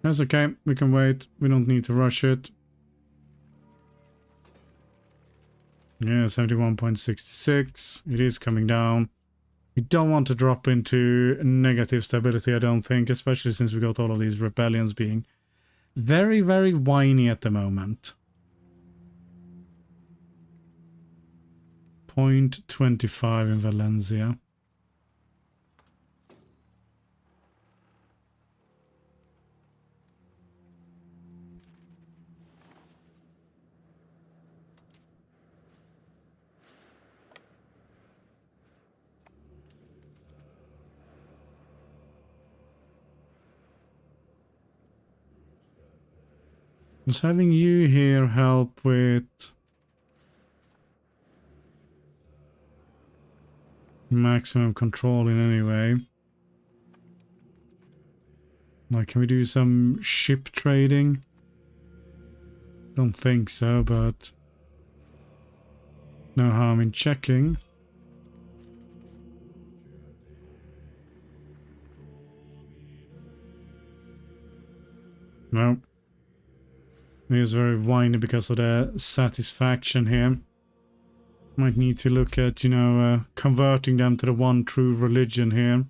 A: That's okay, we can wait. We don't need to rush it. Yeah, 71.66. It is coming down. We don't want to drop into negative stability, I don't think, especially since we got all of these rebellions being very, very whiny at the moment. 0.25 in Valencia. Does having you here help with maximum control in any way? Like, can we do some ship trading? Don't think so, but no harm in checking. Nope. He was very whiny because of the satisfaction here. Might need to look at, you know, converting them to the one true religion here.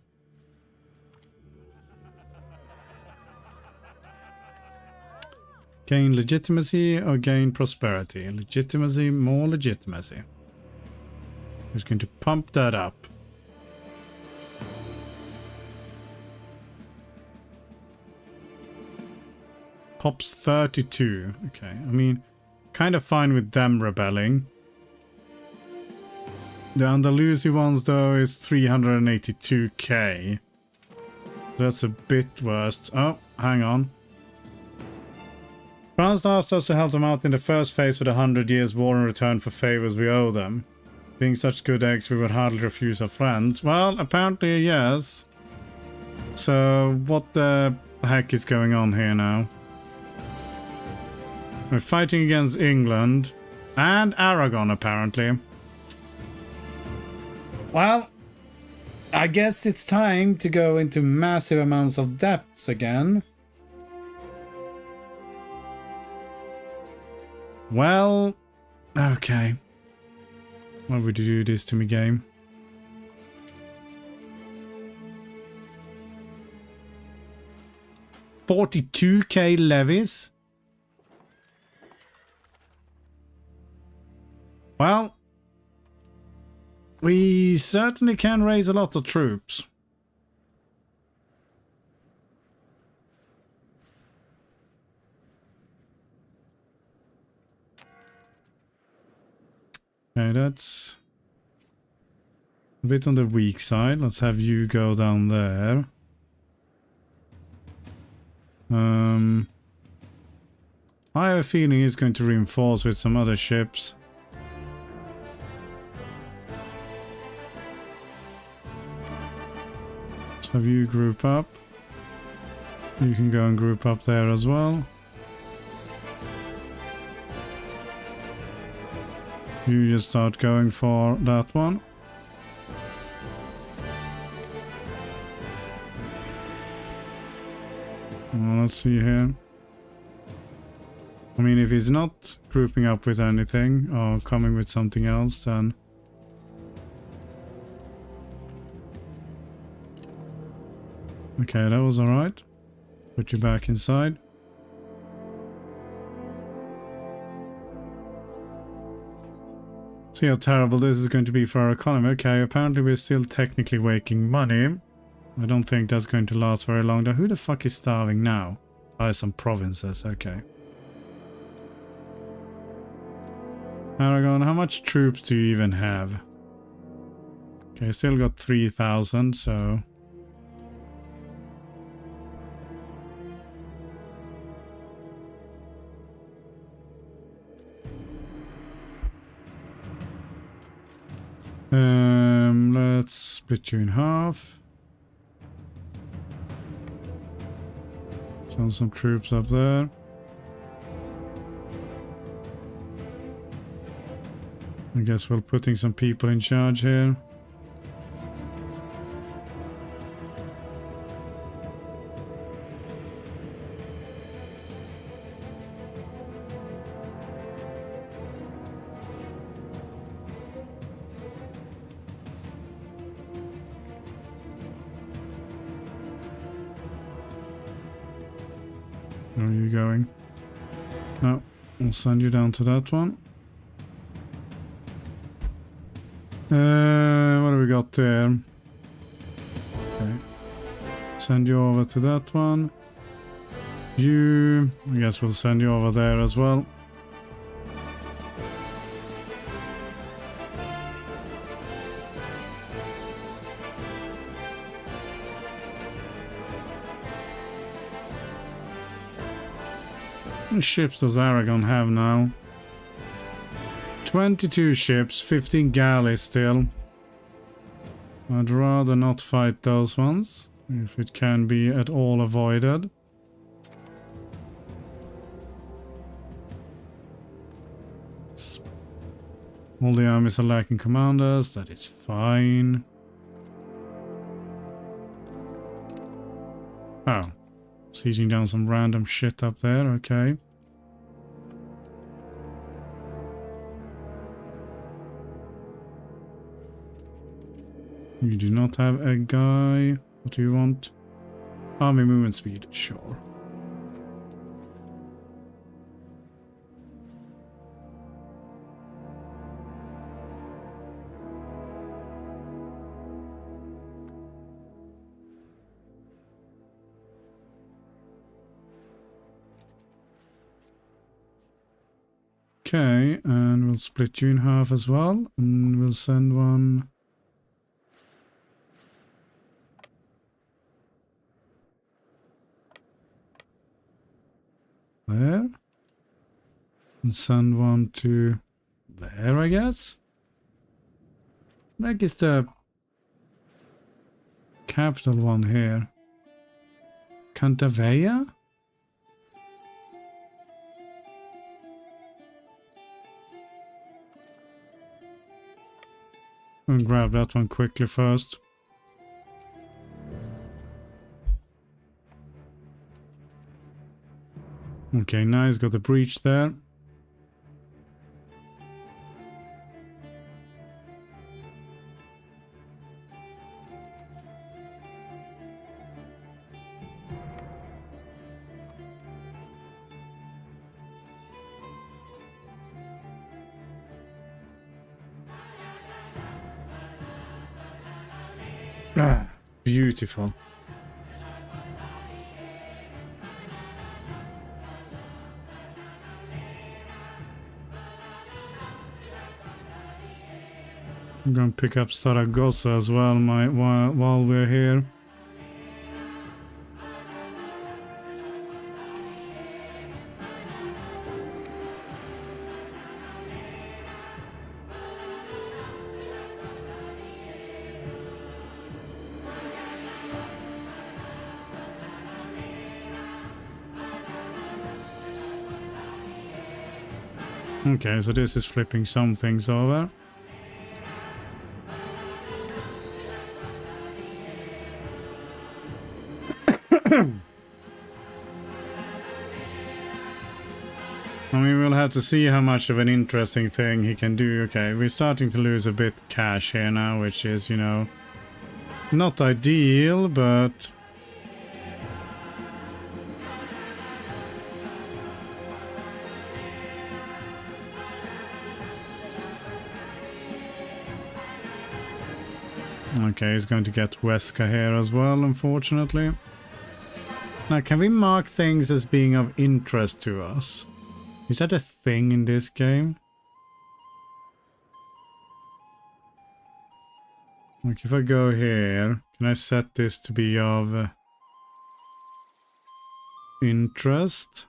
A: Gain legitimacy or gain prosperity? Legitimacy, more legitimacy. Just going to pump that up. Pops 32. Okay, I mean, kind of fine with them rebelling. The Andalusi ones, though, is 382k. That's a bit worse. Oh, hang on. France asked us to help them out in the first phase of the 100 Years' War in return for favors we owe them. Being such good eggs, we would hardly refuse our friends. Well, apparently, yes. So, what the heck is going on here now? We're fighting against England and Aragon, apparently. Well, I guess it's time to go into massive amounts of debts again. Well, okay. Why would you do this to me, game? $42k levies? Well, we certainly can raise a lot of troops. Okay, that's a bit on the weak side. Let's have you go down there. I have a feeling he's going to reinforce with some other ships. Let's have you group up. You can go and group up there as well. You just start going for that one. Well, let's see here. I mean, if he's not grouping up with anything or coming with something else, then... Okay, that was alright. Put you back inside. See how terrible this is going to be for our economy. Okay, apparently we're still technically making money. I don't think that's going to last very long. Now, who the fuck is starving now? Oh, some provinces. Okay. Aragon, how much troops do you even have? Okay, still got 3,000, so... let's split you in half. Send some troops up there. I guess we're putting some people in charge here. Where are you going? No, we'll send you down to that one. What do we got there? Okay. Send you over to that one. You... I guess we'll send you over there as well. How many ships does Aragon have now? 22 ships, 15 galleys still. I'd rather not fight those ones, if it can be at all avoided. All the armies are lacking commanders, that is fine. Oh. Sieging down some random shit up there, okay. You do not have a guy. What do you want? Army movement speed, sure. Okay, and we'll split you in half as well, and we'll send one. There. And send one to there, I guess. That is the capital one here. Cantavea? I'll grab that one quickly first. Okay, nice, got the breach there. Ah, beautiful. I'm gonna pick up Saragossa as well while we're here. Okay, so this is flipping some things over. I mean, we'll have to see how much of an interesting thing he can do. Okay, we're starting to lose a bit cash here now, which is, you know, not ideal, but... Okay, he's going to get Wesker here as well, unfortunately. Now, can we mark things as being of interest to us? Is that a thing in this game? Like, if I go here, can I set this to be of interest?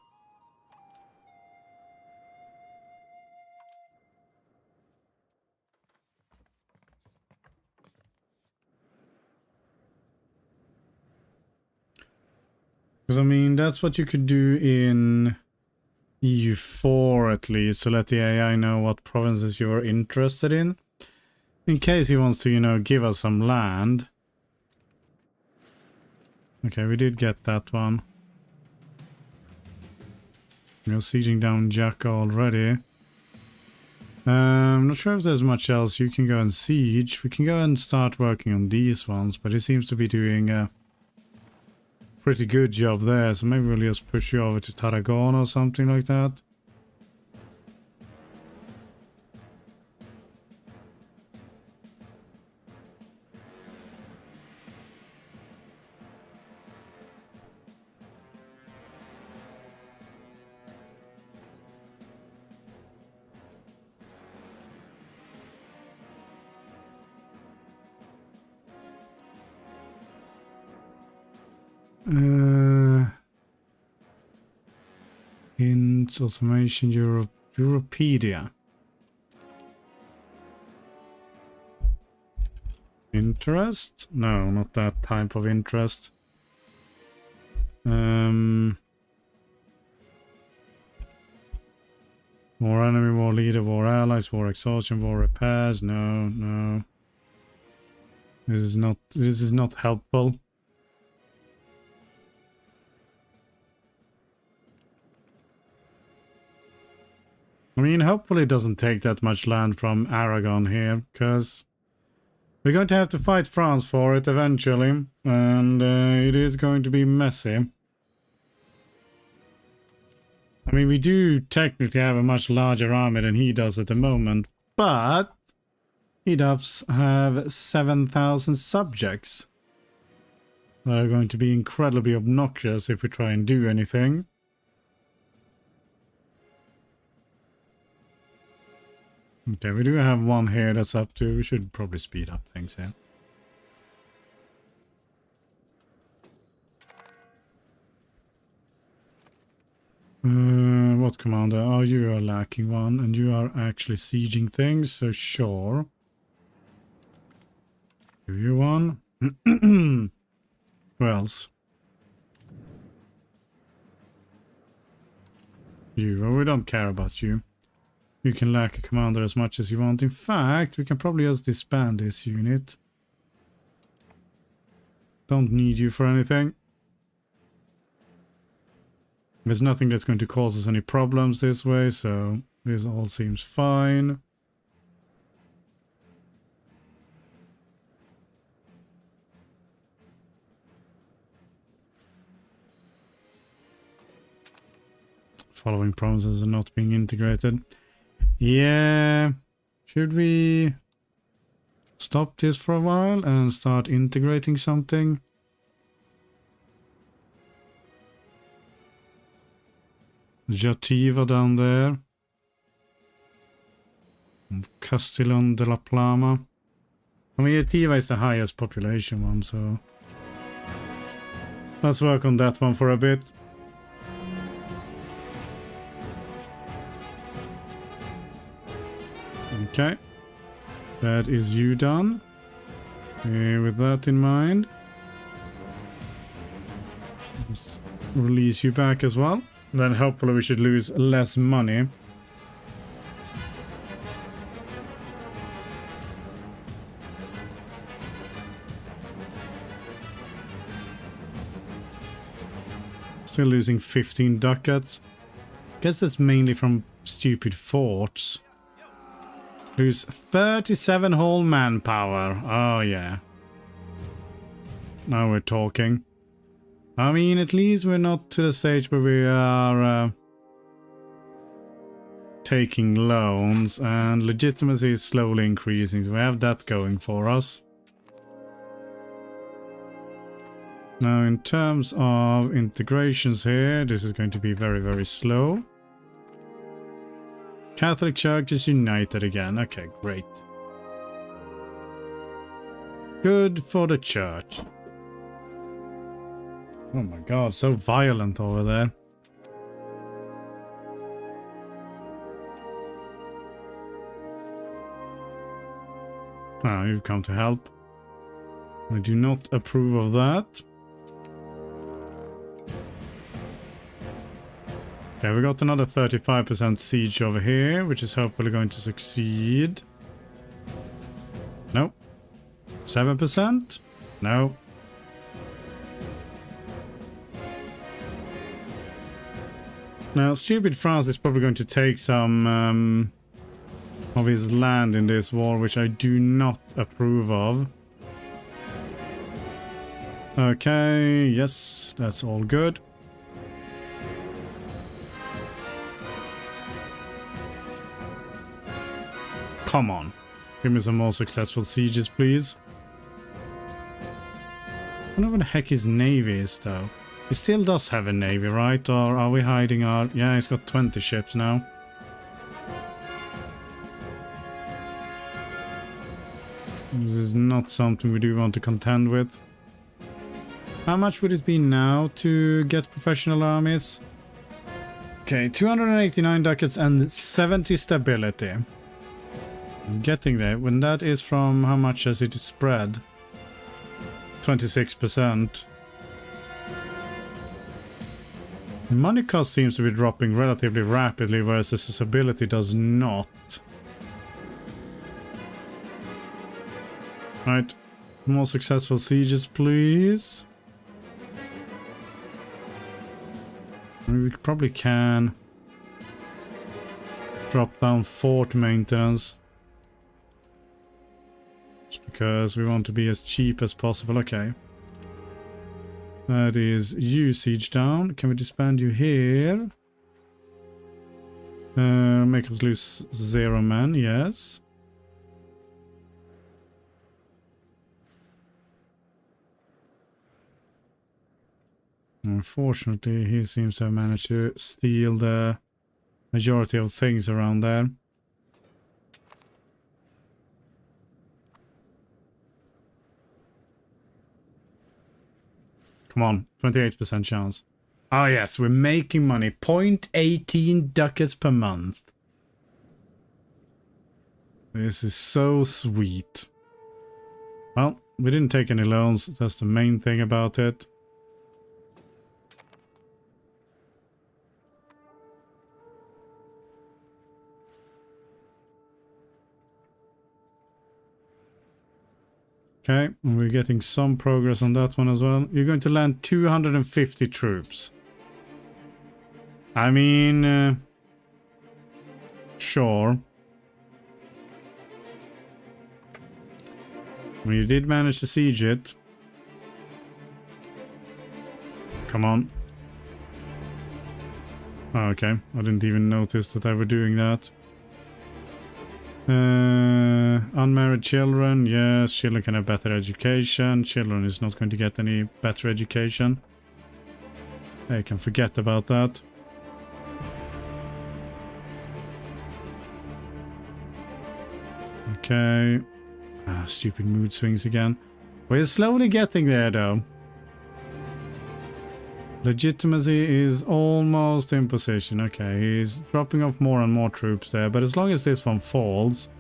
A: Because, I mean, that's what you could do in EU4 at least, to let the AI know what provinces you're interested in case he wants to, you know, give us some land. Okay, we did get that one. We're sieging down Jacka already. I'm not sure if there's much else you can go and siege. We can go and start working on these ones, but he seems to be doing a pretty good job there, so maybe we'll just push you over to Tarragona or something like that. Hint, automation, Europedia. Interest? No, not that type of interest. War enemy, war leader, war allies, war exhaustion, war repairs. No, no. This is not helpful. I mean, hopefully it doesn't take that much land from Aragon here, because we're going to have to fight France for it eventually, and it is going to be messy. I mean, we do technically have a much larger army than he does at the moment, but he does have 7,000 subjects that are going to be incredibly obnoxious if we try and do anything. Okay, we do have one here that's up to. We should probably speed up things here. What commander? Oh, you are lacking one, and you are actually sieging things, so sure. Do you one? Who else? You. Well, we don't care about you. You can lack a commander as much as you want. In fact, we can probably just disband this unit. Don't need you for anything. There's nothing that's going to cause us any problems this way, so this all seems fine. Following promises are not being integrated. Yeah. Should we stop this for a while and start integrating something? Jativa down there. Castile de la Plama. I mean, Jativa is the highest population one, so let's work on that one for a bit. Okay, that is you done. With that in mind, let's release you back as well. Then hopefully we should lose less money. Still losing 15 ducats. Guess that's mainly from stupid forts. Lose 37 whole manpower. Oh yeah. Now we're talking. I mean, at least we're not to the stage where we are taking loans, and legitimacy is slowly increasing. So we have that going for us. Now, in terms of integrations here, this is going to be very, very slow. Catholic Church is united again. Okay, great. Good for the church. Oh my god, so violent over there. Ah, you've come to help. I do not approve of that. Okay, we got another 35% siege over here, which is hopefully going to succeed. No. 7%? No. Now, stupid France is probably going to take some of his land in this war, which I do not approve of. Okay, yes, that's all good. Come on. Give me some more successful sieges, please. I don't know what the heck his navy is, though. He still does have a navy, right? Or are we hiding our... Yeah, he's got 20 ships now. This is not something we do want to contend with. How much would it be now to get professional armies? Okay, 289 ducats and 70 stability. I'm getting there. When that is from how much has it spread? 26%. Money cost seems to be dropping relatively rapidly, whereas the stability does not. Right. More successful sieges, please. We probably can drop down fort maintenance. Just because we want to be as cheap as possible. Okay. That is you, siege down. Can we disband you here? Make us lose 0 men, yes. Unfortunately, he seems to have managed to steal the majority of things around there. Come on, 28% chance. Oh yes, we're making money. 0.18 ducats per month. This is so sweet. Well, we didn't take any loans. That's the main thing about it. Okay, we're getting some progress on that one as well. You're going to land 250 troops. I mean, sure. Well, you did manage to siege it. Come on. Oh, okay, I didn't even notice that I were doing that. Unmarried children, yes, children can have better education. Children is not going to get any better education. They can forget about that. Okay. Ah, stupid mood swings again. We're slowly getting there though. Legitimacy is almost in position. Okay, he's dropping off more and more troops there. But as long as this one falls,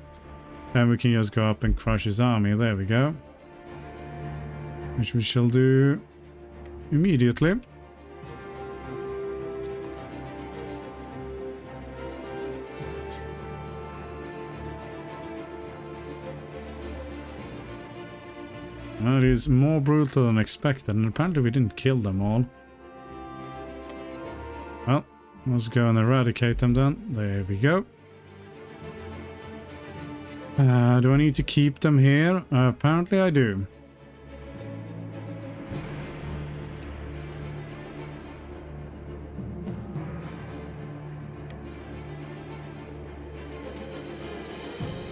A: then we can just go up and crush his army. There we go. Which we shall do immediately. That is more brutal than expected, and apparently we didn't kill them all. Well, let's go and eradicate them then. There we go. Do I need to keep them here? Apparently I do.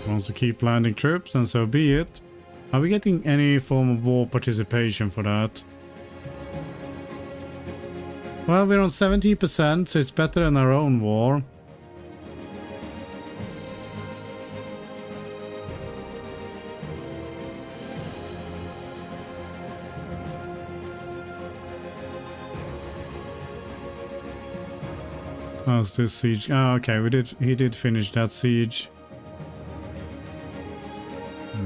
A: Wants to keep landing troops, and so be it. Are we getting any form of war participation for that? Well, we're on 70%, so it's better than our own war. How's this siege? Oh, okay, he did finish that siege.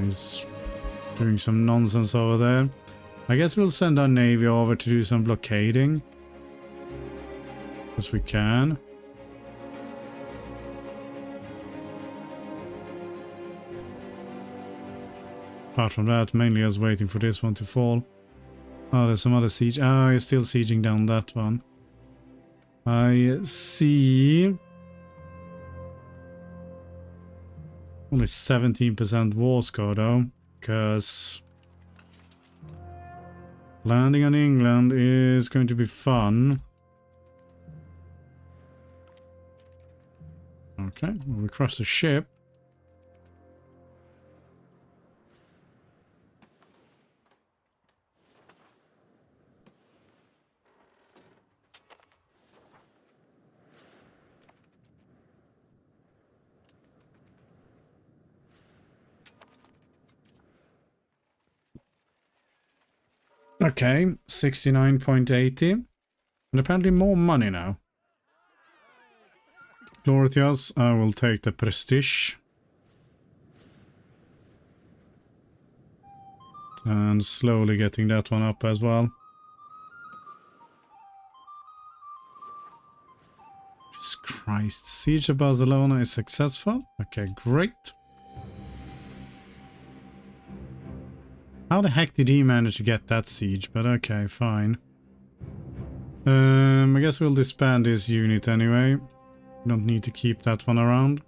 A: He's doing some nonsense over there. I guess we'll send our navy over to do some blockading. As we can. Apart from that, mainly just waiting for this one to fall. Oh, there's some other siege. Ah, you're still sieging down that one. I see. Only 17% war score though, because landing on England is going to be fun. Okay, well, we crossed the ship. Okay, 69.80. And apparently more money now. Glorious, I will take the prestige. And slowly getting that one up as well. Jesus Christ. Siege of Barcelona is successful. Okay, great. How the heck did he manage to get that siege? But okay, fine. I guess we'll disband this unit anyway. Don't need to keep that one around.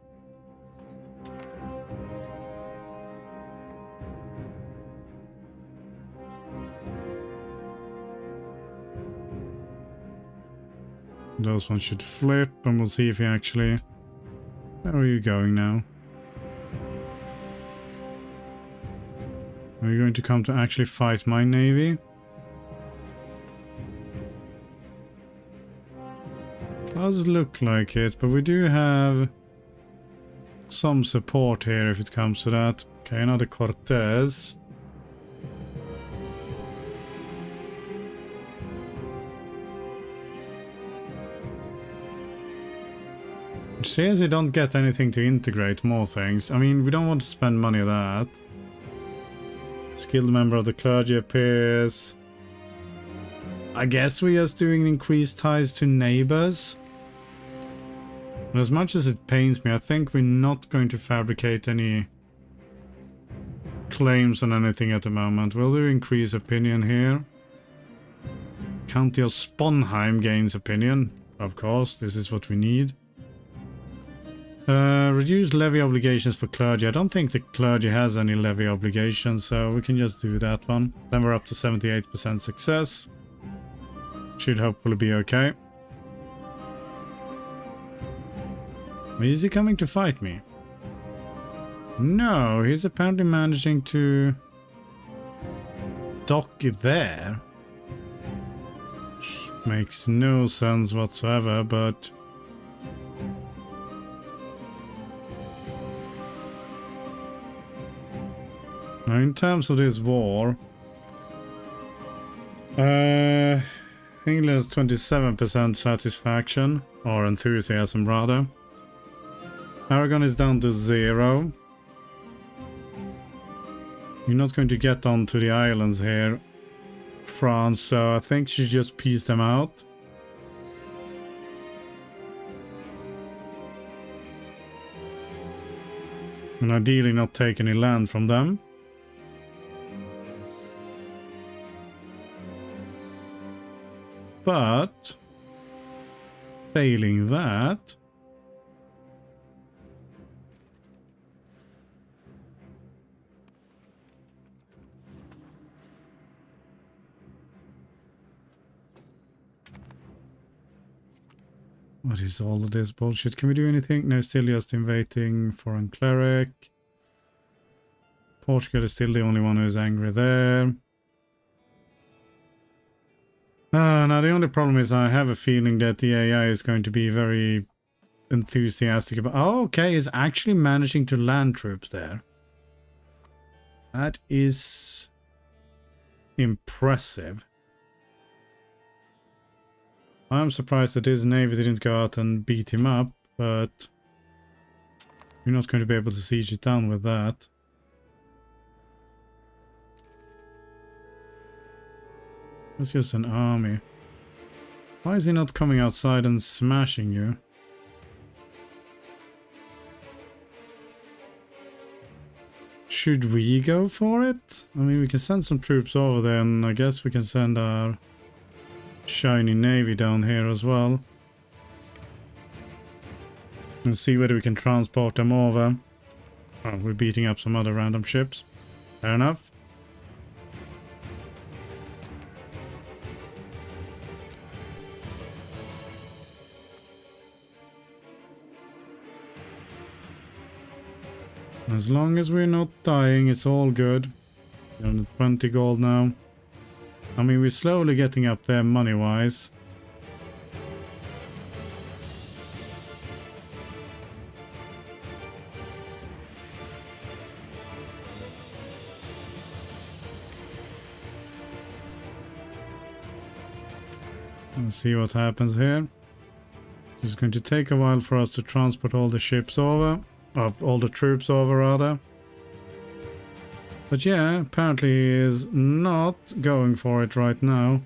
A: Those ones should flip, and we'll see if he actually... Where are you going now? Are you going to come to actually fight my navy? Does look like it, but we do have some support here if it comes to that. Okay, another Cortez. Seriously, don't get anything to integrate more things. I mean, we don't want to spend money on that. Skilled member of the clergy appears. I guess we're just doing increased ties to neighbors. But as much as it pains me, I think we're not going to fabricate any claims on anything at the moment. We'll do increase opinion here. County of Sponheim gains opinion. Of course, this is what we need. Reduce levy obligations for clergy. I don't think the clergy has any levy obligations, so we can just do that one. Then we're up to 78% success. Should hopefully be okay. Is he coming to fight me? No, he's apparently managing to dock there. Which makes no sense whatsoever, but... Now, in terms of this war, England has 27% satisfaction, or enthusiasm rather. Aragon is down to 0. You're not going to get onto the islands here, France, so I think you just piece them out. And ideally not take any land from them. But failing that, what is all of this bullshit? Can we do anything? No, still just invading foreign cleric. Portugal is still the only one who is angry there. Now the only problem is I have a feeling that the AI is going to be very enthusiastic about... Oh, okay, is actually managing to land troops there. That is impressive. I'm surprised that his navy didn't go out and beat him up, but you're not going to be able to siege it down with that. That's just an army. Why is he not coming outside and smashing you? Should we go for it? I mean, we can send some troops over there, and I guess we can send our shiny navy down here as well. And see whether we can transport them over. Oh, we're beating up some other random ships. Fair enough. As long as we're not dying, it's all good. We're on 20 gold now. I mean, we're slowly getting up there money-wise. Let's see what happens here. It's going to take a while for us to transport all the ships over. All the troops over, rather. But yeah, apparently he is not going for it right now.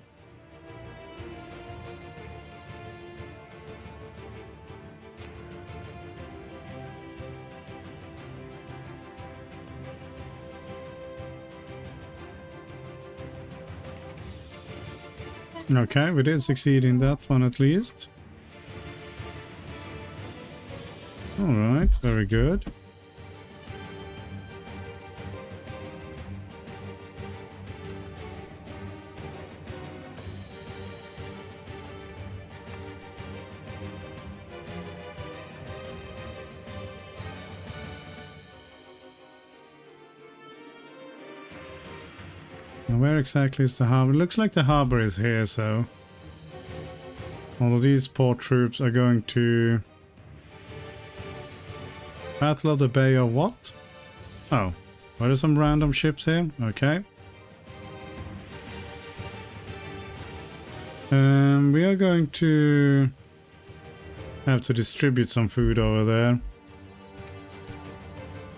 A: Okay, we did succeed in that one at least. Alright, very good. Now where exactly is the harbor? It looks like the harbor is here, so all of these poor troops are going to... Battle of the Bay or what? Oh, what are some random ships here? Okay. We are going to have to distribute some food over there.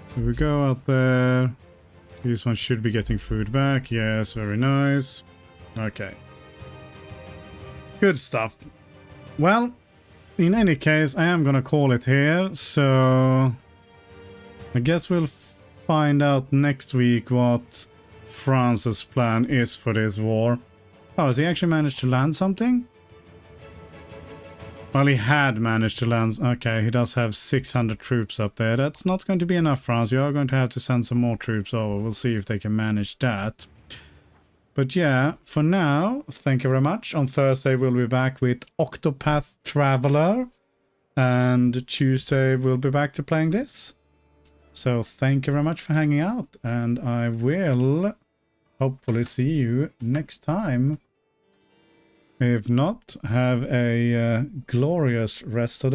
A: So we go out there. This one should be getting food back. Yes, very nice. Okay. Good stuff. Well, in any case, I am gonna call it here. So I guess we'll find out next week what France's plan is for this war. Oh, has he actually managed to land something? Well, he had managed to land. Okay, he does have 600 troops up there. That's not going to be enough, France. You are going to have to send some more troops over. We'll see if they can manage that. But yeah, for now, thank you very much. On Thursday, we'll be back with Octopath Traveler. And Tuesday, we'll be back to playing this. So thank you very much for hanging out. And I will hopefully see you next time. If not, have a glorious rest of the